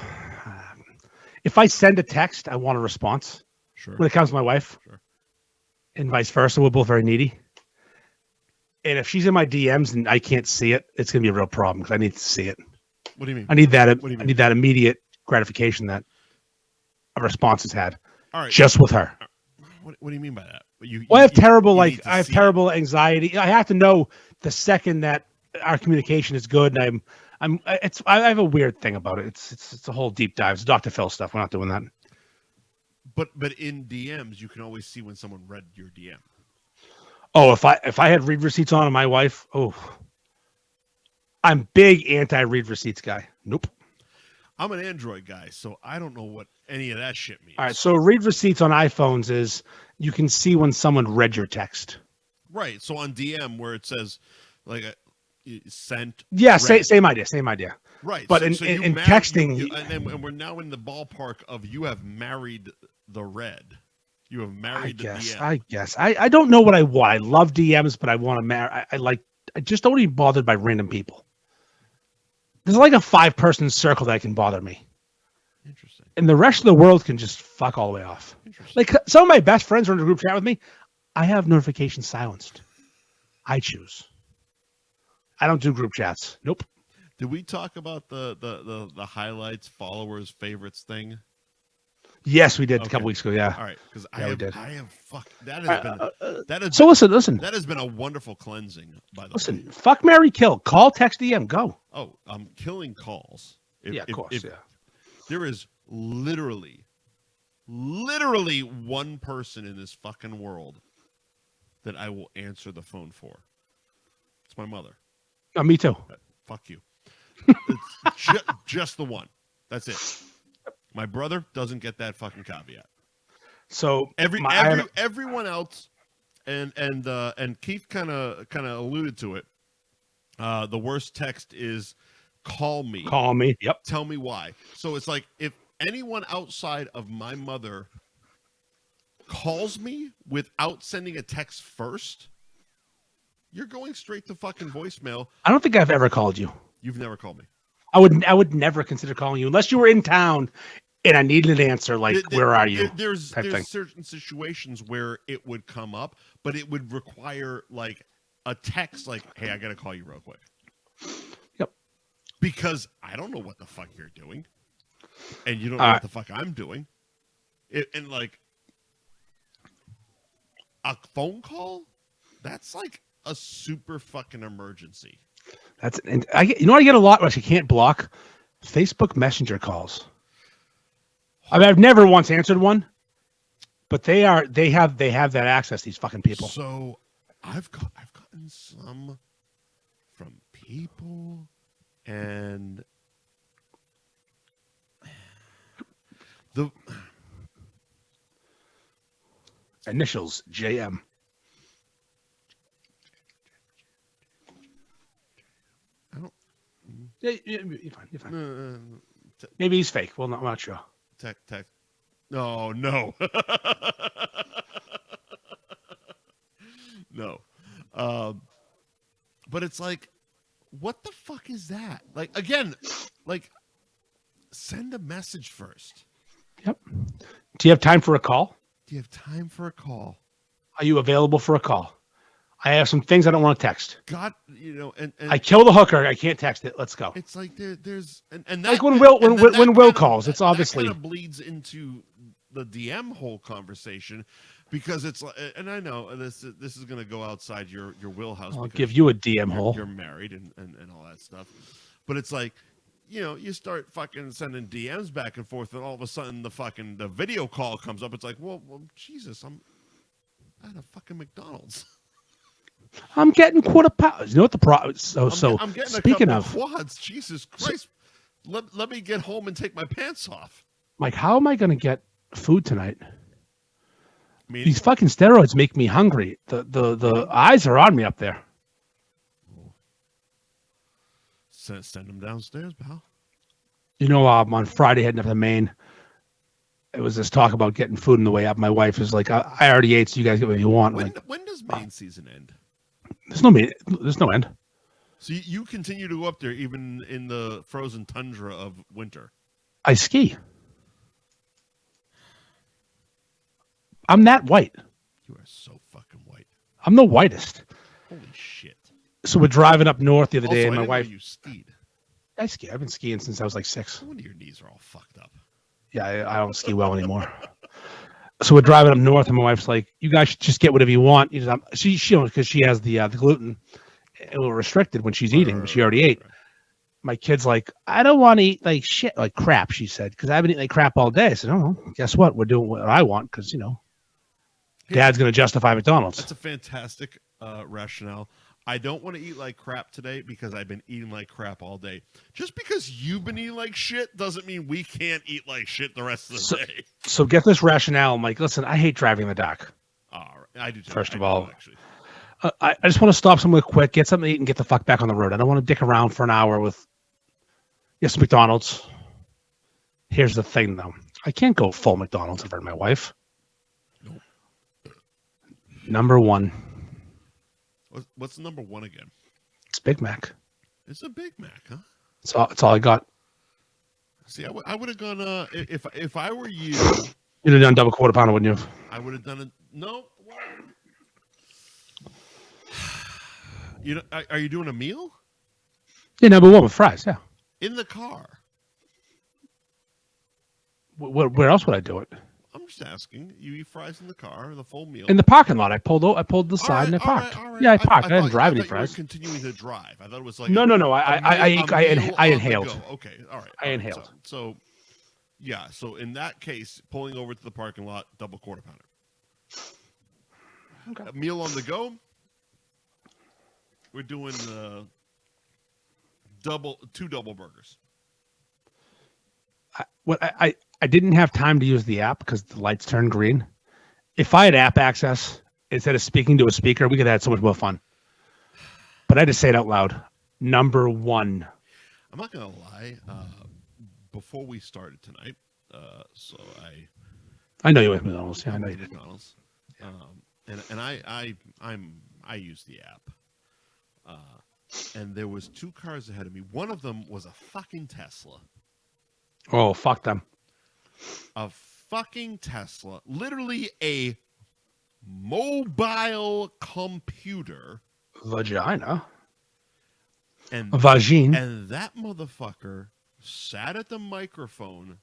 if I send a text, I want a response. Sure. When it comes to my wife. Sure. And vice versa. We're both very needy. And if she's in my DMs and I can't see it, it's going to be a real problem because I need to see it. What do you mean? I need that immediate gratification that a response has had. All right. Just with her. What do you mean by that? I have terrible anxiety. I have to know the second that our communication is good, and I have a weird thing about it. It's a whole deep dive. It's Dr. Phil stuff. We're not doing that. But in DMs, you can always see when someone read your DM. Oh, if I had read receipts on my wife, I'm big anti-read receipts guy. Nope. I'm an Android guy, so I don't know what any of that shit means. All right. So read receipts on iPhones is you can see when someone read your text. Right. So on DM where it says like sent. Yeah. read. Same idea. Right. But so in texting, and we're now in the ballpark of you have married the red. You have married the DM. I guess. I don't know what I want. I love DMs, but I want to marry. I just don't even bothered by random people. There's like a 5-person circle that can bother me. Interesting. And the rest of the world can just fuck all the way off. Like some of my best friends are in a group chat with me. I have notifications silenced. I choose. I don't do group chats. Nope. Did we talk about the highlights, followers, favorites thing? Yes, we did a couple weeks ago. Yeah. All right, because did. I have fuck that has been So listen. That has been a wonderful cleansing. By the way, listen. Fuck, marry, kill. Call, text, DM. Go. Oh, I'm killing calls. Of course. There is literally one person in this fucking world that I will answer the phone for. It's my mother. Oh, me too. Fuck you. It's just the one. That's it. My brother doesn't get that fucking caveat. So everyone else, and Keith kind of alluded to it. The worst text is call me. Call me. Yep. Tell me why. So it's like if anyone outside of my mother calls me without sending a text first, you're going straight to fucking voicemail. I don't think I've ever called you. You've never called me. I would never consider calling you unless you were in town and I needed an answer. Like, where are you? There's certain situations where it would come up, but it would require like a text, like, "Hey, I gotta call you real quick." Yep. Because I don't know what the fuck you're doing, and you don't know what the fuck I'm doing, and like a phone call, that's like a super fucking emergency. You know what I get a lot, which I can't block? Facebook Messenger calls. I mean, I've never once answered one, but they have that access. These fucking people. So I've gotten some from people, and the initials JM. Yeah, you're fine. Maybe he's fake. Well, I'm not sure. Tech. No. No. But it's like, what the fuck is that? Like, again, like, send a message first. Yep. Do you have time for a call? Are you available for a call? I have some things I don't want to text. God, and I kill the hooker. I can't text it. Let's go. It's like there's and that, like when Will calls, it's obviously that kind of bleeds into the DM whole conversation because it's like, and I know this is going to go outside your wheelhouse. I'll give you a DM hole. You're married and all that stuff, but it's like, you start fucking sending DMs back and forth, and all of a sudden the video call comes up. It's like, well, Jesus, I'm at a fucking McDonald's. I'm getting quarter pounds. You know what the problem? I'm getting speaking a of quads, Jesus Christ, let me get home and take my pants off. Like, how am I going to get food tonight? These fucking steroids make me hungry. The eyes are on me up there. Send them downstairs, pal. On Friday heading up to Maine, it was this talk about getting food on the way up. My wife was like, I already ate, so you guys get what you want. When does Maine season end? There's no end. So you continue to go up there even in the frozen tundra of winter? I ski. I'm that white. You are so fucking white. I'm the whitest. Holy shit. So we're driving up north the other day, and my wife. You skied. I ski. I've been skiing since I was like 6. No wonder your knees are all fucked up. Yeah, I don't ski well anymore. So we're driving up north, and my wife's like, "You guys should just get whatever you want." She because she has the gluten, a little restricted when she's eating, but she already ate. Right. My kid's like, "I don't want to eat like shit, like crap." She said, "Because I've been eating like crap all day." I said, "Oh, guess what? We're doing what I want because Dad's going to justify McDonald's." That's a fantastic rationale. I don't want to eat like crap today because I've been eating like crap all day. Just because you've been eating like shit doesn't mean we can't eat like shit the rest of the day. So get this rationale. I'm like, listen, I hate driving the dock. All right. I do too. First of all, actually. I just want to stop somewhere quick, get something to eat, and get the fuck back on the road. I don't want to dick around for an hour with some McDonald's. Here's the thing, though. I can't go full McDonald's in front of my wife. Nope. Number one. What's the number one again? It's Big Mac. It's a Big Mac, huh? It's all I got. See, I would have gone. If I were you, you'd have done double quarter pounder, wouldn't you? I would have done it. No. You know, are you doing a meal? Yeah, number one with fries. Yeah. In the car. Where else would I do it? I'm just asking. You eat fries in the car, the full meal. In the parking lot. I pulled the side and I parked. All right. Yeah, I parked. I didn't drive any fries. You were continuing to drive. I thought it was like no. I inhaled. Okay, all right. I inhaled. So, yeah. So in that case, pulling over to the parking lot, double quarter pounder. Okay. A meal on the go. We're doing two double burgers. I didn't have time to use the app because the lights turned green. If I had app access instead of speaking to a speaker, we could have had so much more fun. But I had to say it out loud. Number one. I'm not gonna lie. Before we started tonight, so I know you with McDonald's. Yeah, I know you did. McDonald's. And I use the app. And there was two cars ahead of me. One of them was a fucking Tesla. Oh, fuck them. A fucking Tesla. Literally a mobile computer. Vagina. And vagine. And that motherfucker sat at the microphone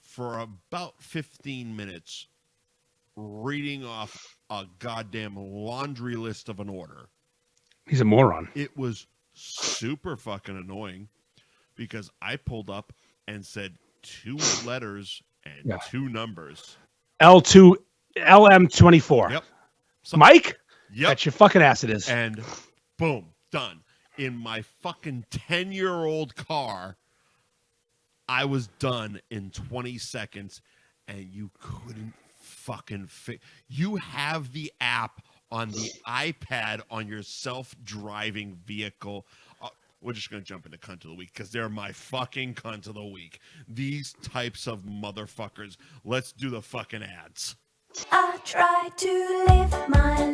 for about 15 minutes reading off a goddamn laundry list of an order. He's a moron. It was super fucking annoying because I pulled up and said 2 letters and 2 numbers. L2, LM24. Yep. Mike? Yep. That's your fucking ass it is. And boom, done. In my fucking 10-year-old car, I was done in 20 seconds, and you couldn't fucking You have the app on the iPad on your self-driving vehicle. We're just going to jump into cunt of the week because they're my fucking cunt of the week. These types of motherfuckers. Let's do the fucking ads. I try to live my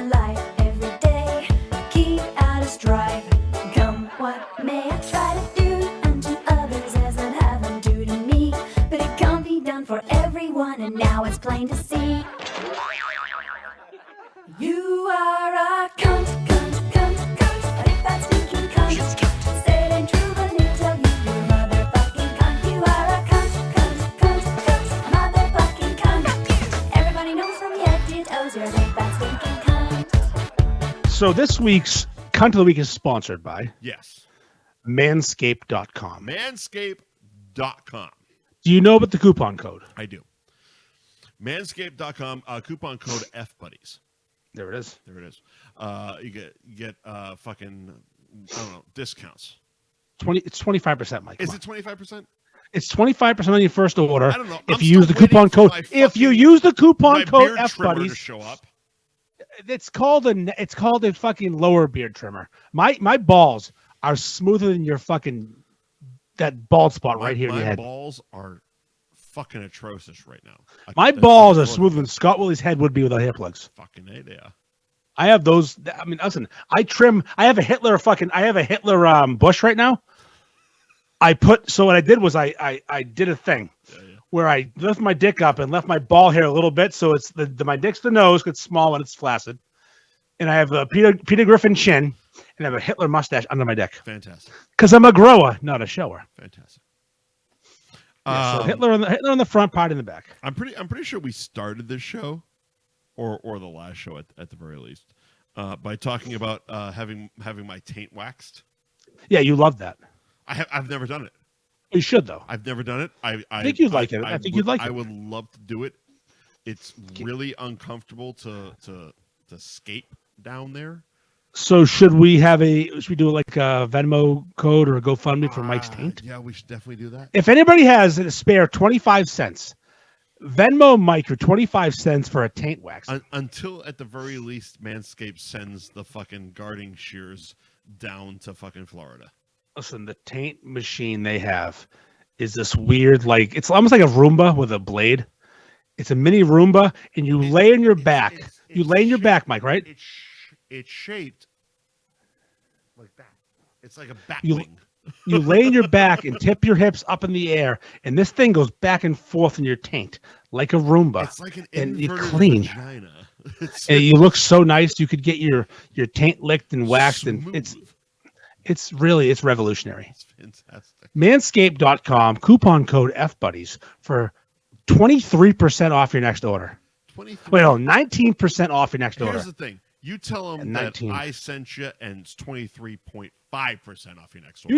life every day. Keep out of strife, come what may. I try to do unto others as I'd have them do to me. But it can't be done for everyone, and now it's plain to see. You are a cunt, cunt, cunt, cunt. But if that stinking cunt said ain't true, let me tell you, you're a motherfucking cunt. You are a cunt, cunt, cunt, cunt, motherfucking cunt. Everybody knows from your head to your toes, you're a big fat stinking cunt. So this week's Cunt of the Week is sponsored by Manscaped.com. Manscaped.com. Do you know about the coupon code? I do. Manscaped.com, coupon code FBuddies. There it is. There it is. You get fucking, I don't know, discounts. It's 25%, Mike. Is it 25%? It's 25% on your first order. I don't know. If you use the coupon code, FBuddies, show up. It's called a fucking lower beard trimmer. My balls are smoother than your fucking that bald spot right here in your head. My balls are fucking atrocious right now. My balls are smoother than Scott Willie's head would be without hair plugs. Fucking A, they are. I have those. I mean, listen. I have a Hitler bush right now. So what I did was I did a thing where I lift my dick up and left my ball hair a little bit, so it's my dick's the nose, it's small and it's flaccid, and I have a Peter Griffin chin, and I have a Hitler mustache under my dick. Fantastic. Because I'm a grower, not a shower. Fantastic. Yeah, so Hitler on the front, part in the back. I'm pretty sure we started this show, or the last show at the very least, by talking about having my taint waxed. Yeah, you love that. I've never done it. You should though. I've never done it. I think you'd like it. I think you'd like it. I would love to do it. It's really uncomfortable to skate down there. So should we do like a Venmo code or a GoFundMe for Mike's taint? Yeah, we should definitely do that. If anybody has a spare 25 cents, Venmo Mike or 25 cents for a taint wax. Until at the very least, Manscaped sends the fucking guarding shears down to fucking Florida. Listen, the taint machine they have is this weird, like, it's almost like a Roomba with a blade. It's a mini Roomba, and you lay on your back. You lay on your back, Mike, right? It's shaped like that. It's like a bat You- wing. You lay on your back and tip your hips up in the air, and this thing goes back and forth in your taint like a Roomba. It's like an and you inverted clean. vagina. And you look so nice. You could get your taint licked and waxed, and smooth. it's revolutionary. It's fantastic. Manscaped.com, coupon code FBuddies for 23% off your next order. 23. Wait, no, 19% off your next order. Here's the thing. You tell them And that 19. I sent you, and it's 23.5% off your next order.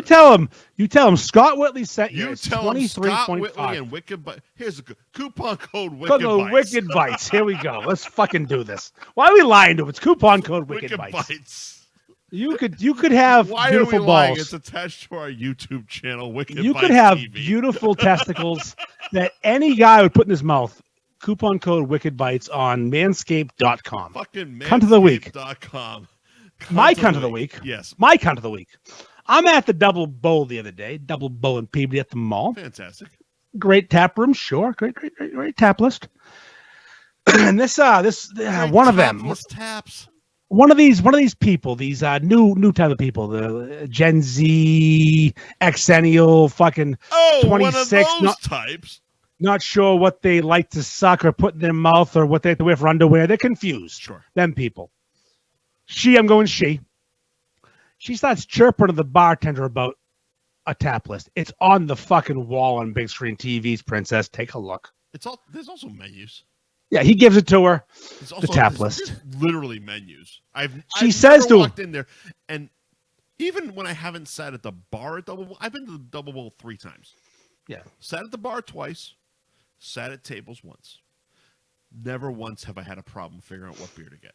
You tell them Scott Whitley sent you. You It's tell them Scott 23.5. Whitley and Wicked Bites. Here's a coupon code Wicked Coupon Bites. Wicked Bites. Here we go. Let's fucking do this. Why are we lying to them? It's coupon code Wicked Bites. You could have Why beautiful are we lying? balls. It's attached to our YouTube channel, Wicked You Bites could have TV. beautiful testicles that any guy would put in his mouth. Coupon code Wicked Bites on manscaped.com. Fucking Cunt of the week. manscaped.com. My cunt of the week. Yes. My cunt of the week. I'm at the Double Bowl the other day. Double Bowl in Peabody at the mall. Fantastic. Great tap room, sure. Great tap list. And this one of them, Topless taps. one of these people, these new type of people, the Gen Z, Xennial, fucking Oh, 26, one of those types. not sure what they like to suck or put in their mouth or what they have to wear for underwear. They're confused. Sure. Them people. She starts chirping to the bartender about a tap list. It's on the fucking wall on big screen TVs, princess. Take a look. There's also menus. Yeah, he gives it to her. There's also, tap there's list. Literally menus. I've says never to him- walked in there, and even when I haven't sat at the bar at Double Bowl, I've been to the Double Bowl 3 times. Yeah. Sat at the bar twice, sat at tables once. Never once have I had a problem figuring out what beer to get.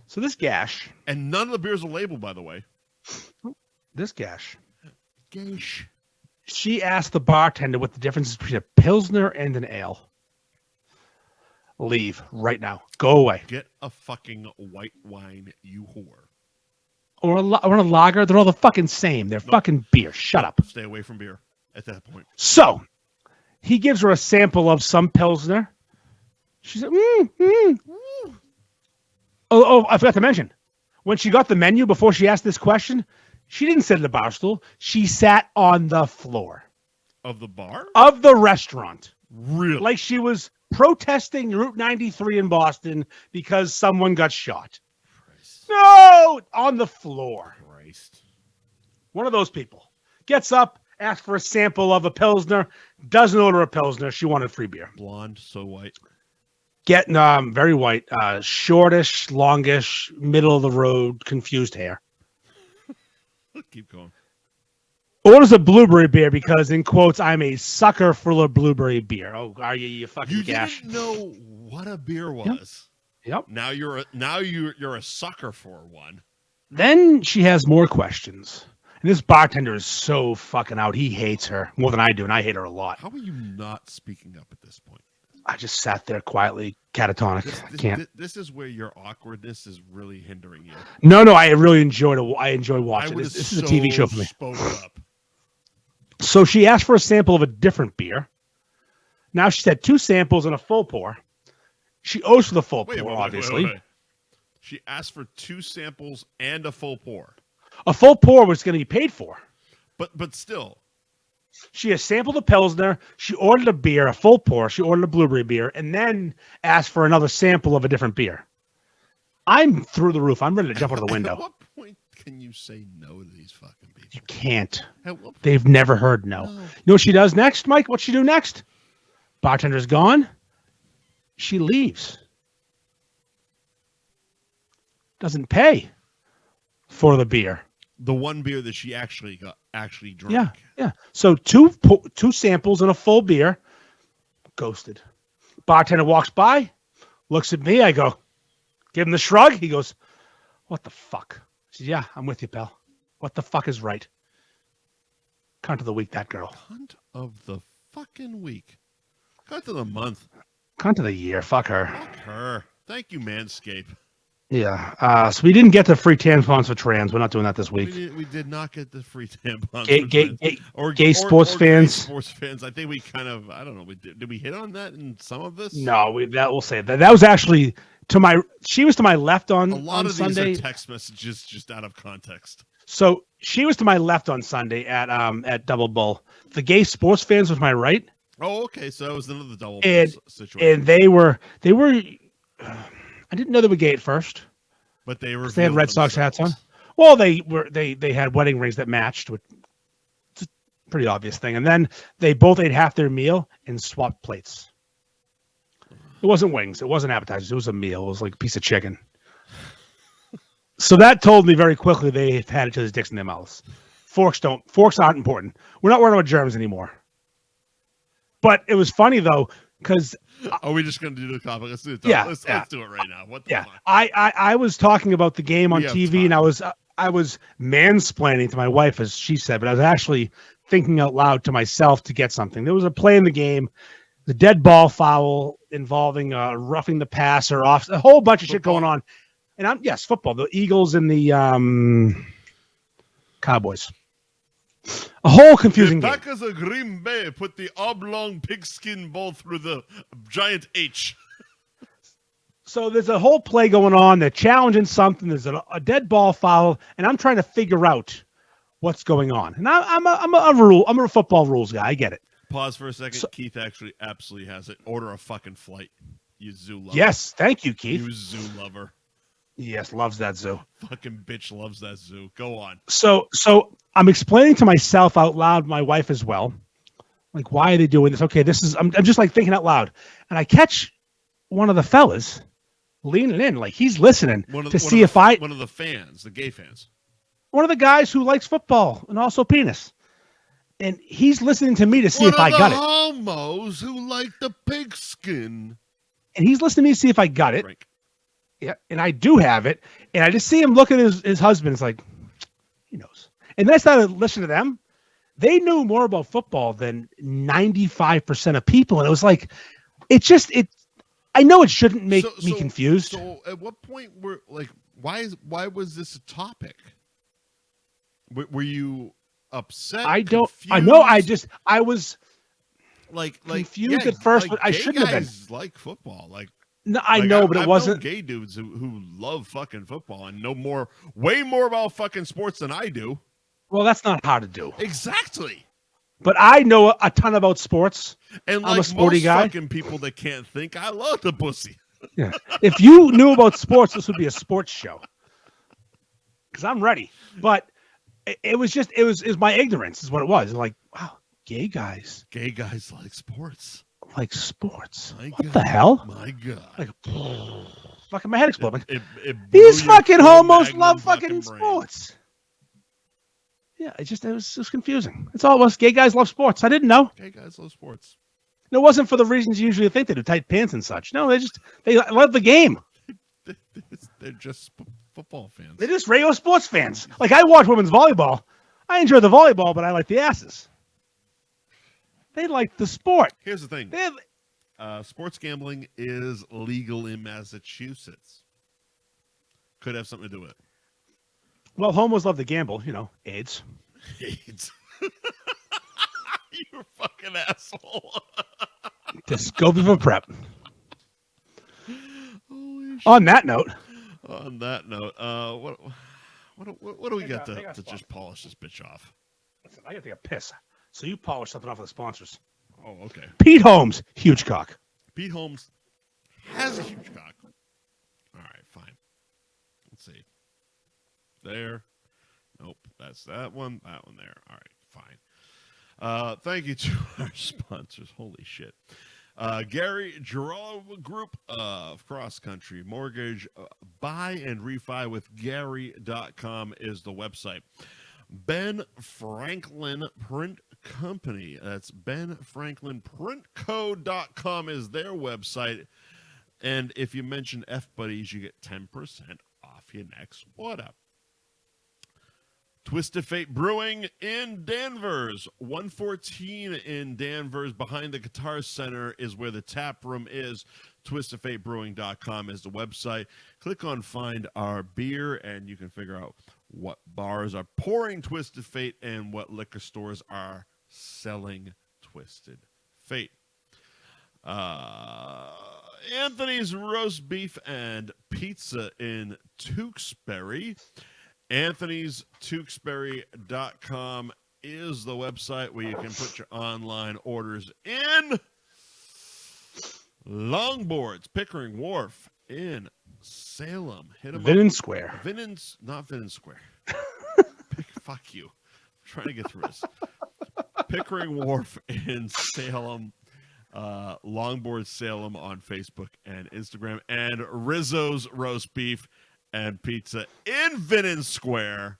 So this gash, And none of the beers are labeled, by the way. Gash. she asked the bartender what the difference is between a Pilsner and an ale. Leave right now. Go away. Get a fucking white wine, you whore. Or a lager. They're all the fucking same. They're fucking beer. Shut up. Stay away from beer at that point. So he gives her a sample of some Pilsner. She said, Oh, I forgot to mention. When she got the menu before she asked this question, she didn't sit at the bar stool. She sat on the floor Of the bar? of the restaurant. Really? Like she was protesting Route 93 in Boston because someone got shot. Christ. No! On the floor. Christ. One of those people gets up, asks for a sample of a Pilsner, doesn't order a Pilsner. She wanted free beer. Blonde, so white. Getting very white, shortish, longish, middle of the road, confused hair. Keep going. Orders a blueberry beer because, in quotes, I'm a sucker for a blueberry beer. Oh, are you fucking You gash? didn't know what a beer was. Yep. Now you're a sucker for one. Then she has more questions. And this bartender is so fucking out. He hates her more than I do, and I hate her a lot. How are you not speaking up at this point? I just sat there quietly, catatonic. I can't. This is where your awkwardness is really hindering you. No, I really enjoyed it. I enjoy I watching would this. have This is a TV show for me. spoke up. So she asked for a sample of a different beer. Now she's had 2 samples and a full pour. She owes for the full pour, obviously. Wait. She asked for 2 samples and a full pour. A full pour was going to be paid for. But still, She has sampled a Pilsner. She ordered a beer, a full pour. She ordered a blueberry beer, and then asked for another sample of a different beer. I'm through the roof. I'm ready to jump out of the at window. what point can you say no to these fucking people? You can't. At what point? They've never heard no. You know what she does next, Mike? What's she do next? Bartender's gone. She leaves. Doesn't pay for the beer. The one beer that she actually drank. Yeah. So two samples and a full beer. Ghosted. Bartender walks by, looks at me. I go, give him the shrug. He goes, What the fuck? She said, yeah, I'm with you, pal. What the fuck is right? Cunt of the week, that girl. Cunt of the fucking week. Cunt of the month. Cunt of the year. Fuck her. Fuck her. Thank you, Manscaped. Yeah. So we didn't get the free tampons for trans. We're not doing that this week. We did not get the free tampons. Gay sports fans. Gay sports fans. I think we kind of, I don't know. Did we hit on that in some of this? No, we'll say that. That was actually she was to my left on Sunday. A lot of these are text messages just out of context. So she was to my left on Sunday at Double Bull. The gay sports fans was my right. Oh, okay. So that was another double situation. And they were. I didn't know they were gay at first, but they were. They had Red Sox hats on. Well, they had wedding rings that matched, which it's a pretty obvious thing. And then they both ate half their meal and swapped plates. It wasn't wings. It wasn't appetizers. It was a meal. It was like a piece of chicken. So that told me very quickly they've had each other's dicks in their mouths. Forks aren't important. We're not worried about germs anymore. But it was funny though, because are we just going to do the topic? Let's do it. Yeah, let's do it right now. What the fuck? I was talking about the game on TV and I was mansplaining to my wife, as she said, but I was actually thinking out loud to myself to get something. There was a play in the game, the dead ball foul involving roughing the passer off, a whole bunch of shit going on. And football. The Eagles and the Cowboys. A whole confusing game. The Packers of Green Bay put the oblong pigskin ball through the giant H. So there's a whole play going on. They're challenging something. There's a dead ball foul, and I'm trying to figure out what's going on. And I'm a football rules guy. I get it. Pause for a second. Keith actually absolutely has it. Order a fucking flight. You zoo lover. Yes, thank you, Keith. You zoo lover. Yes, loves that zoo. Fucking bitch loves that zoo. Go on. So I'm explaining to myself out loud, my wife as well. Like, why are they doing this? Okay, I'm just like thinking out loud. And I catch one of the fellas leaning in, like he's listening to see if one of the fans, the gay fans. One of the guys who likes football and also penis. And he's listening to me to see if I got it. Homos who like the pigskin. And he's listening to me to see if I got it. Frank. Yeah, and I do have it. And I just see him look at his husband. It's like, he knows. And then I started listening to them. They knew more about football than 95% of people. And it was like, I know it shouldn't make me confused. So at what point why was this a topic? Were you upset? I don't, confused? I know. I was like confused at first, but I shouldn't have been. Like football. No, I know, but it wasn't gay dudes who love fucking football and know way more about fucking sports than I do. Well, that's not hard to do. Exactly. But I know a ton about sports. And I'm a sporty guy. Fucking people that can't think, I love the pussy. Yeah. If you knew about sports, this would be a sports show. Because I'm ready. But it was my ignorance is what it was. Like, wow, gay guys. Gay guys like sports. Like sports. My what God. the hell? My God. Like, fucking my head exploded. These fucking homos love fucking sports. Yeah, it was confusing. That's all it was. Gay guys love sports. I didn't know. Gay guys love sports. And it wasn't for the reasons you usually think they do, tight pants and such. No, they love the game. They're just football fans. They're just regular sports fans. Like, I watch women's volleyball. I enjoy the volleyball, but I like the asses. They like the sport. Here's the thing. Sports gambling is legal in Massachusetts. Could have something to do with it. Well, homos love to gamble. AIDS. AIDS. You fucking asshole. Just go before prep. Holy shit. On that note, what do we got to just polish this bitch off? Listen, I got to take a piss. So you polish something off of the sponsors. Oh, okay. Pete Holmes, huge cock. Pete Holmes has a huge cock. All right, fine. Let's see. There. Nope, that's that one. That one there. All right, fine. Thank you to our sponsors. Holy shit. Gary Giraldo Group of Cross Country Mortgage. Buy and refi with Gary.com is the website. Ben Franklin Print Company. That's BenFranklinPrintCo.com is their website. And if you mention F Buddies, you get 10% off off your next order. Twisted Fate Brewing in Danvers, 114 in Danvers, behind the Guitar Center is where the tap room is. TwistedFateBrewing.com is the website. Click on Find Our Beer, and you can figure out what bars are pouring Twisted Fate and what liquor stores are selling Twisted Fate. Anthony's Roast Beef and Pizza in Tewksbury. Anthony'sTewksbury.com is the website where you can put your online orders in. Longboards, Pickering Wharf in Salem. Hit them Vinen up. Square. Not Vinen Square. Fuck you. I'm trying to get through this. Pickering Wharf in Salem. Longboard Salem on Facebook and Instagram. And Rizzo's Roast Beef and Pizza in Vinen Square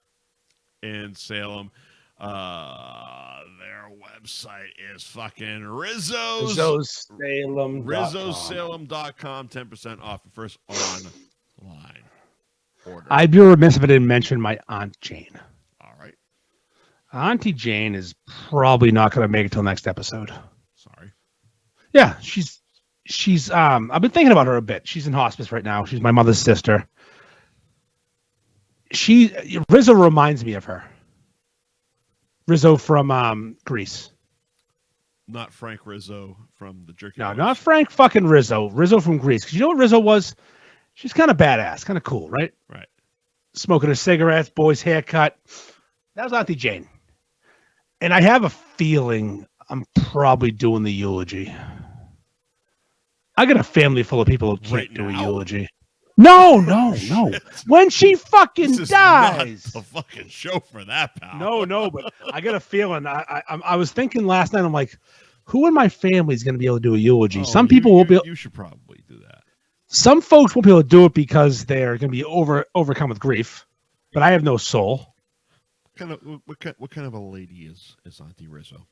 in Salem. Their website is fucking RizzoSalem.com. 10% off your first online order. I'd be remiss if I didn't mention my Aunt Jane. All right. Auntie Jane is probably not going to make it till next episode. Sorry. Yeah, she's I've been thinking about her a bit. She's in hospice right now. She's my mother's sister. Rizzo reminds me of her. Rizzo from Grease. Not Frank Rizzo from the Jerky. No, Boys. not Frank fucking Rizzo. Rizzo from Grease. Because you know what Rizzo was? She's kind of badass, kind of cool, right? Right. Smoking her cigarettes, boy's haircut. That was Auntie Jane. And I have a feeling I'm probably doing the eulogy. I got a family full of people who can't Right do a now? eulogy. No. When she fucking This is dies. not the fucking show for that, pal. No, but I got a feeling. I was thinking last night. I'm like, who in my family is going to be able to do a eulogy? Some people will be. You should probably do that. Some folks won't be able to do it because they're going to be overcome with grief. But I have no soul. What kind of a lady is Auntie Rizzo?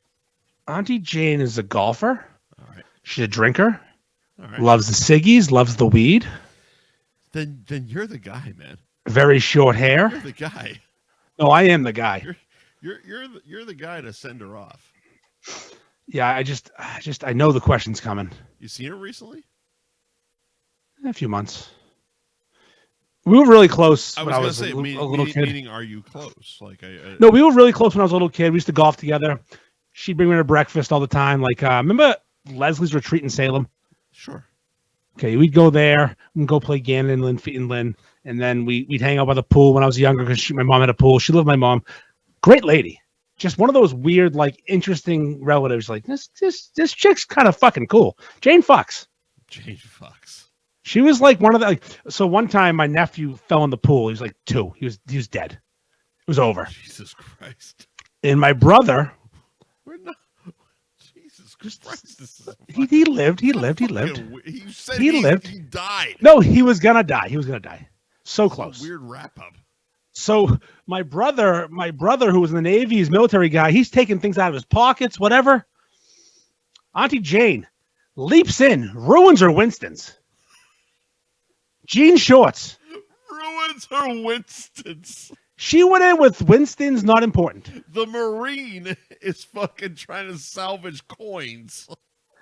Auntie Jane is a golfer. All right. She's a drinker. All right. Loves the ciggies. Loves the weed. Then you're the guy, man. Very short hair. You're the guy. No, I am the guy. You're the guy to send her off. Yeah, I know the question's coming. You seen her recently? In a few months. We were really close when I was a little kid. Meaning, are you close? No, we were really close when I was a little kid. We used to golf together. She'd bring me to breakfast all the time. Like, remember Leslie's Retreat in Salem? Sure. Okay, we'd go there and go play Gannon and Lynn, and then we'd hang out by the pool when I was younger because my mom had a pool. She loved my mom. Great lady. Just one of those weird, like, interesting relatives. Like, this chick's kind of fucking cool. Jane Fox. Jane Fox. She was like one of the. So one time, my nephew fell in the pool. He was like 2. He was dead. It was over. Jesus Christ. And my brother. We're not. Jesus Christ. This is He lived. He lived. You said He lived. He died. No, he was gonna die. So close. Weird wrap up. So my brother who was in the Navy, he's a military guy, he's taking things out of his pockets, whatever. Auntie Jane leaps in, ruins her Winston's. Jean shorts. Ruins her Winston's. She went in with Winston's not important. The Marine is fucking trying to salvage coins.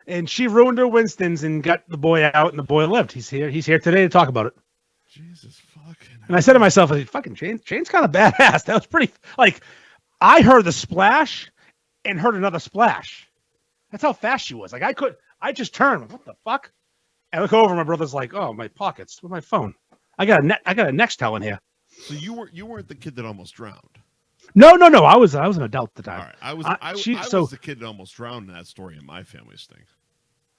And she ruined her Winston's and got the boy out, and the boy lived. He's here today to talk about it. Jesus fucking. And I said to myself, fucking Jane's kind of badass. That was pretty, like, I heard the splash and heard another splash. That's how fast she was. Like, I just turned. What the fuck? I look over, my brother's like, oh, my pockets with my phone. I got a Nextel in here. So you weren't the kid that almost drowned. No. I was an adult at the time. All right. I was the kid that almost drowned in that story in my family's thing.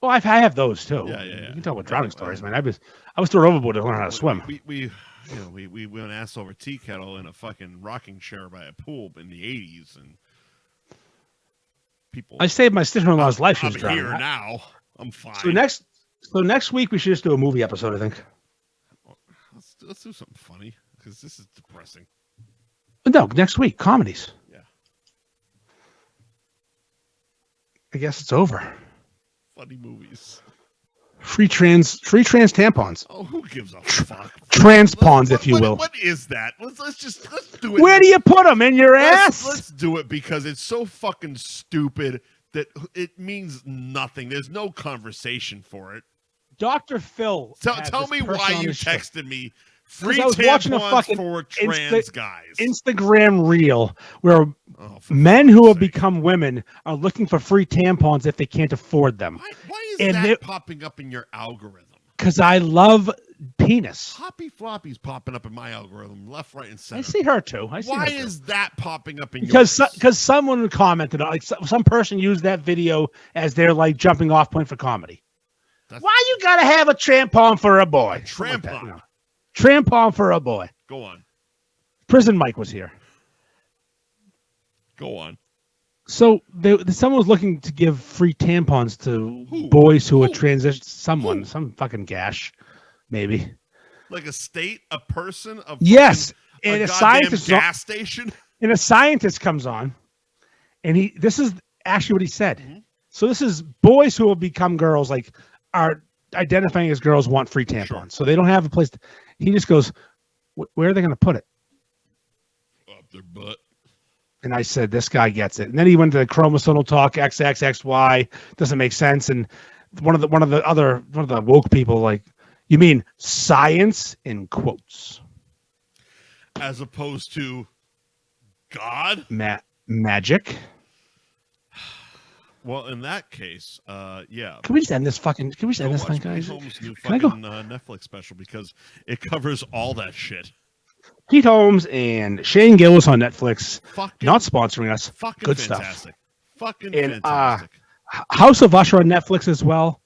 Well, I have those too. Yeah. You can talk about drowning stories, man. I was thrown overboard to learn how to swim. We went ass over tea kettle in a fucking rocking chair by a pool in the 80s, and people. I saved my sister-in-law's life. She was I'm drowning. here now. I'm fine. So next week we should just do a movie episode, I think. Let's do something funny because this is depressing. No, next week comedies. Yeah. I guess it's over. Funny movies. Free trans tampons. Oh, who gives a fuck? Transpons, if you will. What is that? Let's do it. Where do you put them? In your ass? Let's do it because it's so fucking stupid that it means nothing. There's no conversation for it. Dr. Phil. Tell me why you texted me free I was watching a tampons fucking for trans guys. Instagram reel where men who have become women are looking for free tampons if they can't afford them. Why is that popping up in your algorithm? Because I love penis. Hoppy Floppy's popping up in my algorithm, left, right, and center. I see her too. Why is that popping up in yours? Because someone commented, like some person used that video as their like jumping off point for comedy. Why you gotta have a tampon for a boy? Trampon. Trampon for a boy. Go on. Prison Mike was here. Go on. So someone was looking to give free tampons to boys who are transitioned. Some fucking gash, maybe. Like a state, a person, yes, and a scientist gas station. And a scientist comes on, and this is actually what he said. Mm-hmm. So this is boys who will become girls, like are identifying as girls, want free tampons, sure. So they don't have a place. He just goes, where are they going to put it? Up their butt. And I said, this guy gets it. And then he went to the chromosomal talk, XXXY, doesn't make sense. And one of the woke people, like, you mean science in quotes, as opposed to God, magic. Well, in that case, yeah. Can we just end this thing, guys? Holmes' new fucking Netflix special because it covers all that shit. Pete Holmes and Shane Gillis on Netflix, not sponsoring us. Good fantastic. Stuff. Fucking fantastic. House of Usher on Netflix as well.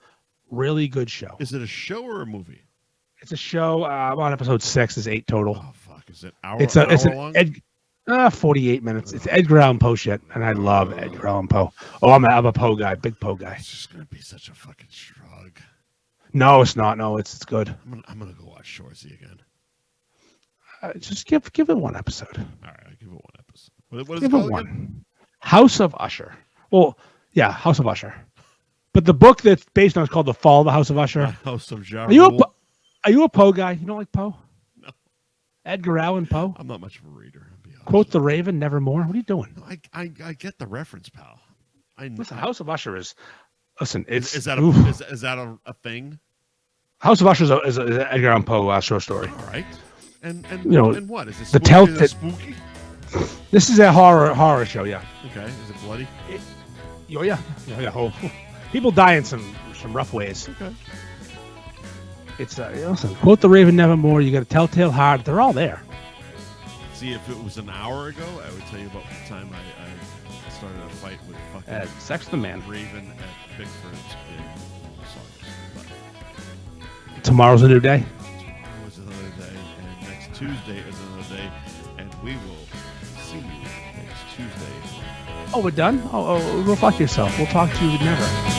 Really good show. Is it a show or a movie? It's a show. I'm on episode 6. There's 8 total. Oh fuck! Is it hour long? 48 minutes. It's Edgar Allan Poe shit, and I love Edgar Allan Poe. Oh, I'm a Poe guy, big Poe guy. It's just gonna be such a fucking shrug. No, it's not. No, it's good. I'm gonna go watch Shoresy again. Just give it one episode. All right, I'll give it one episode. What is it called again? House of Usher. Well, yeah, House of Usher. But the book that's based on is called The Fall of the House of Usher. House of Ja. Are you a Poe guy? You don't like Poe? No. Edgar Allan Poe? I'm not much of a reader. I'll be honest. Quote the Raven, nevermore. What are you doing? No, I get the reference, pal. Listen, House of Usher is. Listen, it's is that a thing? House of Usher is an Edgar Allan Poe short story. All right. And and what is this? Spooky? This is a horror show, yeah. Okay, is it bloody? Yeah. Oh, people die in some rough ways. Okay. It's listen, quote the Raven, nevermore. You got a telltale heart. They're all there. See, if it was an hour ago, I would tell you about the time I started a fight with fucking Sex the Man Raven at Bigford's in Saunders. Tomorrow's a new day. Tomorrow is another day, and next Tuesday is another day, and we will see you next Tuesday. Oh, we're done? Oh, go fuck yourself. We'll talk to you never.